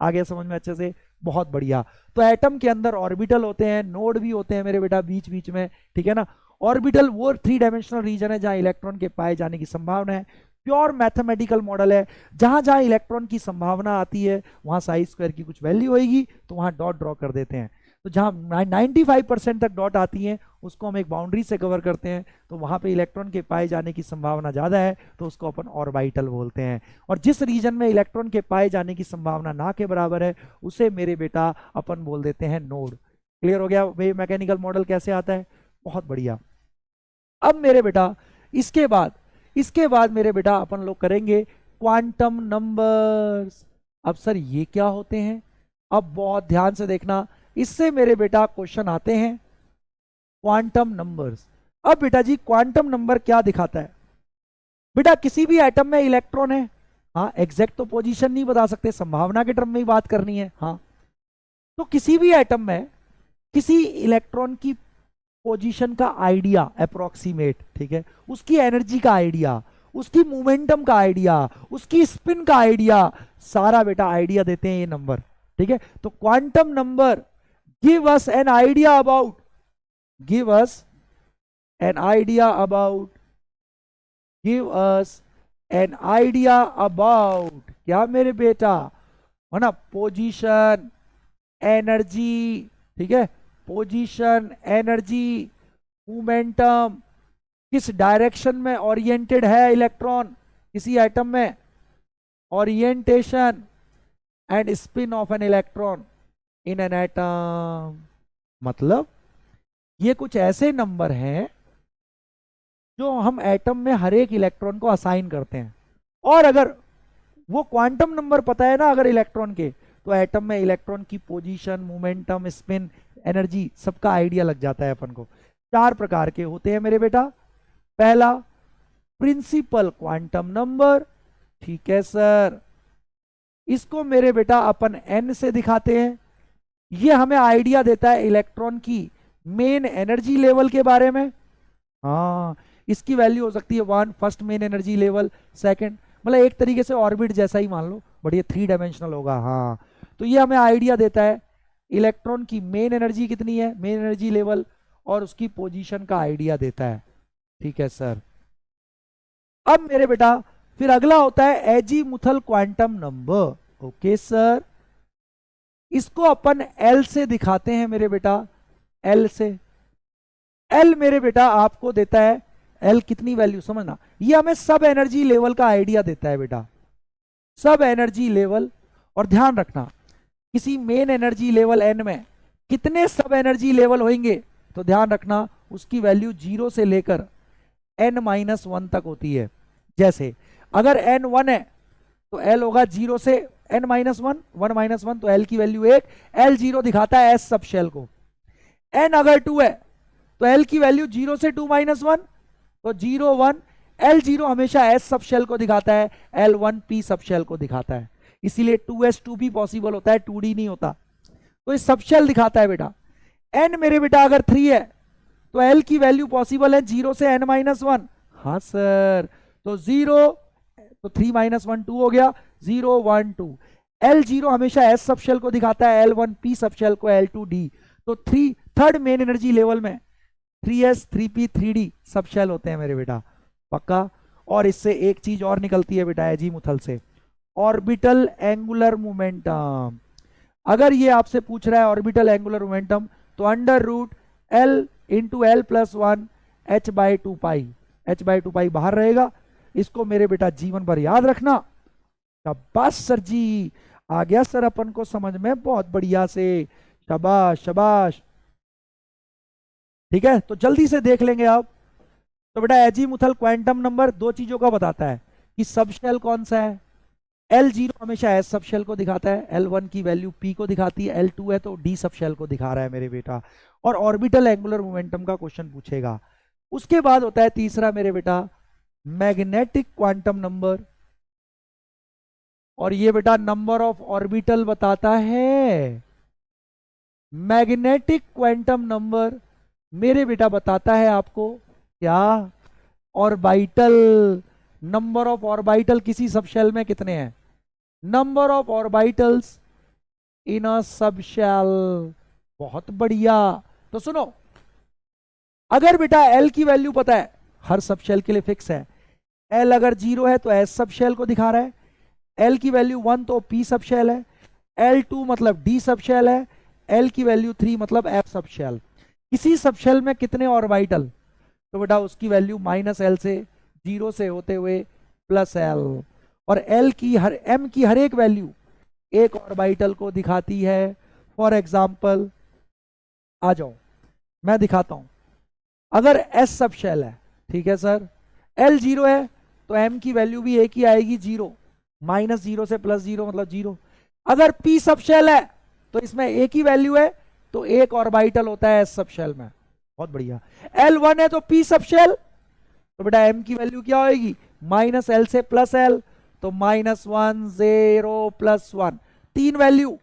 आगे समझ में अच्छे से? बहुत बढ़िया। तो एटम के अंदर ऑर्बिटल होते हैं, नोड भी होते हैं मेरे बेटा बीच बीच में, ठीक है ना। ऑर्बिटल वो 3 डायमेंशनल रीजन है जहां इलेक्ट्रॉन के पाए जाने की संभावना है, प्योर मैथमेटिकल मॉडल है। जहां जहां इलेक्ट्रॉन की संभावना आती है वहां साई स्क्वायर की कुछ वैल्यू होगी, तो वहां डॉट ड्रॉ कर देते हैं। तो जहां 95% तक डॉट आती है उसको हम एक बाउंड्री से कवर करते हैं, तो वहां पे इलेक्ट्रॉन के पाए जाने की संभावना ज्यादा है, तो उसको अपन ऑर्बिटल बोलते हैं। और जिस रीजन में इलेक्ट्रॉन के पाए जाने की संभावना ना के बराबर है उसे मेरे बेटा अपन बोल देते हैं नोड। क्लियर हो गया वेव मैकेनिकल मॉडल कैसे आता है? बहुत बढ़िया। अब मेरे बेटा इसके बाद मेरे बेटा अपन लोग करेंगे क्वांटम नंबर्स। अब सर ये क्या होते हैं? अब बहुत ध्यान से देखना, इससे मेरे बेटा क्वेश्चन आते हैं क्वांटम नंबर्स। अब बेटा जी क्वांटम नंबर क्या दिखाता है? बेटा किसी भी एटम में इलेक्ट्रॉन है, हाँ एग्जैक्ट तो पोजीशन नहीं बता सकते, संभावना के टर्म में ही बात करनी है, हाँ। तो किसी भी एटम में किसी इलेक्ट्रॉन की पोजीशन का आइडिया अप्रोक्सीमेट, ठीक है, उसकी एनर्जी का आइडिया, उसकी मोमेंटम का आइडिया, उसकी स्पिन का आइडिया, सारा बेटा आइडिया देते हैं ये नंबर, ठीक है। तो quantum number give us an idea about give us an idea about क्या मेरे बेटा? है ना, पोजीशन, एनर्जी, ठीक है, पोजीशन, एनर्जी, मोमेंटम, किस डायरेक्शन में ओरिएंटेड है इलेक्ट्रॉन किसी एटम में, orientation and spin off an electron in an atom. मतलब ये कुछ ऐसे नंबर हैं जो हम एटम में हर एक इलेक्ट्रॉन को असाइन करते हैं, और अगर वो क्वांटम नंबर पता है ना अगर इलेक्ट्रॉन के, तो एटम में इलेक्ट्रॉन की पोजीशन, मोमेंटम, स्पिन, एनर्जी सबका आइडिया लग जाता है अपन को। 4 प्रकार के होते हैं मेरे बेटा। पहला प्रिंसिपल क्वांटम नंबर, ठीक है सर, इसको मेरे बेटा अपन n से दिखाते हैं। ये हमें आइडिया देता है इलेक्ट्रॉन की मेन एनर्जी लेवल के बारे में, हाँ इसकी वैल्यू हो सकती है 1 first main energy level, second, मतलब एक तरीके से ऑर्बिट जैसा ही मान लो, बट ये 3 डायमेंशनल होगा, हाँ। तो ये हमें आइडिया देता है इलेक्ट्रॉन की मेन एनर्जी कितनी है, मेन एनर्जी लेवल, और उसकी पोजीशन का आइडिया देता है, ठीक है सर। अब मेरे बेटा फिर अगला होता है azimuthal quantum number, okay sir, इसको अपन एल से दिखाते हैं मेरे बेटा, एल से। एल मेरे बेटा आपको देता है, एल कितनी वैल्यू समझना, ये हमें सब एनर्जी लेवल का आइडिया देता है बेटा, सब एनर्जी लेवल। और ध्यान रखना किसी मेन एनर्जी लेवल एन में कितने सब एनर्जी लेवल होंगे, तो ध्यान रखना उसकी वैल्यू 0 से लेकर n-1 तक होती है। जैसे अगर n 1 है तो l होगा 0 से n-1, 1-1 तो l की वैल्यू 1, l 0 दिखाता है s सब शेल को। n अगर 2 है तो l की वैल्यू 0 से 2-1 तो 0 1, l 0 हमेशा s सब शेल को दिखाता है, l 1 p सब शेल को दिखाता है, इसीलिए 2s 2p पॉसिबल होता है, 2d नहीं होता, तो ये सब शेल दिखाता है बेटा। n मेरे बेटा अगर 3 है तो l की वैल्यू पॉसिबल है 0 से n-1, हाँ सर, तो 0 तो 3-1 2 हो गया, 0 1 2, l 0 हमेशा s सब शेल को दिखाता है, l 1 p सब शेल को, l 2 d, तो थर्ड मेन एनर्जी लेवल में 3s 3p 3d सब शेल होते हैं मेरे बेटा, पक्का। और इससे एक चीज और निकलती है बेटा एजीमुथल से, ऑर्बिटल एंगुलर मोमेंटम। अगर ये आपसे पूछ रहा है ऑर्बिटल एंगुलर मोमेंटम, तो √L into L plus 1 h/2 पाई, h/2 पाई बाहर रहेगा, इसको मेरे बेटा जीवन भर याद रखना। शाबाश सर जी, आ गया सर अपन को समझ में, बहुत बढ़िया से, शाबाश शाबाश, ठीक है। तो जल्दी से देख लेंगे आप। तो बेटा एजीमुथल क्वांटम नंबर 2 चीजों का बताता है कि सब शेल कौन सा है, L0 हमेशा S सब शेल को दिखाता है, L1 की वैल्यू P को दिखाती है, L2 है तो D सब शेल को दिखा रहा है मेरे बेटा। और ऑर्बिटल एंगुलर मोमेंटम का क्वेश्चन पूछेगा। उसके बाद होता है तीसरा मेरे बेटा मैग्नेटिक क्वांटम नंबर, और ये बेटा नंबर ऑफ ऑर्बिटल बताता है। मैग्नेटिक क्वांटम नंबर मेरे बेटा बताता है आपको क्या, ऑर्बिटल, नंबर ऑफ ऑर्बिटल किसी सब शेल में कितने हैं, number of orbitals in a sub shell. बहुत बढ़िया। तो सुनो, अगर बेटा एल की वैल्यू पता है, हर सब शेल के लिए फिक्स है, एल अगर 0 है तो एस सब शेल को दिखा रहा है, एल की वैल्यू 1 तो पी सब शेल है, L2 मतलब डी सब शेल है, एल की वैल्यू 3 मतलब एफ सब शेल। किसी सब शेल में कितने ऑर्बिटल, तो बेटा उसकी वैल्यू -L से 0 से होते हुए +L, और एल की हर एम की हर एक वैल्यू एक ऑर्बिटल को दिखाती है। फॉर एग्जाम्पल आ जाओ मैं दिखाता हूं, अगर एस सब शेल है, ठीक है सर, एल 0 है तो एम की वैल्यू भी एक ही आएगी 0, -0 से +0 मतलब 0। अगर पी सब शेल है तो इसमें एक ही वैल्यू है, तो एक ऑर्बिटल होता है एस सब शेल में। बहुत बढ़िया। L1 है तो पी सब शेल, तो बेटा एम की वैल्यू क्या होगी, -L से +L, तो -1 0 +1, 3 वैल्यू,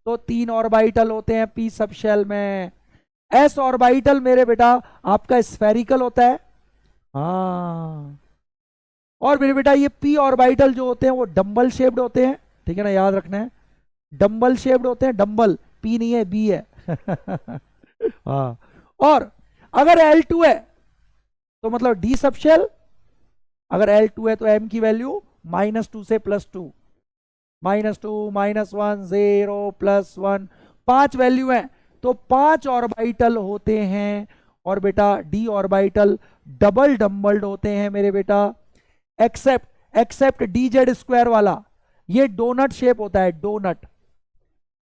तो 3 ऑर्बिटल होते हैं पी सब शेल में। एस ऑर्बिटल मेरे बेटा आपका स्फेरिकल होता है, हाँ, और मेरे बेटा ये पी ऑर्बिटल जो होते हैं वो डंबल शेप्ड होते हैं, ठीक है ना, याद रखना है, डंबल शेप्ड होते हैं, डंबल, पी नहीं है बी है। हाँ, और अगर L2 है तो मतलब डी सब शेल, अगर L2 है तो m की वैल्यू -2 से +2, -2 -1 0 +1, 5 वैल्यू है तो 5 ऑर्बिटल होते हैं। और बेटा d ऑर्बिटल डबल डंबल्ड होते हैं मेरे बेटा, एक्सेप्ट dz² वाला, ये डोनट शेप होता है, डोनट,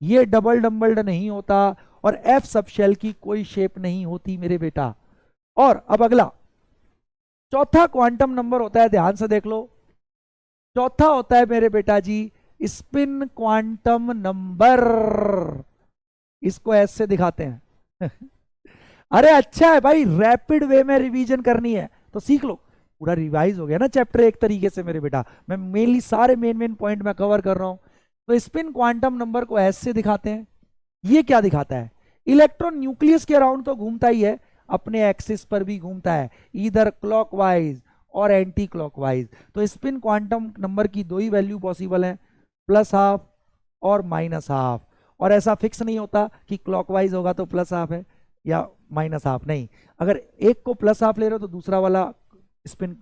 ये डबल डंबल्ड नहीं होता, और f सब शेल की कोई शेप नहीं होती मेरे बेटा। और अब अगला चौथा क्वांटम नंबर होता है, ध्यान से देख लो, चौथा होता है मेरे बेटा जी स्पिन क्वांटम नंबर, इसको ऐसे से दिखाते हैं। अरे अच्छा है भाई, रैपिड वे में रिवीजन करनी है तो सीख लो, पूरा रिवाइज हो गया ना चैप्टर एक तरीके से मेरे बेटा, मैं मेनली सारे मेन पॉइंट में कवर कर रहा हूं। तो स्पिन क्वांटम नंबर को ऐसे दिखाते हैं। ये क्या दिखाता है, इलेक्ट्रॉन न्यूक्लियस के अराउंड तो घूमता ही है, अपने एक्सिस पर भी घूमता है, इधर क्लॉकवाइज और एंटी क्लॉकवाइज। तो स्पिन क्वांटम नंबर की दो ही वैल्यू पॉसिबल है, +½ और -½ और ऐसा फिक्स नहीं होता कि क्लॉकवाइज होगा तो +½ है या -½ नहीं, अगर एक को +½ ले रहे हो तो दूसरा वाला स्पिन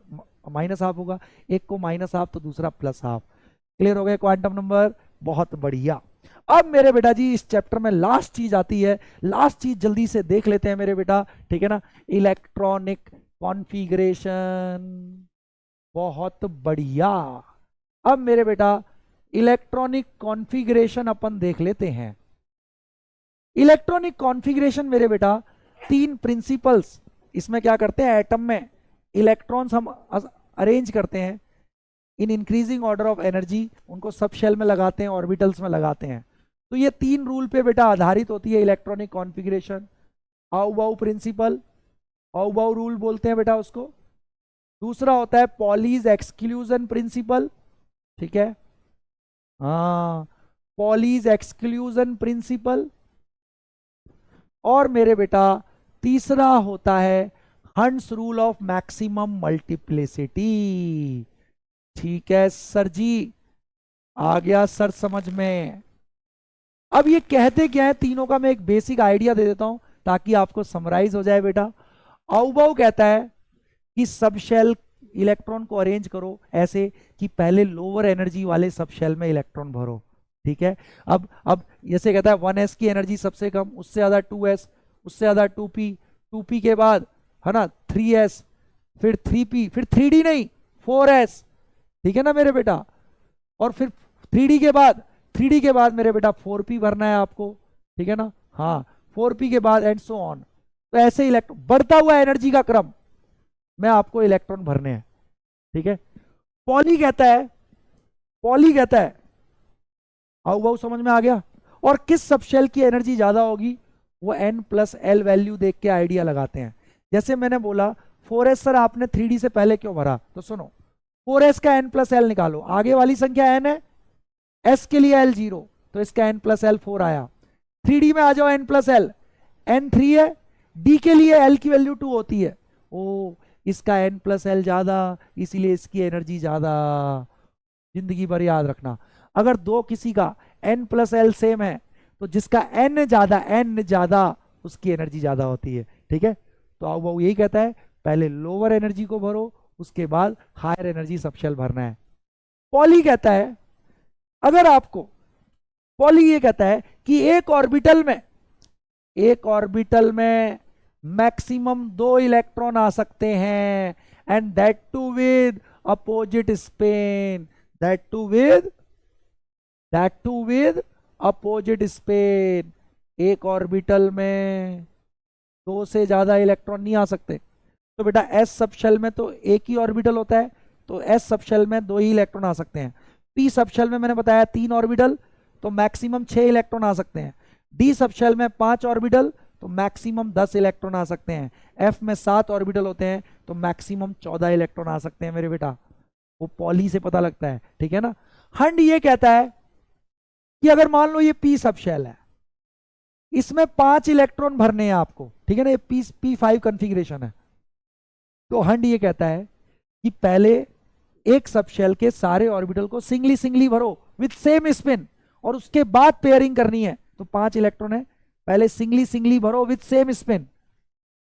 -½ होगा, एक को -½ तो दूसरा +½ क्लियर हो गया क्वांटम नंबर, बहुत बढ़िया। अब मेरे बेटा जी इस चैप्टर में लास्ट चीज आती है, लास्ट चीज जल्दी से देख लेते हैं मेरे बेटा, ठीक है ना, इलेक्ट्रॉनिक कॉन्फ़िगरेशन, बहुत बढ़िया। अब मेरे बेटा इलेक्ट्रॉनिक कॉन्फ़िगरेशन अपन देख लेते हैं। इलेक्ट्रॉनिक कॉन्फ़िगरेशन मेरे बेटा 3 प्रिंसिपल्स, इसमें क्या करते हैं, एटम में इलेक्ट्रॉन्स हम अरेंज करते हैं in increasing order of energy, उनको सब शेल में लगाते हैं, ऑर्बिटल्स में लगाते हैं। तो ये 3 रूल पे बेटा आधारित होती है इलेक्ट्रॉनिक कॉन्फ़िगरेशन। हाउ-बाउ प्रिंसिपल, हाउ-बाउ रूल बोलते हैं बेटा उसको। दूसरा होता है पॉलीज एक्सक्लूजन प्रिंसिपल, ठीक है, हाँ, पॉलीज एक्सक्लूजन प्रिंसिपल। और मेरे बेटा तीसरा होता है हंस रूल ऑफ मैक्सिमम मल्टीप्लिसिटी। ठीक है सर जी, आ गया सर समझ में। अब ये कहते क्या है तीनों का, मैं एक बेसिक आइडिया दे देता हूं ताकि आपको समराइज हो जाए बेटा। आउबाउ कहता है कि सब शेल इलेक्ट्रॉन को अरेंज करो ऐसे कि पहले लोअर एनर्जी वाले सब शेल में इलेक्ट्रॉन भरो, ठीक है। अब जैसे कहता है 1s की एनर्जी सबसे कम, उससे ज्यादा 2s, उससे ज्यादा 2p, 2p के बाद है ना 3s, फिर 3p, फिर 3d नहीं 4s, ठीक है ना मेरे बेटा, और फिर 3d के बाद मेरे बेटा 4p भरना है आपको, ठीक है ना, हाँ 4p के बाद एंड सो ऑन। तो ऐसे इलेक्ट्रॉन बढ़ता हुआ एनर्जी का क्रम में आपको इलेक्ट्रॉन भरने हैं, ठीक है। पॉली कहता है पॉली कहता है, हाउ भाव समझ में आ गया। और किस सबशेल की एनर्जी ज्यादा होगी, वो n+l वैल्यू देख के आइडिया लगाते हैं। जैसे मैंने बोला 4s सर आपने 3D से पहले क्यों भरा, तो सुनो 4s का n+l निकालो, आगे वाली संख्या n है, s के लिए l 0, तो इसका n+l 4 आया। 3D में आ जाओ n+l, n 3 है, d के लिए l की वैल्यू 2 होती है, ओ इसका n+l ज्यादा, इसीलिए इसकी एनर्जी ज्यादा। जिंदगी भर याद रखना, अगर दो किसी का n+l सेम है तो जिसका n ज्यादा उसकी एनर्जी ज्यादा होती है, ठीक है। तो अब वो यही कहता है पहले लोअर एनर्जी को भरो, उसके बाद हायर एनर्जी सबशेल भरना है। पॉली कहता है, अगर आपको, पॉली ये कहता है कि एक ऑर्बिटल में मैक्सिमम 2 इलेक्ट्रॉन आ सकते हैं, and that two with opposite spin, that two with opposite spin. एक ऑर्बिटल में 2 से ज्यादा इलेक्ट्रॉन नहीं आ सकते। तो बेटा एस सबशेल में तो एक ही ऑर्बिटल होता है, तो एस सबशेल में 2 ही इलेक्ट्रॉन आ सकते हैं। पी सबशेल में मैंने बताया 3 ऑर्बिटल, तो मैक्सिमम 6 इलेक्ट्रॉन आ सकते हैं। डी सबशेल में 5 ऑर्बिटल, तो मैक्सिमम 10 इलेक्ट्रॉन आ सकते हैं। एफ में 7 ऑर्बिटल होते हैं, तो मैक्सिमम 14 इलेक्ट्रॉन आ सकते हैं मेरे बेटा। वो पॉली से पता लगता है, ठीक है ना। हंड ये कहता है कि अगर मान लो ये पी सबशेल है, इसमें 5 इलेक्ट्रॉन भरने हैं आपको, ठीक है ना, ये P5 कॉन्फ़िगरेशन है। तो हंड ये कहता है कि पहले एक सबशेल के सारे ऑर्बिटल को सिंगली भरो विद सेम स्पिन, और उसके बाद पेयरिंग करनी है। तो 5 इलेक्ट्रॉन है, पहले सिंगली भरो विद सेम स्पिन,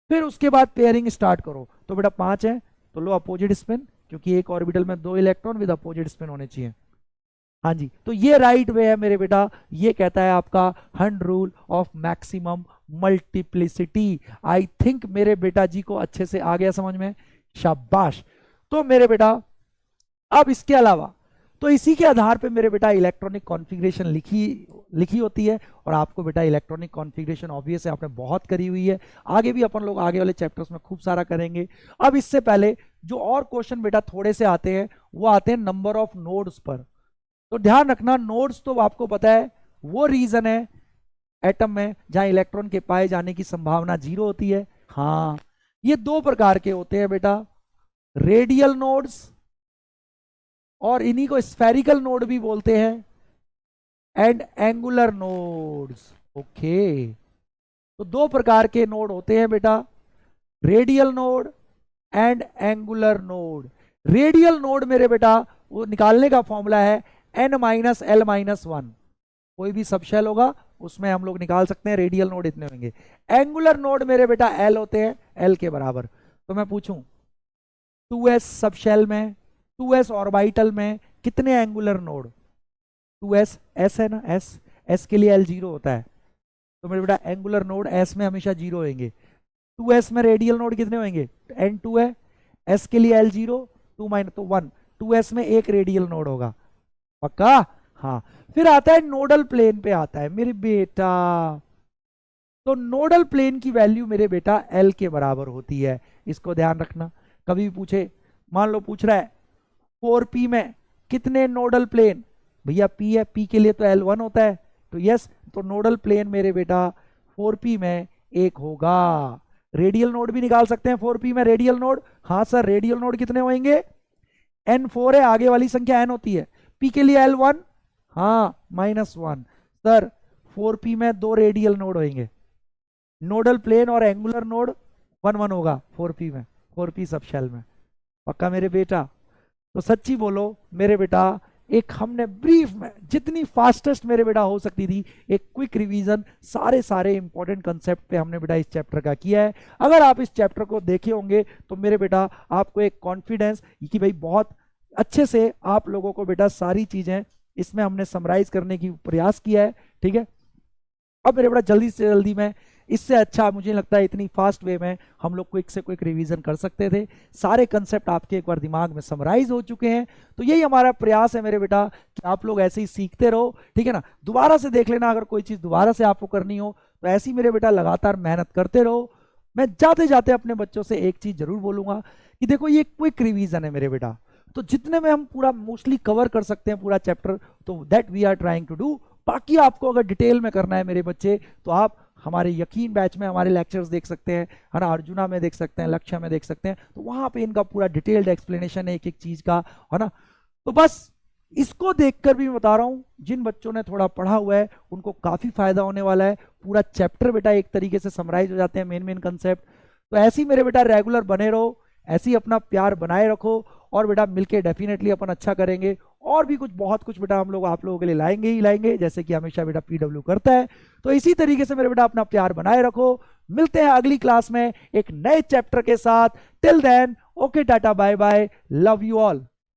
फिर उसके बाद पेयरिंग स्टार्ट करो। तो बेटा 5 है तो लो अपोजिट स्पिन, क्योंकि एक ऑर्बिटल में 2 इलेक्ट्रॉन विद अपोजिट स्पिन होने चाहिए। हाँ जी, तो ये राइट वे है मेरे बेटा। ये कहता है आपका Hund rule of maximum multiplicity. I think मेरे बेटा जी को अच्छे से आ गया समझ में, शाबाश। तो मेरे बेटा अब इसके अलावा, तो इसी के आधार पे मेरे बेटा इलेक्ट्रॉनिक कॉन्फ़िगरेशन लिखी होती है। और आपको बेटा इलेक्ट्रॉनिक कॉन्फ़िगरेशन ऑब्वियस है आपने बहुत करी हुई है, आगे भी अपन लोग आगे वाले चैप्टर्स में खूब सारा करेंगे। अब इससे पहले जो और क्वेश्चन बेटा थोड़े से आते हैं, वो आते हैं नंबर ऑफ नोड्स पर। तो ध्यान रखना, नोड्स तो आपको पता है वो रीजन है एटम में जहां इलेक्ट्रॉन के पाए जाने की संभावना 0 होती है। हाँ, ये 2 प्रकार के होते हैं बेटा, रेडियल नोड्स, और इन्हीं को स्फेरिकल नोड भी बोलते हैं, एंड एंगुलर नोड्स। ओके, तो 2 प्रकार के नोड होते हैं बेटा, radial node and angular node. Radial node मेरे बेटा वो निकालने का फॉर्मूला है n-l-1। कोई भी सबशेल होगा उसमें हम लोग निकाल सकते हैं रेडियल नोड इतने होंगे। एंगुलर नोड मेरे बेटा l होते हैं, l के बराबर। तो मैं पूछूं 2s सबशेल में, 2s ऑर्बिटल में कितने एंगुलर नोड, 2s s है ना, s के लिए l 0 होता है, तो मेरे बेटा एंगुलर नोड s में हमेशा 0 होंगे। 2s में रेडियल नोड कितने होंगे, n2 है, s के लिए l 0, 2 - तो 1, 2s में एक रेडियल नोड होगा, पक्का। हाँ, फिर आता है नोडल प्लेन पे आता है मेरे बेटा। तो नोडल प्लेन की वैल्यू मेरे बेटा L के बराबर होती है, इसको ध्यान रखना। कभी भी पूछे, मान लो पूछ रहा है 4p में कितने नोडल प्लेन, भैया p है, p के लिए तो L1 होता है, तो यस, तो नोडल प्लेन मेरे बेटा 4p में एक होगा। रेडियल नोड भी निकाल सकते हैं 4p में, रेडियल नोड, हाँ सर रेडियल नोड कितने होंगे, n4 है, आगे वाली संख्या n होती है, p के लिए L1, हाँ -1। सर 4p में 2 रेडियल नोड होंगे, नोडल प्लेन और एंगुलर नोड 1 होगा 4p में, 4p सबशेल में, पक्का मेरे बेटा। तो सच्ची बोलो मेरे बेटा, एक हमने ब्रीफ में जितनी फास्टेस्ट मेरे बेटा हो सकती थी एक क्विक रिवीजन सारे इंपॉर्टेंट कंसेप्ट पे हमने बेटा इस चैप्टर का किया है। अगर आप इस चैप्टर को देखे होंगे तो मेरे बेटा आपको एक कॉन्फिडेंस कि भाई बहुत अच्छे से आप लोगों को बेटा सारी चीजें इसमें हमने समराइज करने की प्रयास किया है, ठीक है। अब मेरे बेटा जल्दी से जल्दी में, इससे अच्छा मुझे लगता है इतनी फास्ट वे में हम लोग क्विक से क्विक रिवीजन कर सकते थे, सारे कंसेप्ट आपके एक बार दिमाग में समराइज हो चुके हैं। तो यही हमारा प्रयास है मेरे बेटा कि आप लोग ऐसे ही सीखते रहो, ठीक है ना। दोबारा से देख लेना, अगर कोई चीज़ दोबारा से आपको करनी हो तो ऐसे ही मेरे बेटा लगातार मेहनत करते रहो। मैं जाते जाते अपने बच्चों से एक चीज़ जरूर बोलूँगा कि देखो ये क्विक रिवीजन है मेरे बेटा, तो जितने में हम पूरा मोस्टली कवर कर सकते हैं पूरा चैप्टर, तो that we are trying to do. बाकी आपको अगर डिटेल में करना है मेरे बच्चे, तो आप हमारे यकीन बैच में हमारे लेक्चर्स देख सकते हैं, है ना, अर्जुना में देख सकते हैं, लक्ष्य में देख सकते हैं, तो वहां पे इनका पूरा डिटेल्ड एक्सप्लेनेशन है एक एक चीज का, है ना। तो बस इसको देखकर भी मैं बता रहा हूं, जिन बच्चों ने थोड़ा पढ़ा हुआ है उनको काफी फायदा होने वाला है। पूरा चैप्टर बेटा एक तरीके से समराइज हो जाते हैं, मेन मेन कंसेप्ट। तो ऐसे ही मेरे बेटा रेगुलर बने रहो, ऐसे ही अपना प्यार बनाए रखो, और बेटा मिलके डेफिनेटली अपन अच्छा करेंगे। और भी कुछ बहुत कुछ बेटा हम लोग आप लोगों के लिए लाएंगे ही लाएंगे, जैसे कि हमेशा बेटा पीडब्ल्यू करता है। तो इसी तरीके से मेरे बेटा अपना प्यार बनाए रखो। मिलते हैं अगली क्लास में एक नए चैप्टर के साथ। Till then, okay, tata, bye bye, love you all.